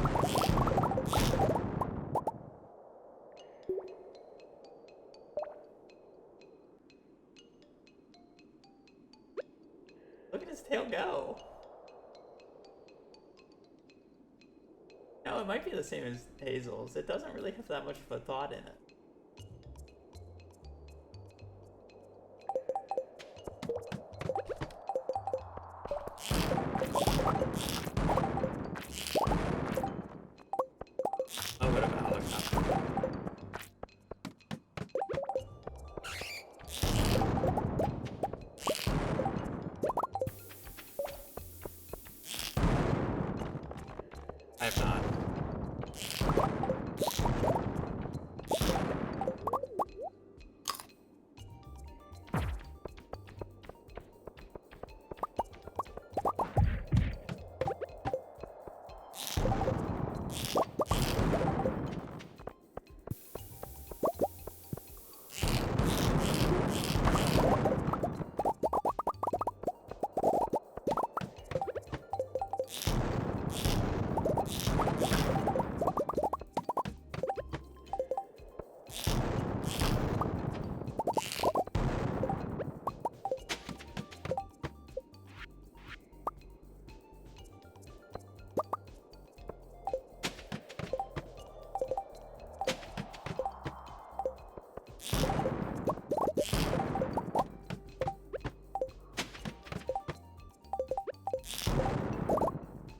Look at his tail go. No, it might be the same as Hazel's. It doesn't really have that much of a thought in it. Oh, what about helicopter?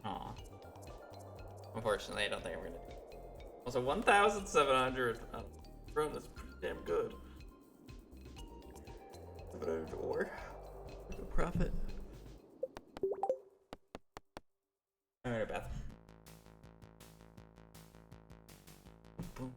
Aw. Unfortunately, I don't think I'm gonna do it. Also, 1,700 run is pretty damn good. 700 ore. Good profit. Alright, Beth. Boom.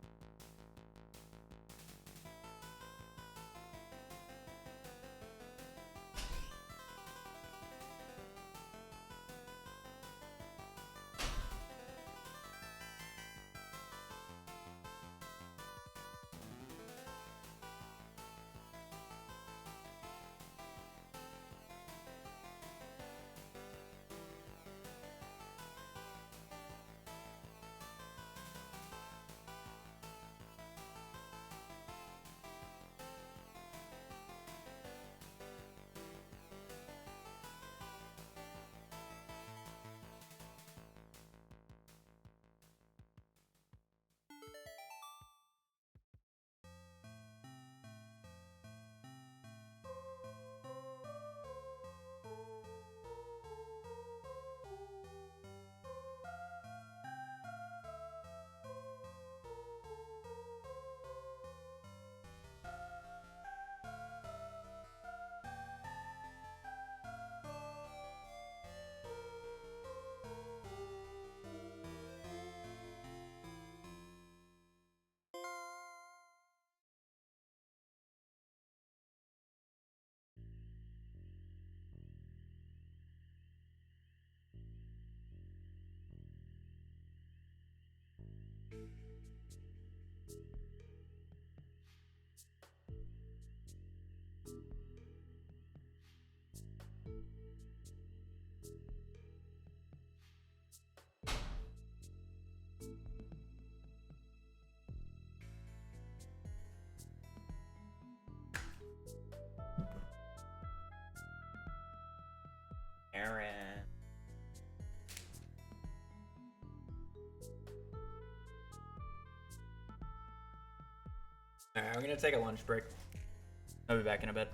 Aaron. Alright, I'm gonna take a lunch break. I'll be back in a bit.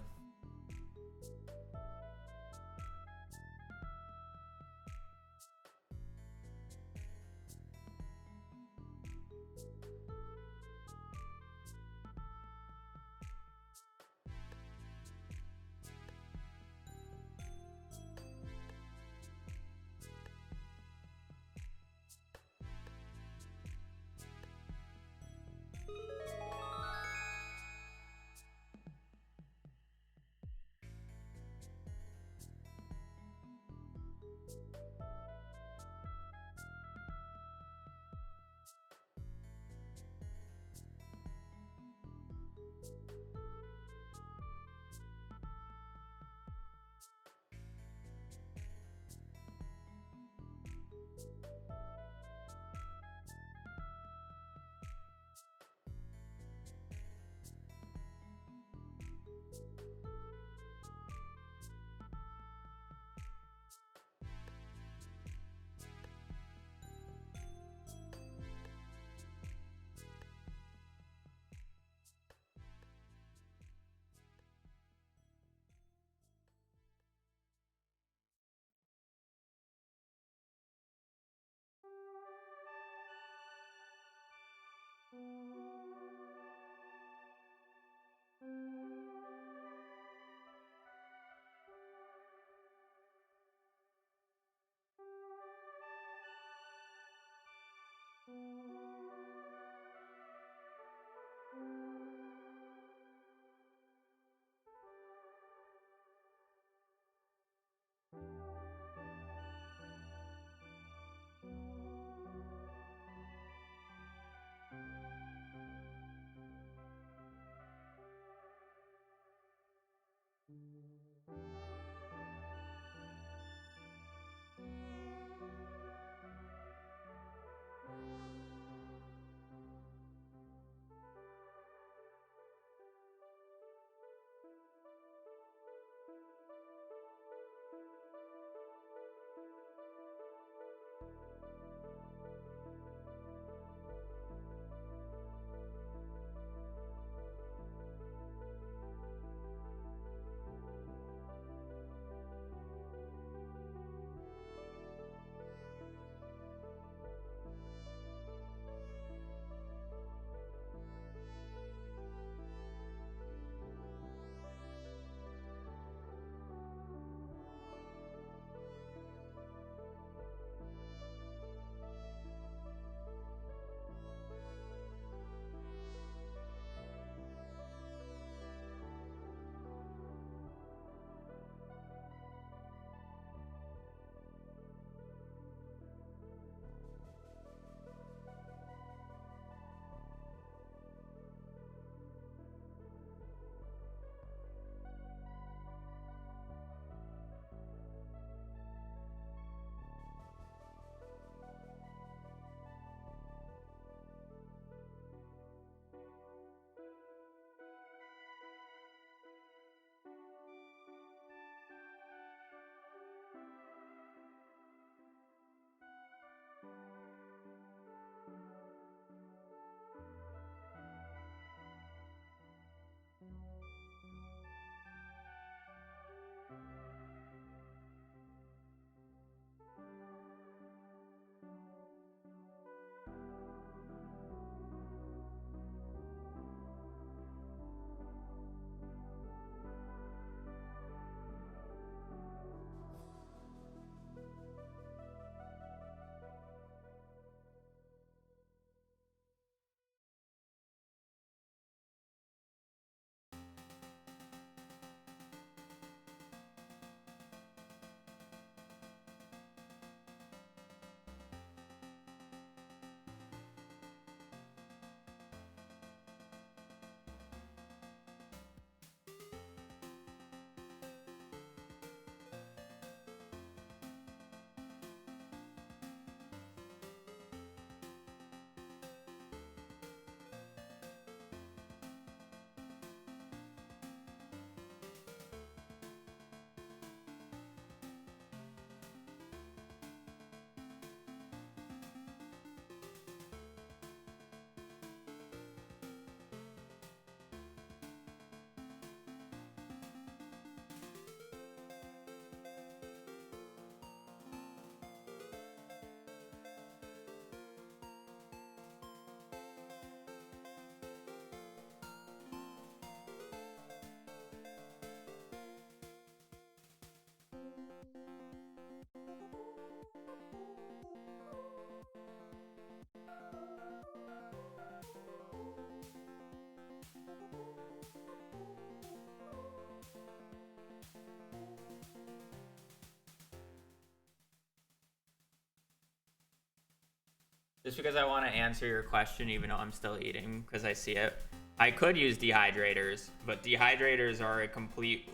Just because I want to answer your question, even though I'm still eating, because I see it. I could use dehydrators, but dehydrators are a complete,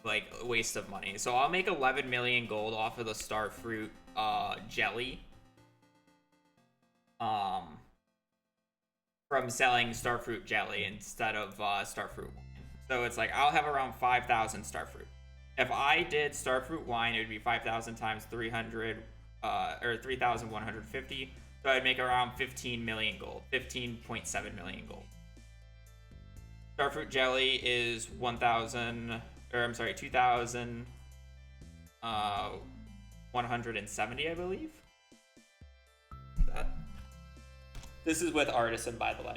like, waste of money. So I'll make 11 million gold off of the starfruit jelly. From selling starfruit jelly instead of starfruit wine. So it's like I'll have around 5,000 starfruit. If I did starfruit wine, it would be 5,000 times 300, or 3,150. So I'd make around 15 million gold, 15.7 million gold. Starfruit jelly is 1,000, or I'm sorry, 2,170, I believe. That. This is with Artisan, by the way.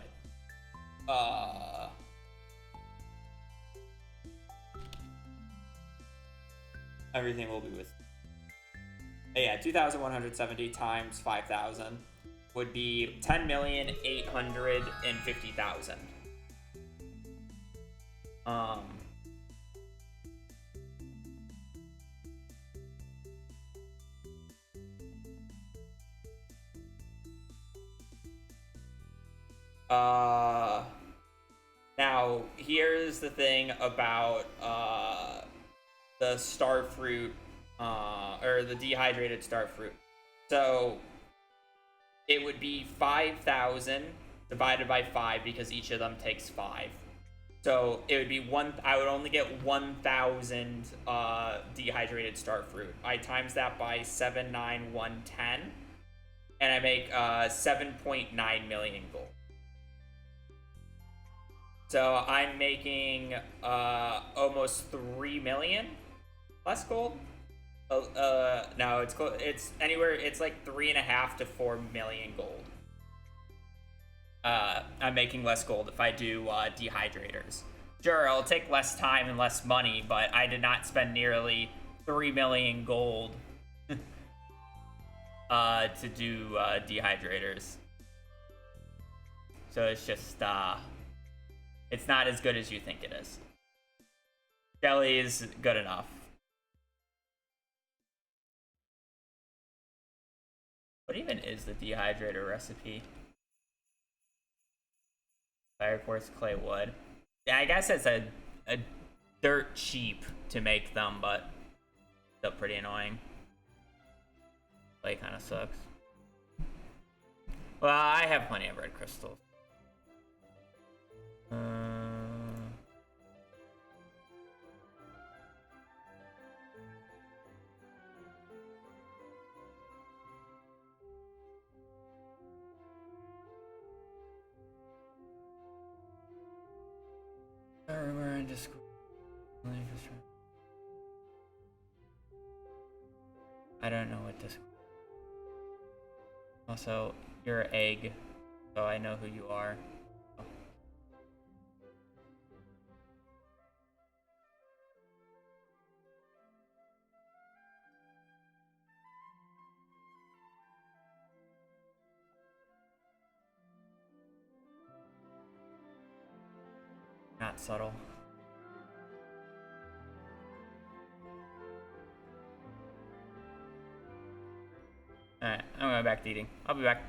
Everything will be with. Yeah, 2,170 times 5,000 would be 10,850,000. Now here's the thing about the starfruit, or the dehydrated starfruit. So it would be 5,000 divided by 5 because each of them takes 5. So it would be I would only get 1,000 dehydrated starfruit. I times that by 79110, and I make 7.9 million gold. So I'm making almost 3 million less gold. No, it's anywhere. It's like 3.5 to 4 million gold. I'm making less gold if I do dehydrators. Sure, it'll take less time and less money, but I did not spend nearly 3 million gold to do dehydrators. So it's just it's not as good as you think it is. Jelly is good enough. What even is the dehydrator recipe? Fire quartz, clay, wood. Yeah, I guess it's a dirt cheap to make them, but still pretty annoying. Clay kind of sucks. Well, I have plenty of red crystals. We're in Discord. I don't know what Discord. Also, you're an egg, so I know who you are. Oh. Not subtle. Alright, I'm going back to eating. I'll be back.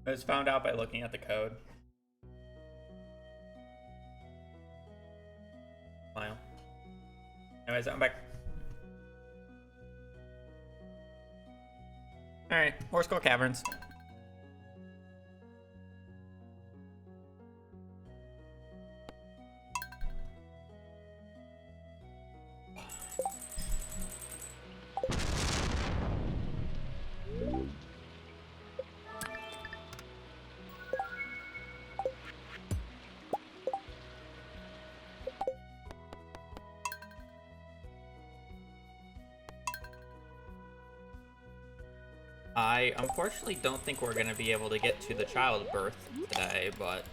I was found out by looking at the code. Smile. Anyways, I'm back. Alright, Horse Skull Caverns. I unfortunately don't think we're going to be able to get to the childbirth today, but...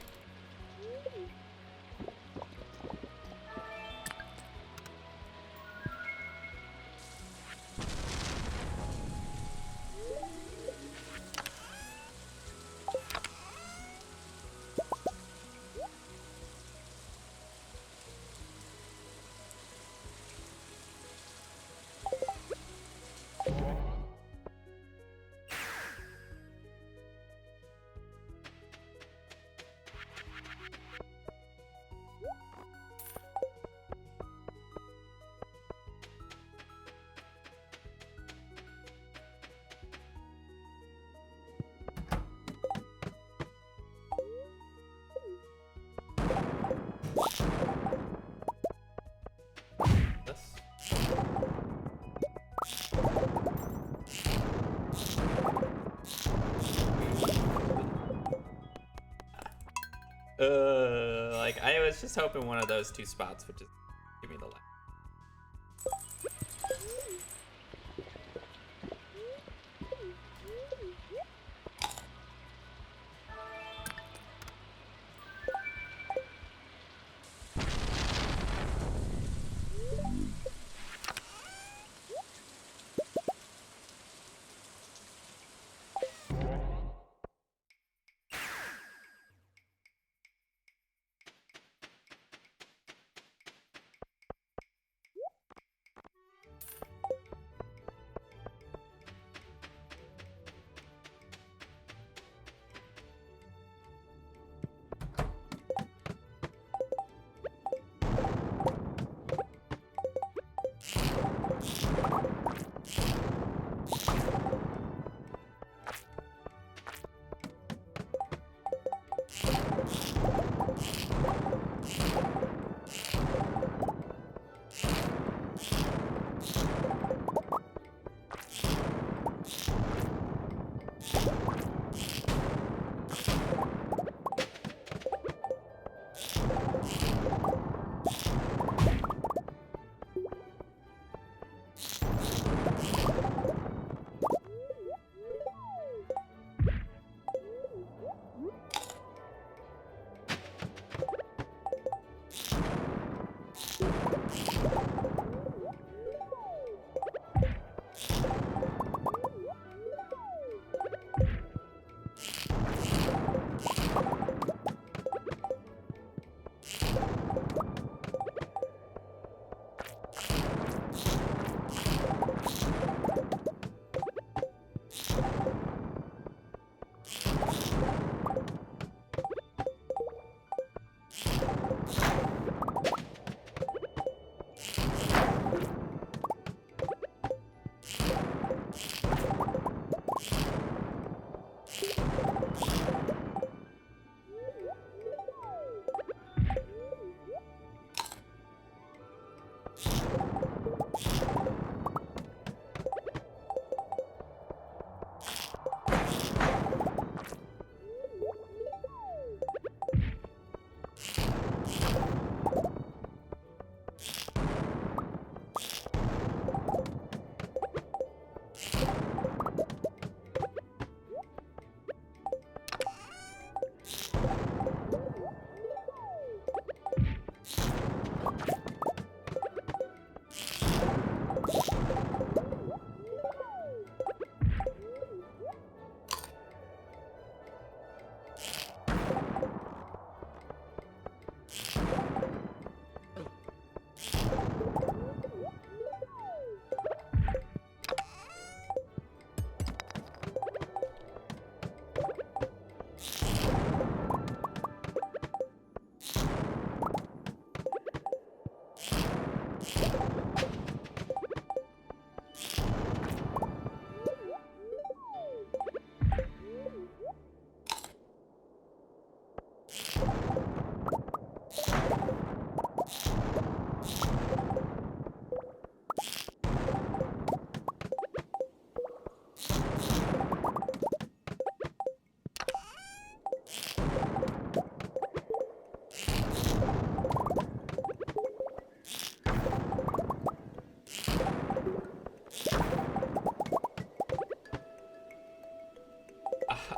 Like, I was just hoping one of those two spots would just give me the light.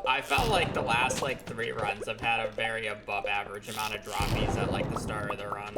I felt like the last like 3 runs have had a very above average amount of droppies at like the start of the run.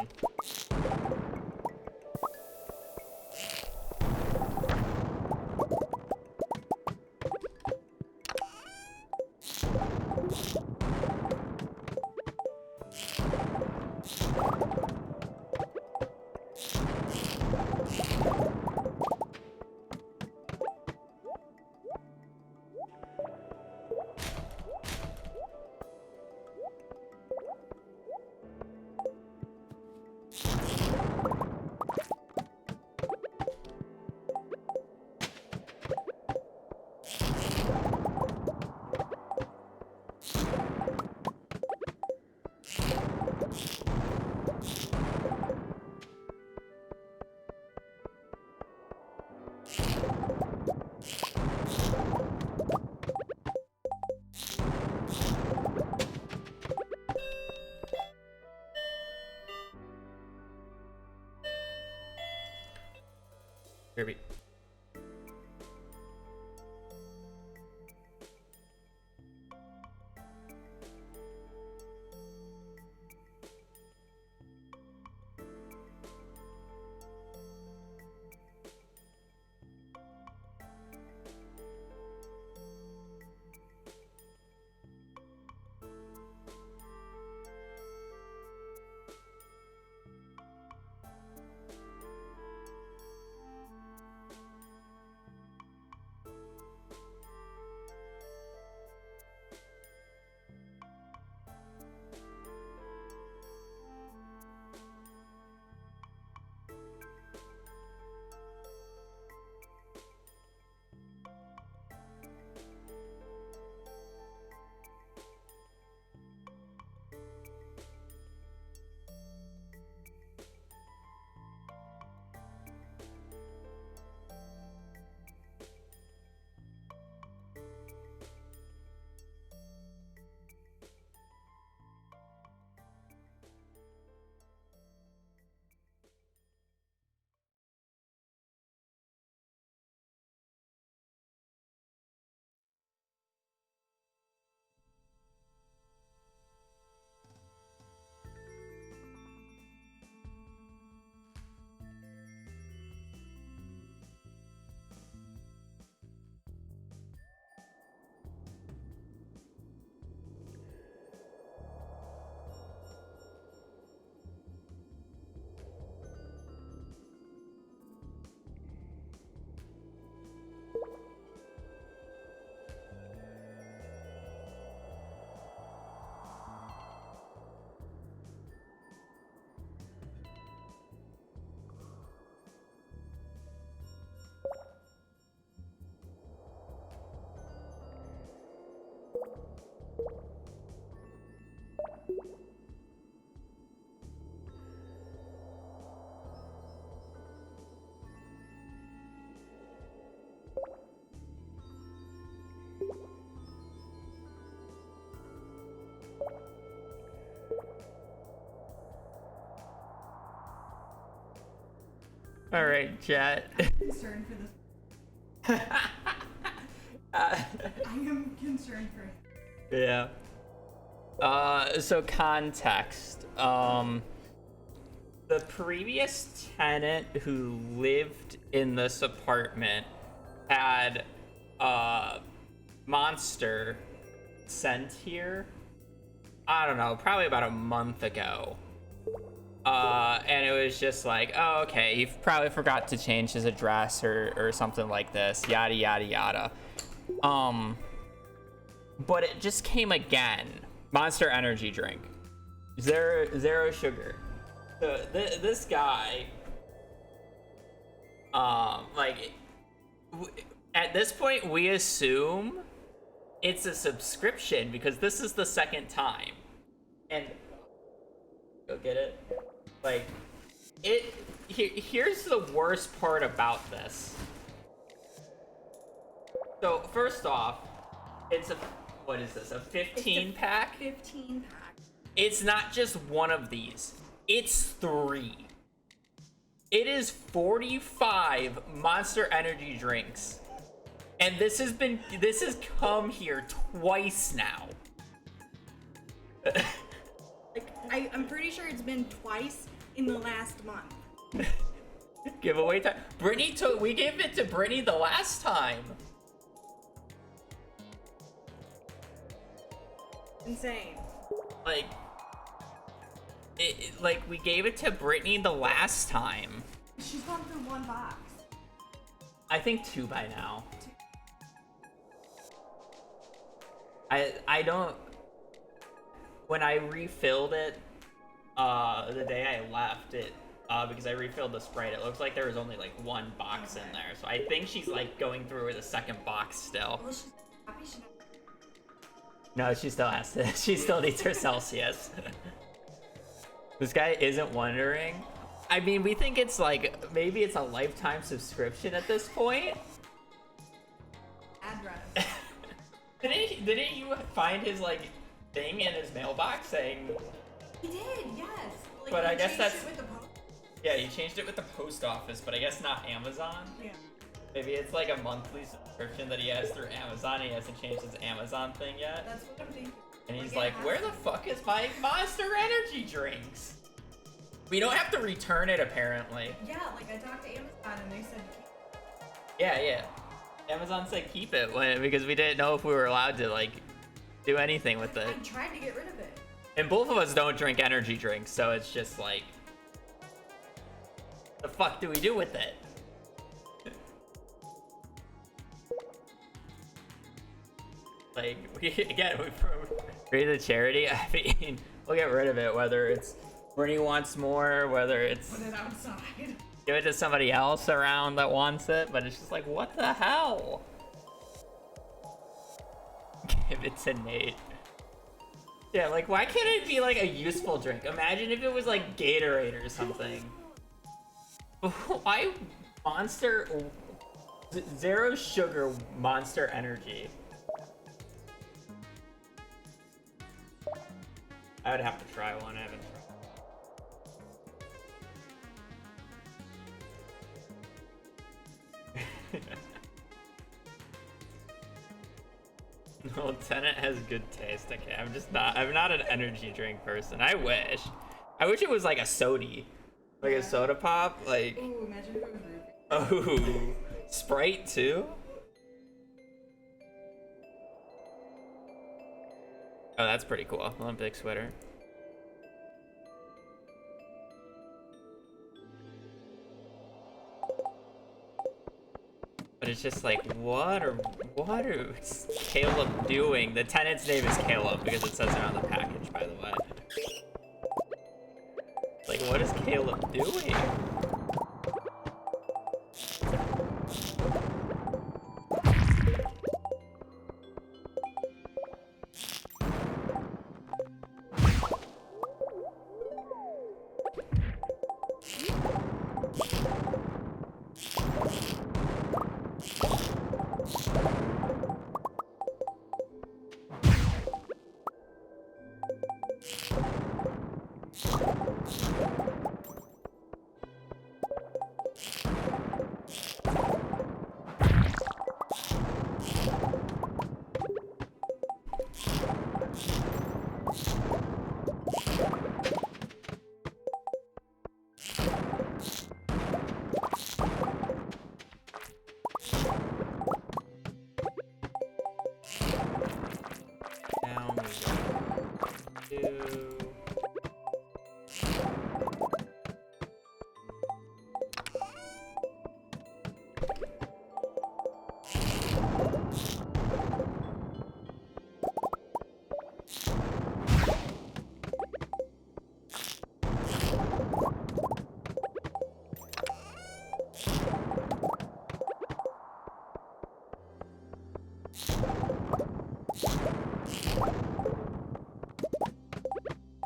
Kirby. All right, chat. Concerned for this. I am concerned for him. Yeah. So context. The previous tenant who lived in this apartment had a monster sent here. I don't know, probably about a month ago. And it was just like, oh, okay, he probably forgot to change his address or something like this, yada, yada, yada. But it just came again. Monster energy drink. Zero sugar. So this guy, at this point, we assume it's a subscription because this is the second time. And go get it. Like, here's the worst part about this. So first off, it's what is this? A 15 pack? 15 pack. It's not just one of these. It's 3. It is 45 Monster Energy drinks. And this has come here twice now. I'm pretty sure it's been twice in the last month. Giveaway time. We gave it to Brittany the last time. Insane. Like we gave it to Brittany the last time. She's gone through 1 box. I think 2 by now. I don't. When I refilled it, the day I left it, because I refilled the Sprite, it looks like there was only like 1 box in there. So I think she's like going through the second box still. Well, she's happy she No, she still has to. She still needs her Celsius. This guy isn't wondering. I mean, we think it's like maybe it's a lifetime subscription at this point. address. Didn't you find his like thing in his mailbox saying? He did, yes. Like, But he I guess changed that's it with the post. yeah. He changed it with the post office, but I guess not Amazon. Yeah. Maybe it's like a monthly subscription that he has through Amazon. He hasn't changed his Amazon thing yet. That's what I'm thinking. And he's it like, has where to the be. fuck is my Monster Energy drinks? We don't have to return it, apparently. Yeah, like I talked to Amazon and they said Yeah. Amazon said keep it because we didn't know if we were allowed to, like, do anything with it. I tried to get rid of it. And both of us don't drink energy drinks, so it's just like, the fuck do we do with it? Like, we free the charity. I mean, we'll get rid of it, whether it's Brittany wants more, whether it's Put it outside. give it to somebody else around that wants it, but it's just like, what the hell? Give it to Nate. Yeah, like, why can't it be like a useful drink? Imagine if it was like Gatorade or something. Why Monster Zero Sugar Monster Energy? I would have to try one. I haven't tried. Well, Tenet has good taste. Okay, I'm not an energy drink person. I wish it was like a sody. Like a soda pop, like Ooh, imagine if it was root beer. oh, Sprite too. Oh, that's pretty cool. Olympic sweater. But it's just like, what is Caleb doing? The tenant's name is Caleb because it says it on the package, by the way. Like, what is Caleb doing?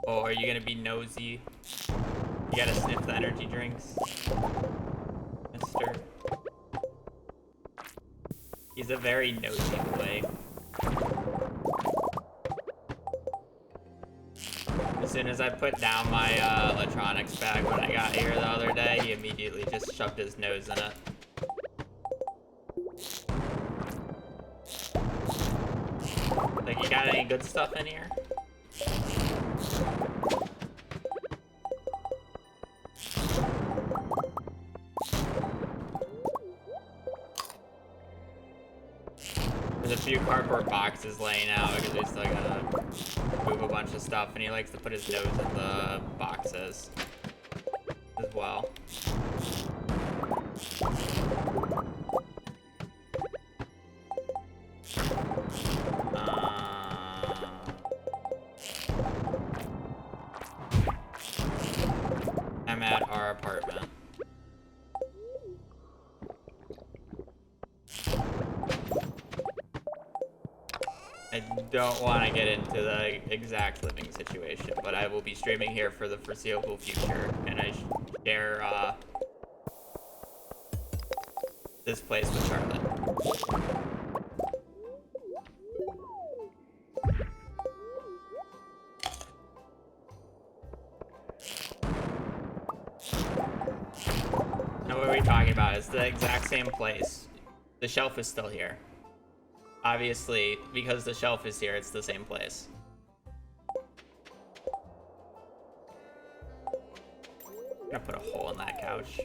Oh, are you gonna be nosy? You gotta sniff the energy drinks, mister. He's a very nosy boy. As soon as I put down my electronics bag when I got here the other day, he immediately just shoved his nose in it. Like, you got any good stuff in here? There's a few cardboard boxes laying out because we still gotta move a bunch of stuff, and he likes to put his nose in the boxes as well. I'm at our apartment. I don't want to get into the exact living situation, but I will be streaming here for the foreseeable future, and I share this place with Charlotte. Now, what are we talking about? It's the exact same place. The shelf is still here. Obviously, because the shelf is here, it's the same place. I'm gonna put a hole in that couch.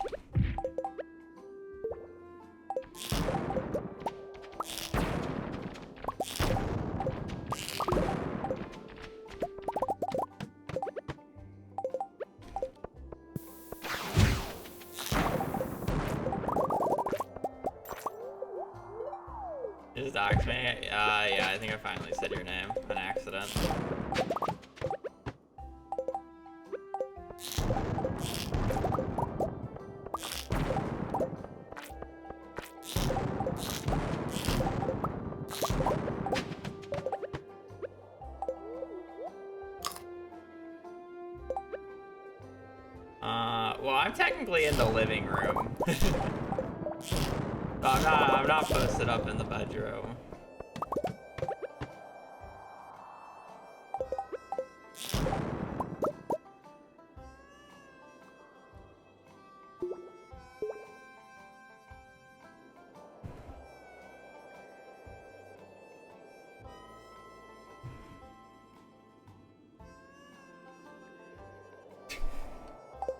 Just dox me? Yeah, I think I finally said your name on accident. Well, I'm technically in the living room. So I'm not posted up in the bedroom.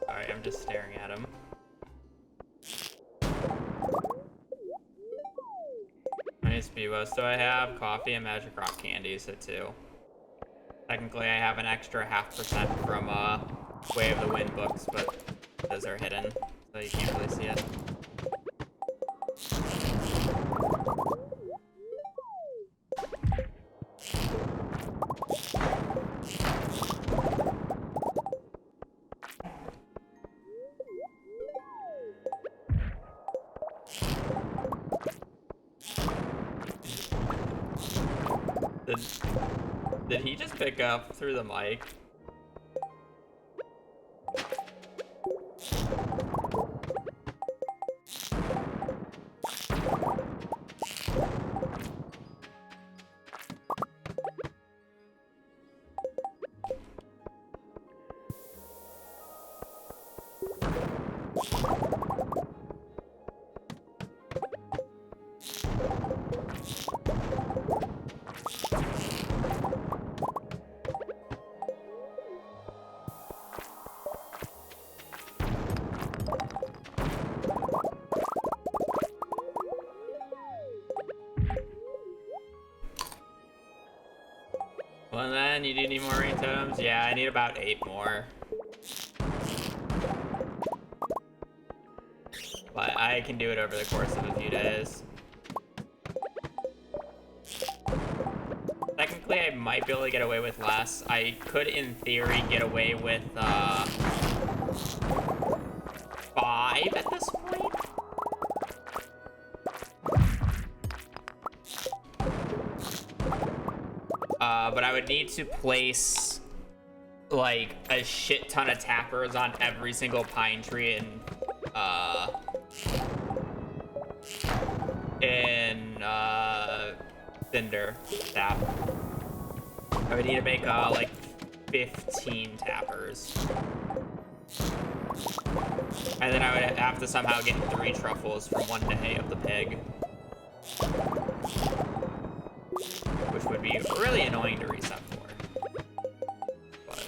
Sorry, I'm just staring at him. Speedboats. So I have coffee and magic rock candy, so 2. Technically, I have an extra 0.5% from Way of the Wind books, but those are hidden, so you can't really see it. Did he just pick up through the mic? Well, then 10. You do need more rain totems? Yeah, I need about 8 more. But I can do it over the course of a few days. Technically, I might be able to get away with less. I could, in theory, get away with 5 at this point. But I would need to place like a shit ton of tappers on every single pine tree in Cinder tap. I would need to make like 15 tappers. And then I would have to somehow get 3 truffles from one day of the pig. Which would be really annoying to reset for. But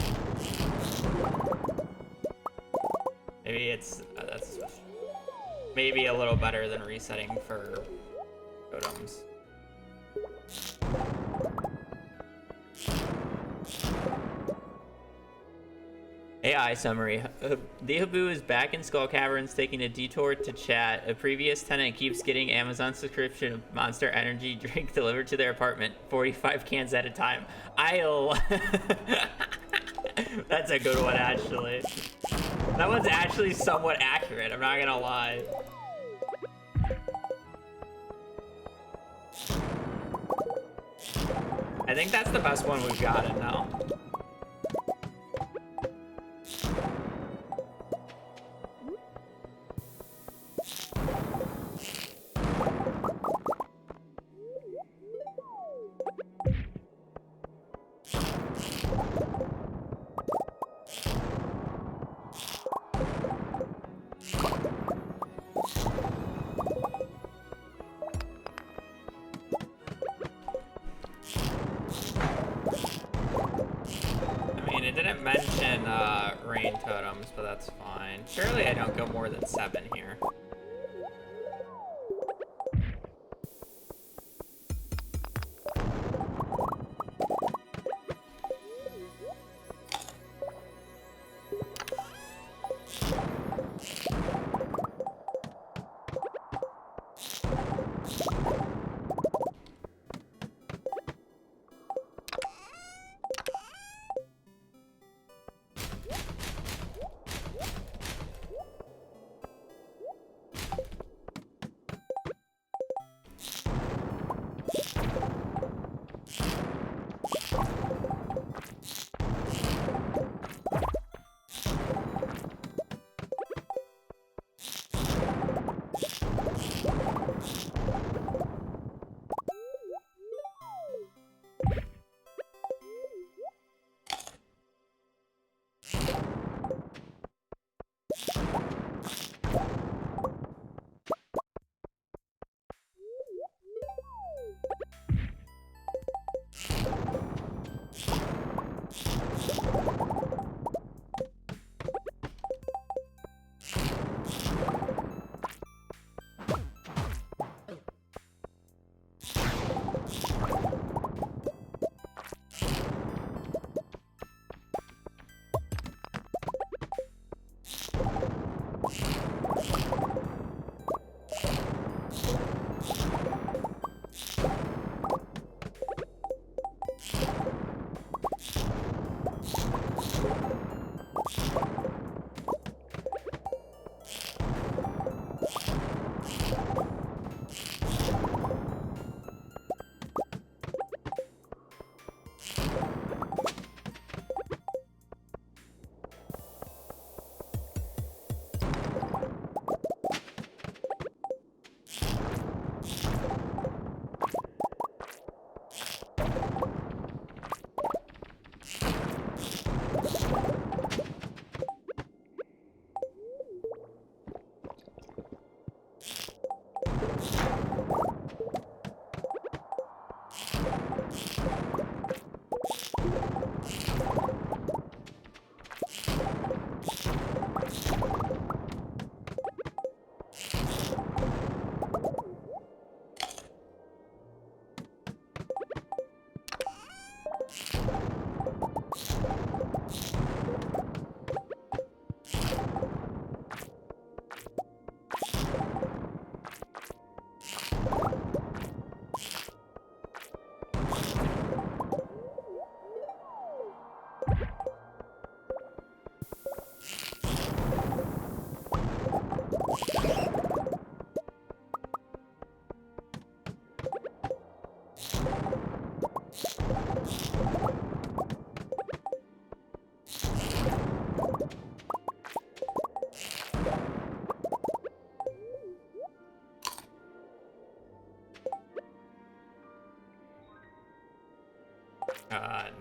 maybe it's that's maybe a little better than resetting for totems. AI summary. The Habu is back in Skull Caverns taking a detour to chat. A previous tenant keeps getting Amazon subscription of Monster Energy drink delivered to their apartment, 45 cans at a time. That's a good one, actually. That one's actually somewhat accurate, I'm not gonna lie. I think that's the best one we've gotten now. It didn't mention rain totems, but that's fine. Surely I don't go more than 7 here.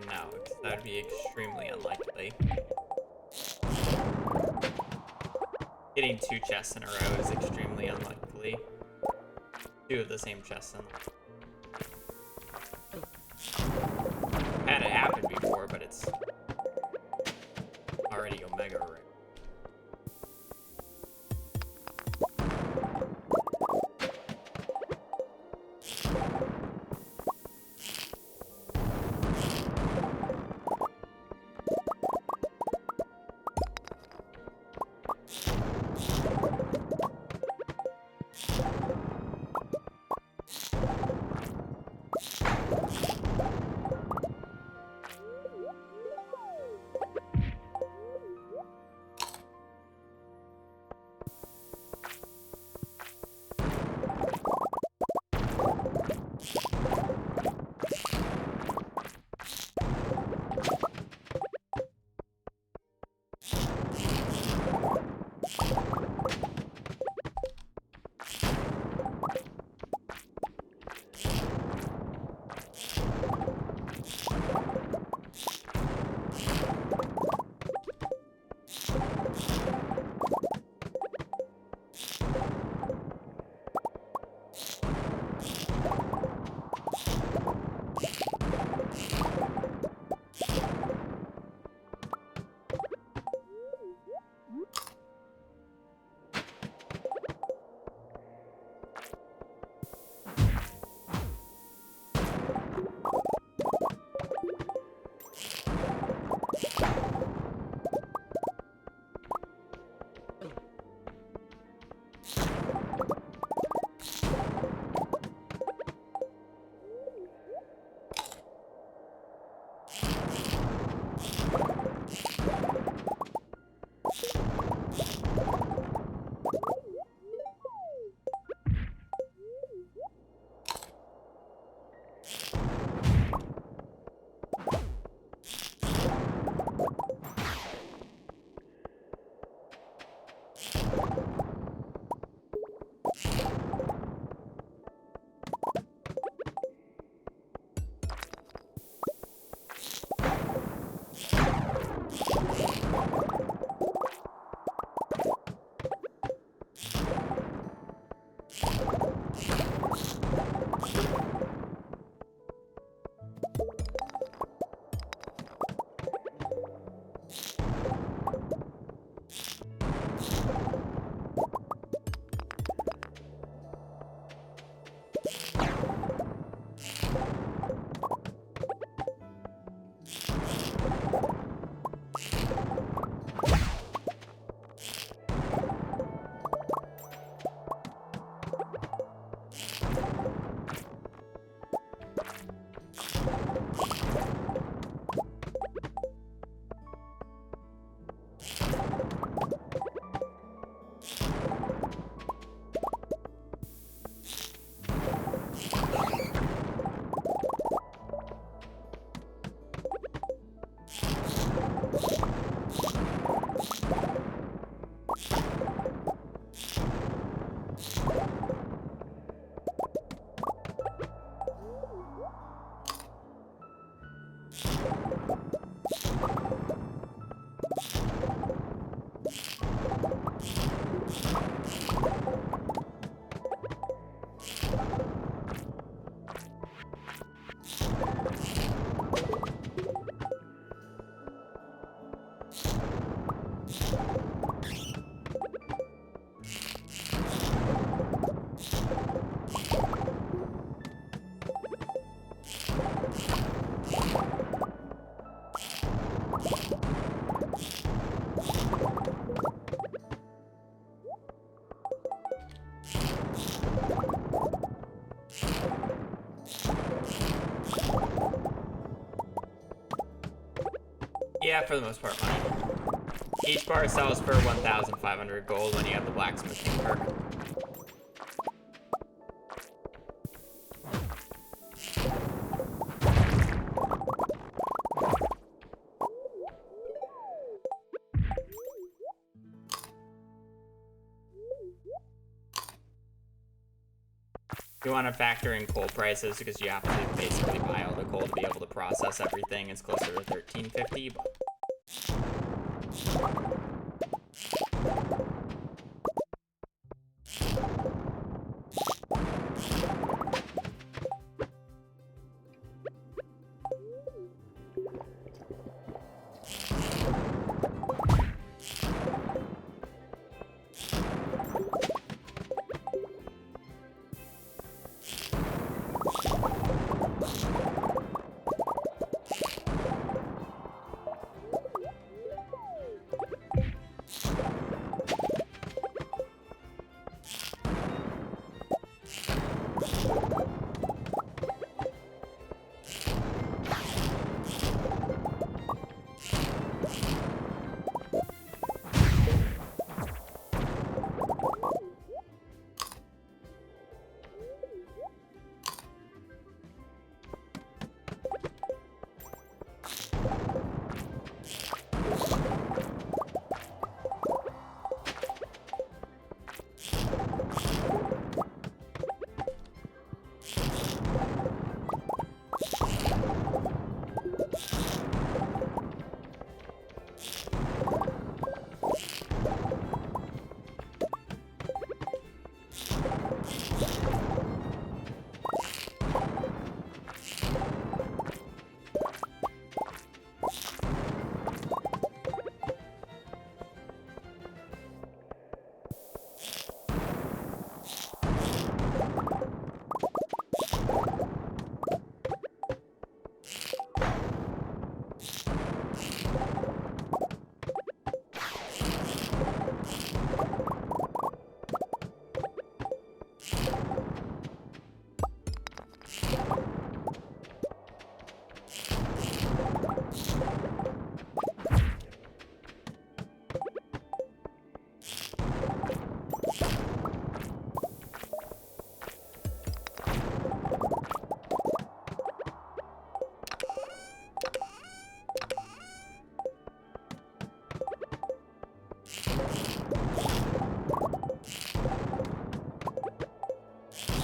No, 'cause that would be extremely unlikely. Getting 2 chests in a row is extremely unlikely. 2 of the same chests in. Had it happen before, but it's already Omega rare. Yeah, for the most part, money. Each bar sells for 1,500 gold when you have the blacksmithing perk. You want to factor in coal prices because you have to basically buy all the typical to be able to process everything. It's closer to 1350, but...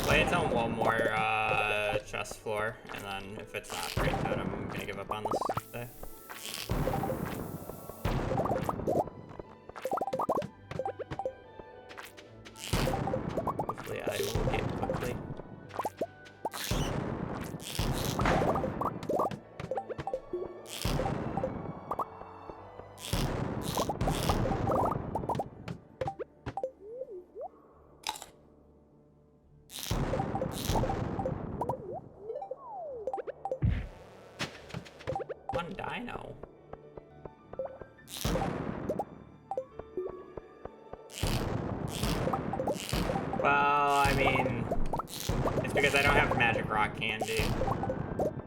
Play it on one more chest floor, and then if it's not great, then I'm gonna give up on this day. Hopefully I will get quickly. One dino. Well, I mean, it's because I don't have Magic Rock Candy.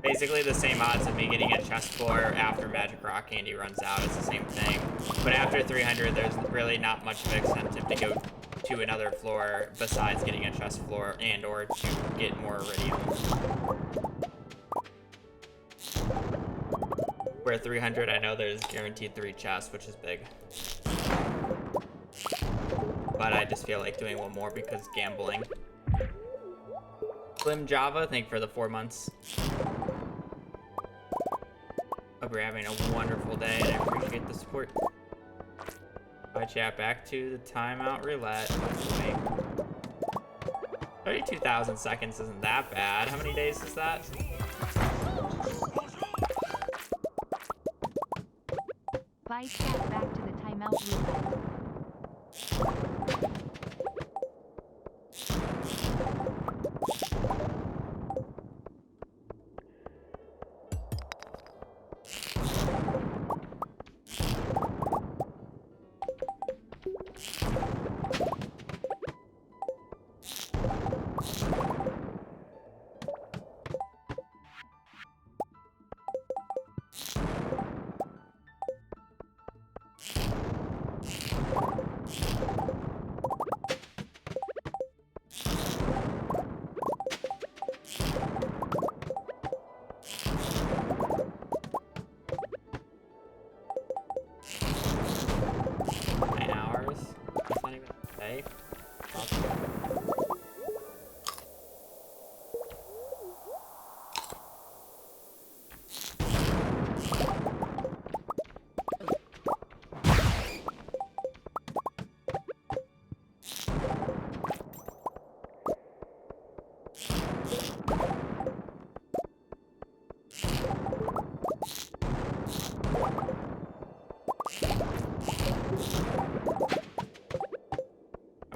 Basically the same odds of me getting a chest floor after Magic Rock Candy runs out. It's the same thing. But after 300, there's really not much of an incentive to go to another floor besides getting a chest floor and or to get more iridium. Where 300, I know there's guaranteed 3 chests, which is big. But I just feel like doing one more because gambling. Slim Java, thank you for the 4 months. Hope you're having a wonderful day, and I appreciate the support. Bye, chat. Back to the timeout roulette. 32,000 seconds isn't that bad. How many days is that? Bye, chat. Back to the timeout roulette.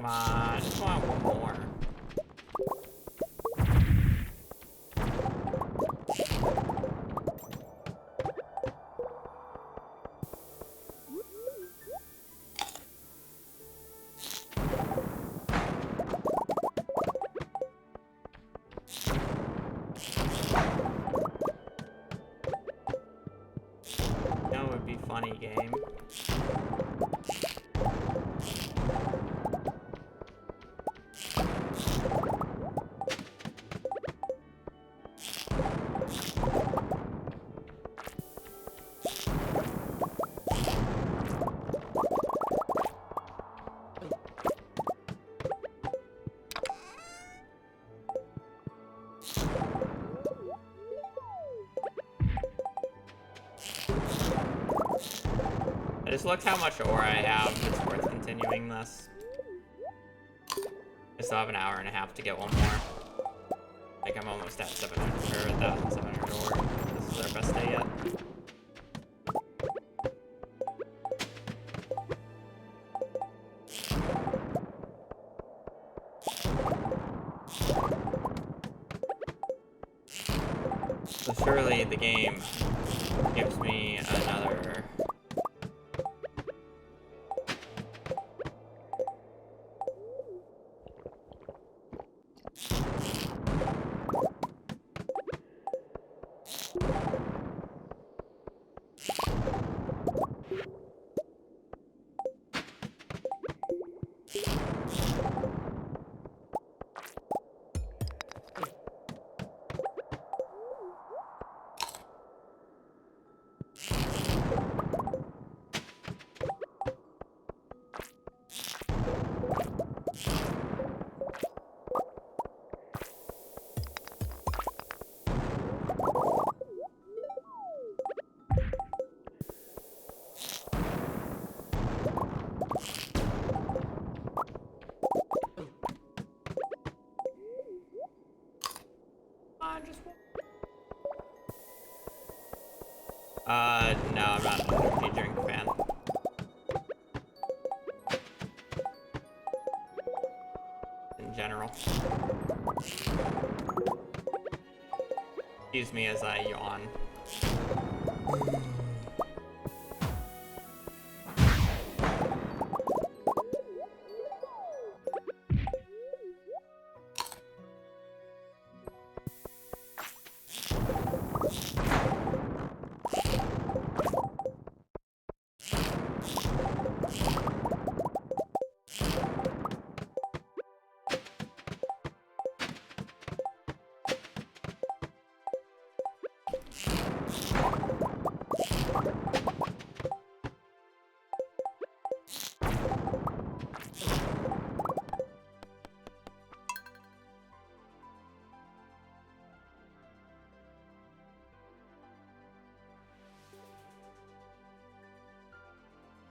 Come on, I just want one more. That would be funny game. I just looked how much ore I have. It's worth continuing this. I still have an hour and a half to get one more. Like I'm almost at 700 or 1,700 ore. This is our best day yet. So surely the game gives me another. No, I'm not an energy drink fan. In general. Excuse me as I yawn.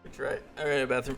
That's right. I ran to the bathroom.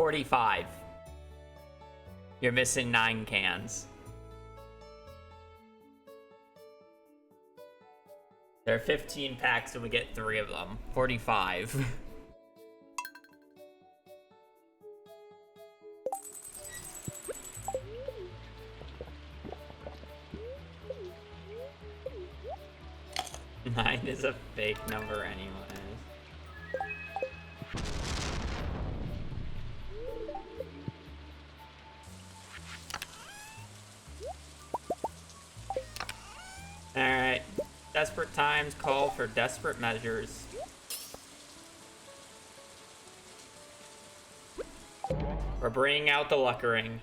45. You're missing 9 cans. There are 15 packs and we get 3 of them. 45. Nine is a fake number anyways. Alright. Desperate times call for desperate measures. We're bringing out the luck ring.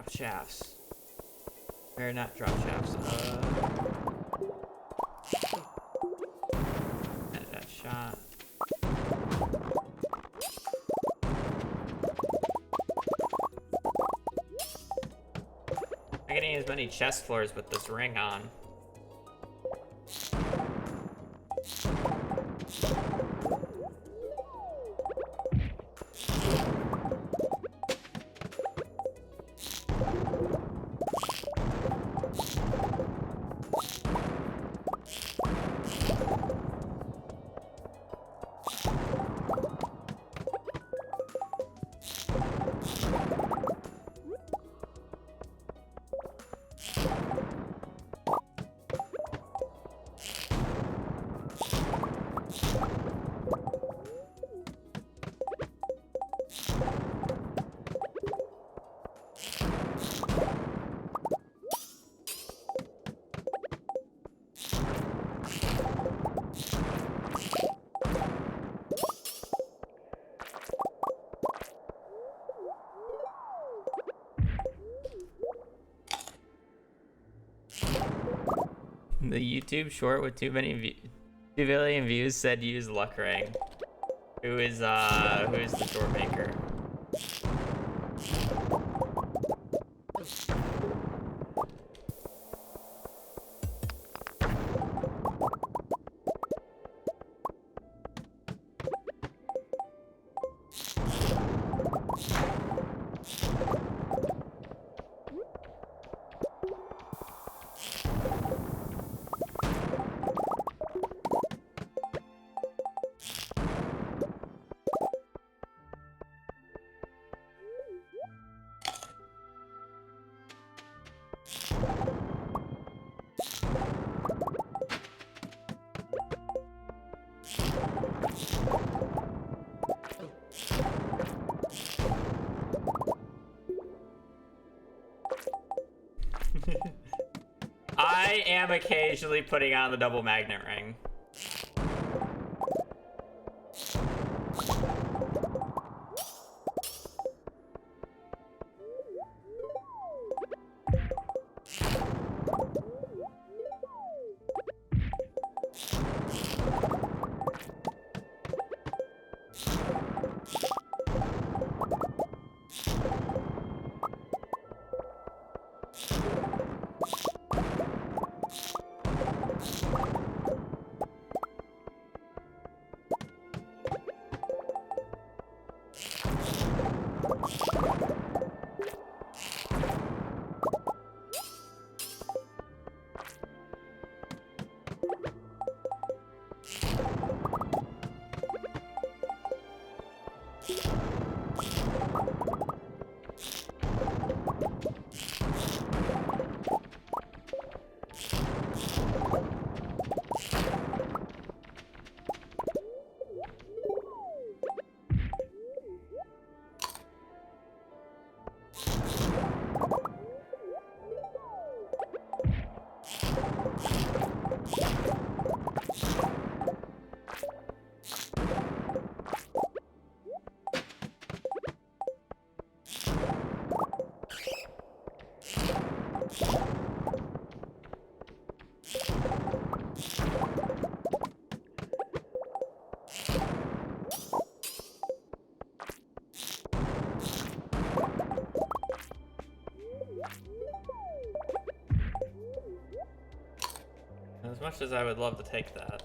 Drop shafts. Or not drop shafts. That shot. I'm getting as many chest floors with this ring on. The YouTube short with too billion views said use luck ring. Who is the short maker? I am occasionally putting on the double magnet ring. much as I would love to take that.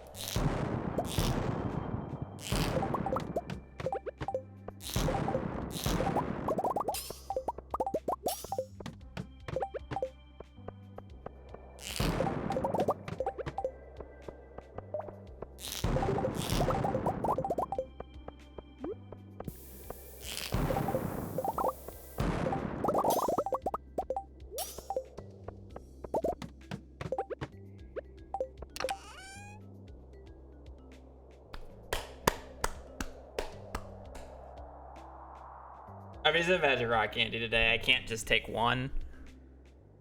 I'm using Magic Rock Candy today. I can't just take one.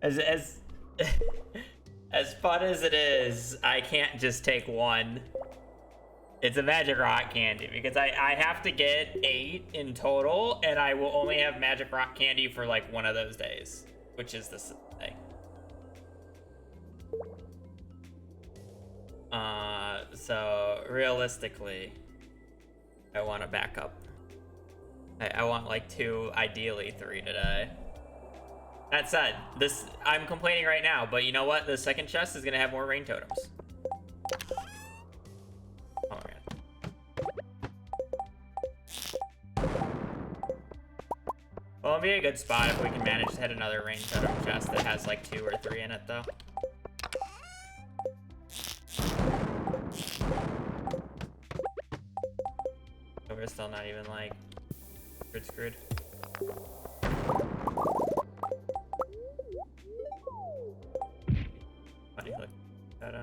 As as fun as it is, I can't just take one. It's a Magic Rock Candy because I have to get 8 in total, and I will only have Magic Rock Candy for like one of those days, which is this thing. So realistically, I want to back up. I want like 2, ideally 3 today. That said, I'm complaining right now, but you know what? The second chest is gonna have more rain totems. Oh my god. Well, it'll be a good spot if we can manage to hit another rain totem chest that has like 2 or 3 in it, though. So we're still not even like screwed. Funny, look that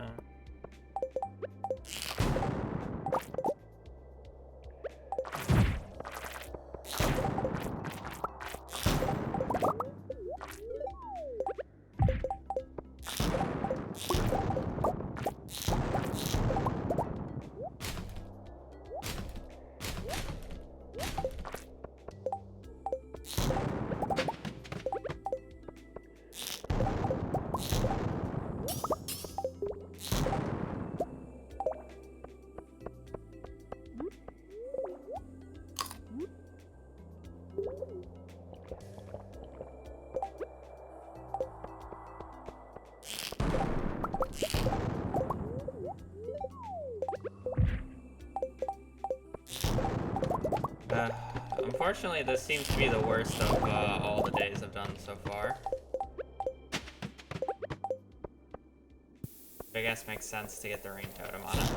Unfortunately, this seems to be the worst of all the days I've done so far. I guess makes sense to get the rain totem on it.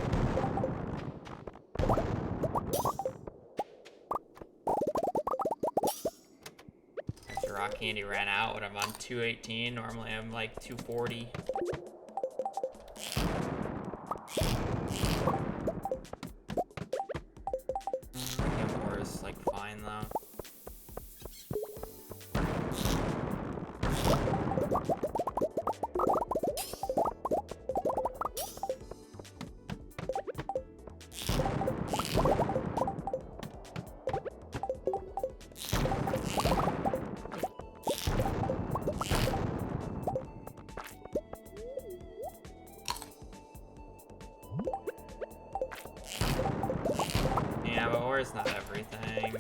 Extra rock candy ran out when I'm on 218. Normally I'm like 240. Like fine though. Yeah, but ore is not everything.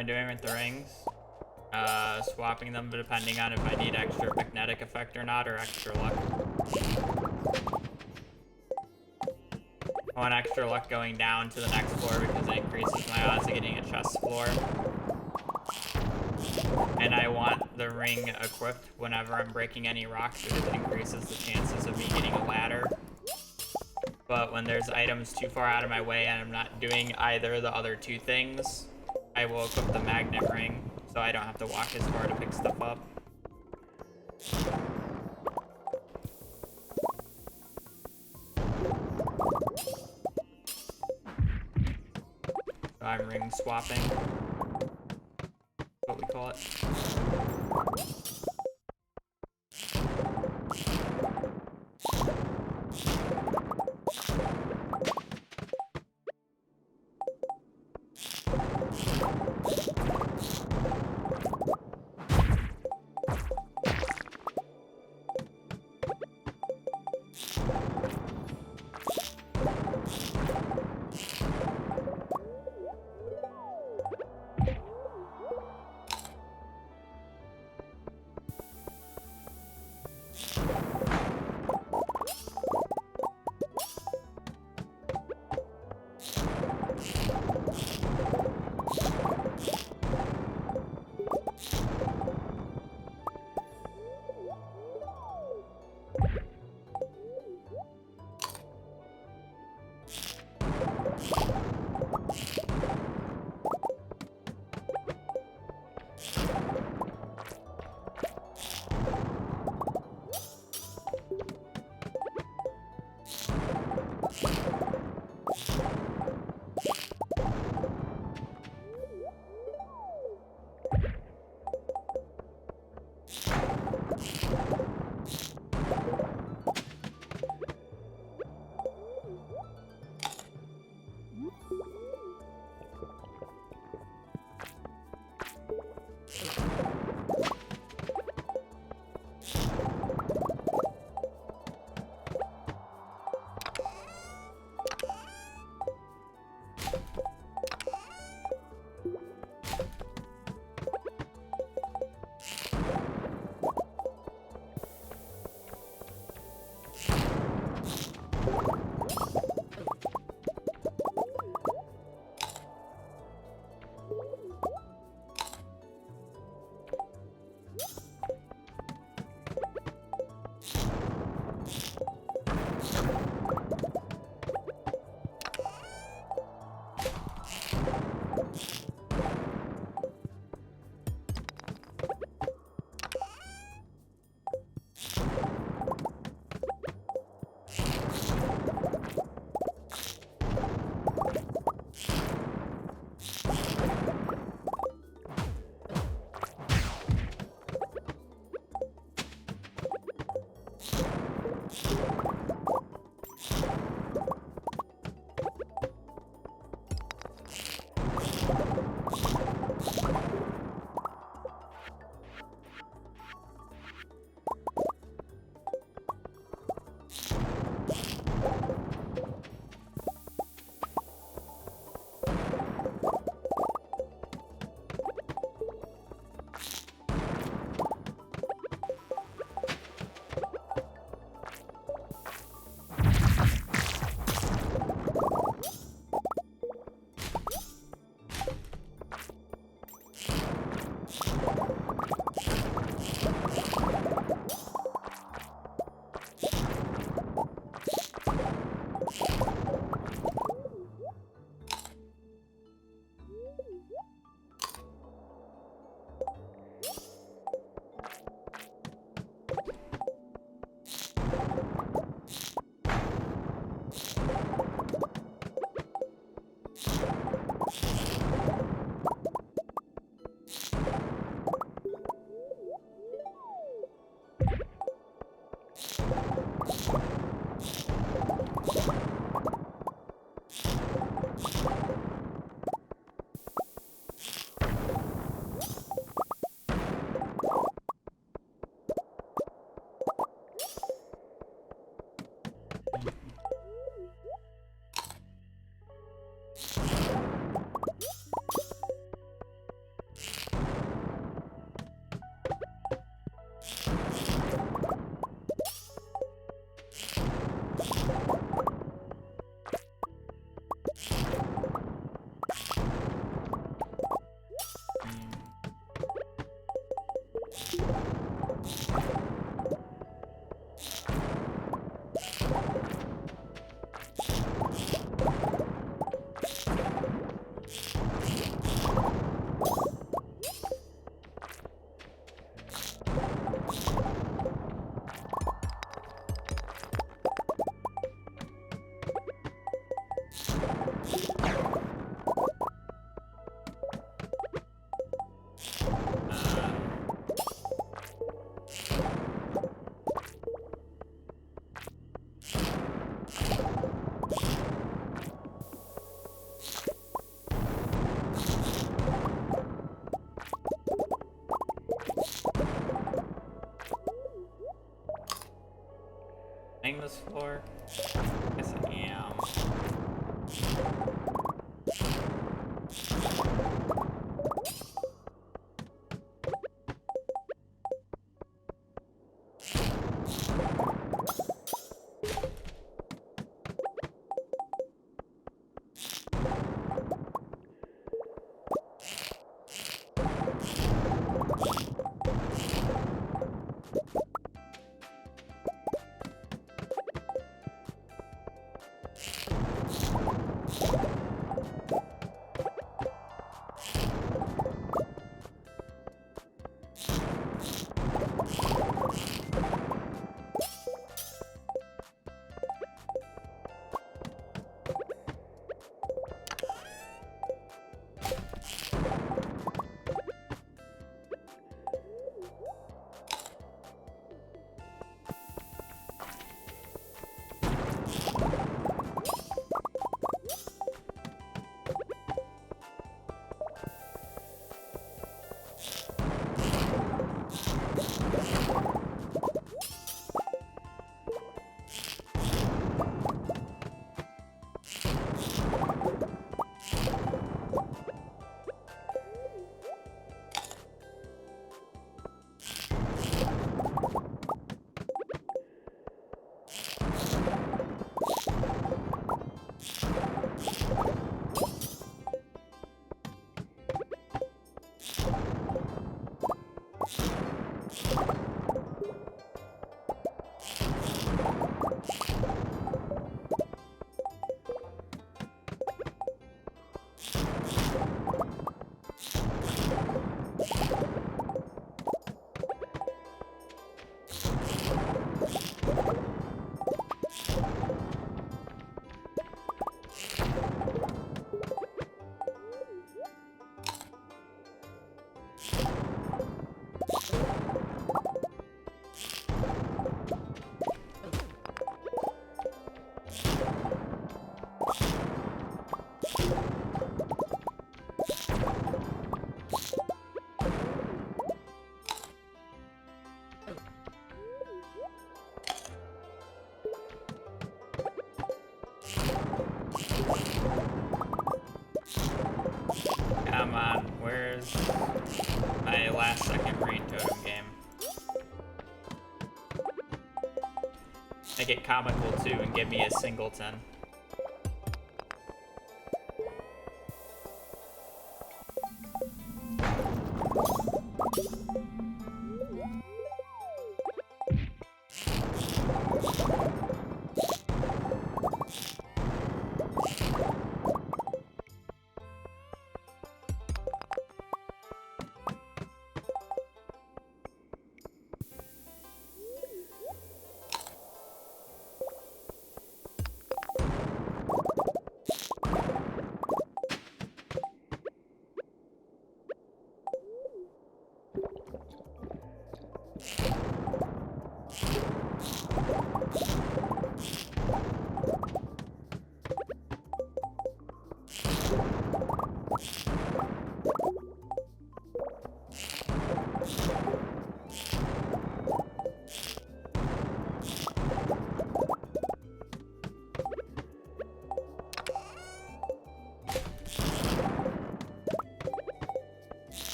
I doing with the rings? Swapping them depending on if I need extra magnetic effect or not, or extra luck. I want extra luck going down to the next floor because it increases my odds of getting a chest floor. And I want the ring equipped whenever I'm breaking any rocks because it increases the chances of me getting a ladder. But when there's items too far out of my way and I'm not doing either of the other two things, I will equip the magnet ring so I don't have to walk as far to pick stuff up. So I'm ring swapping. What we call it. defending this floor? Yes, I am. Come on, where's my last second raid totem game? Make it comical too and give me a singleton.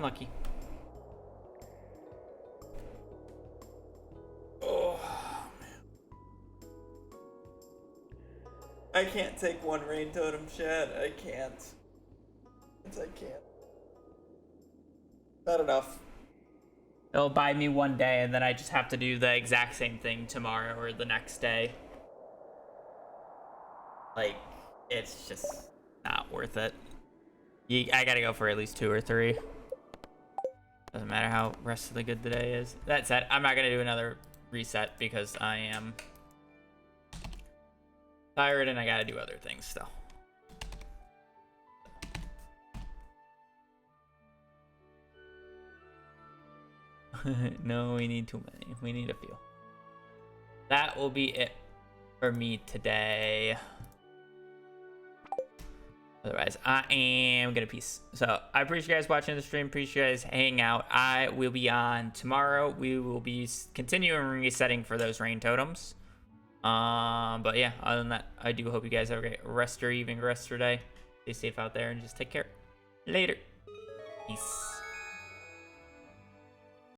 unlucky. Oh, man. I can't take one rain totem, Chad. I can't. I can't. Not enough. It'll buy me one day, and then I just have to do the exact same thing tomorrow or the next day. Like, it's just not worth it. I gotta go for at least 2 or 3. Doesn't matter how restfully good the day is. That said, I'm not gonna do another reset because I am tired and I gotta do other things still. No, we need too many. We need a few. That will be it for me today. Otherwise, I am gonna peace. So I appreciate you guys watching the stream. Appreciate you guys hanging out. I will be on tomorrow. We will be continuing resetting for those rain totems. But yeah, other than that, I do hope you guys have a great rest or evening, rest or day. Stay safe out there and just take care. Later. Peace.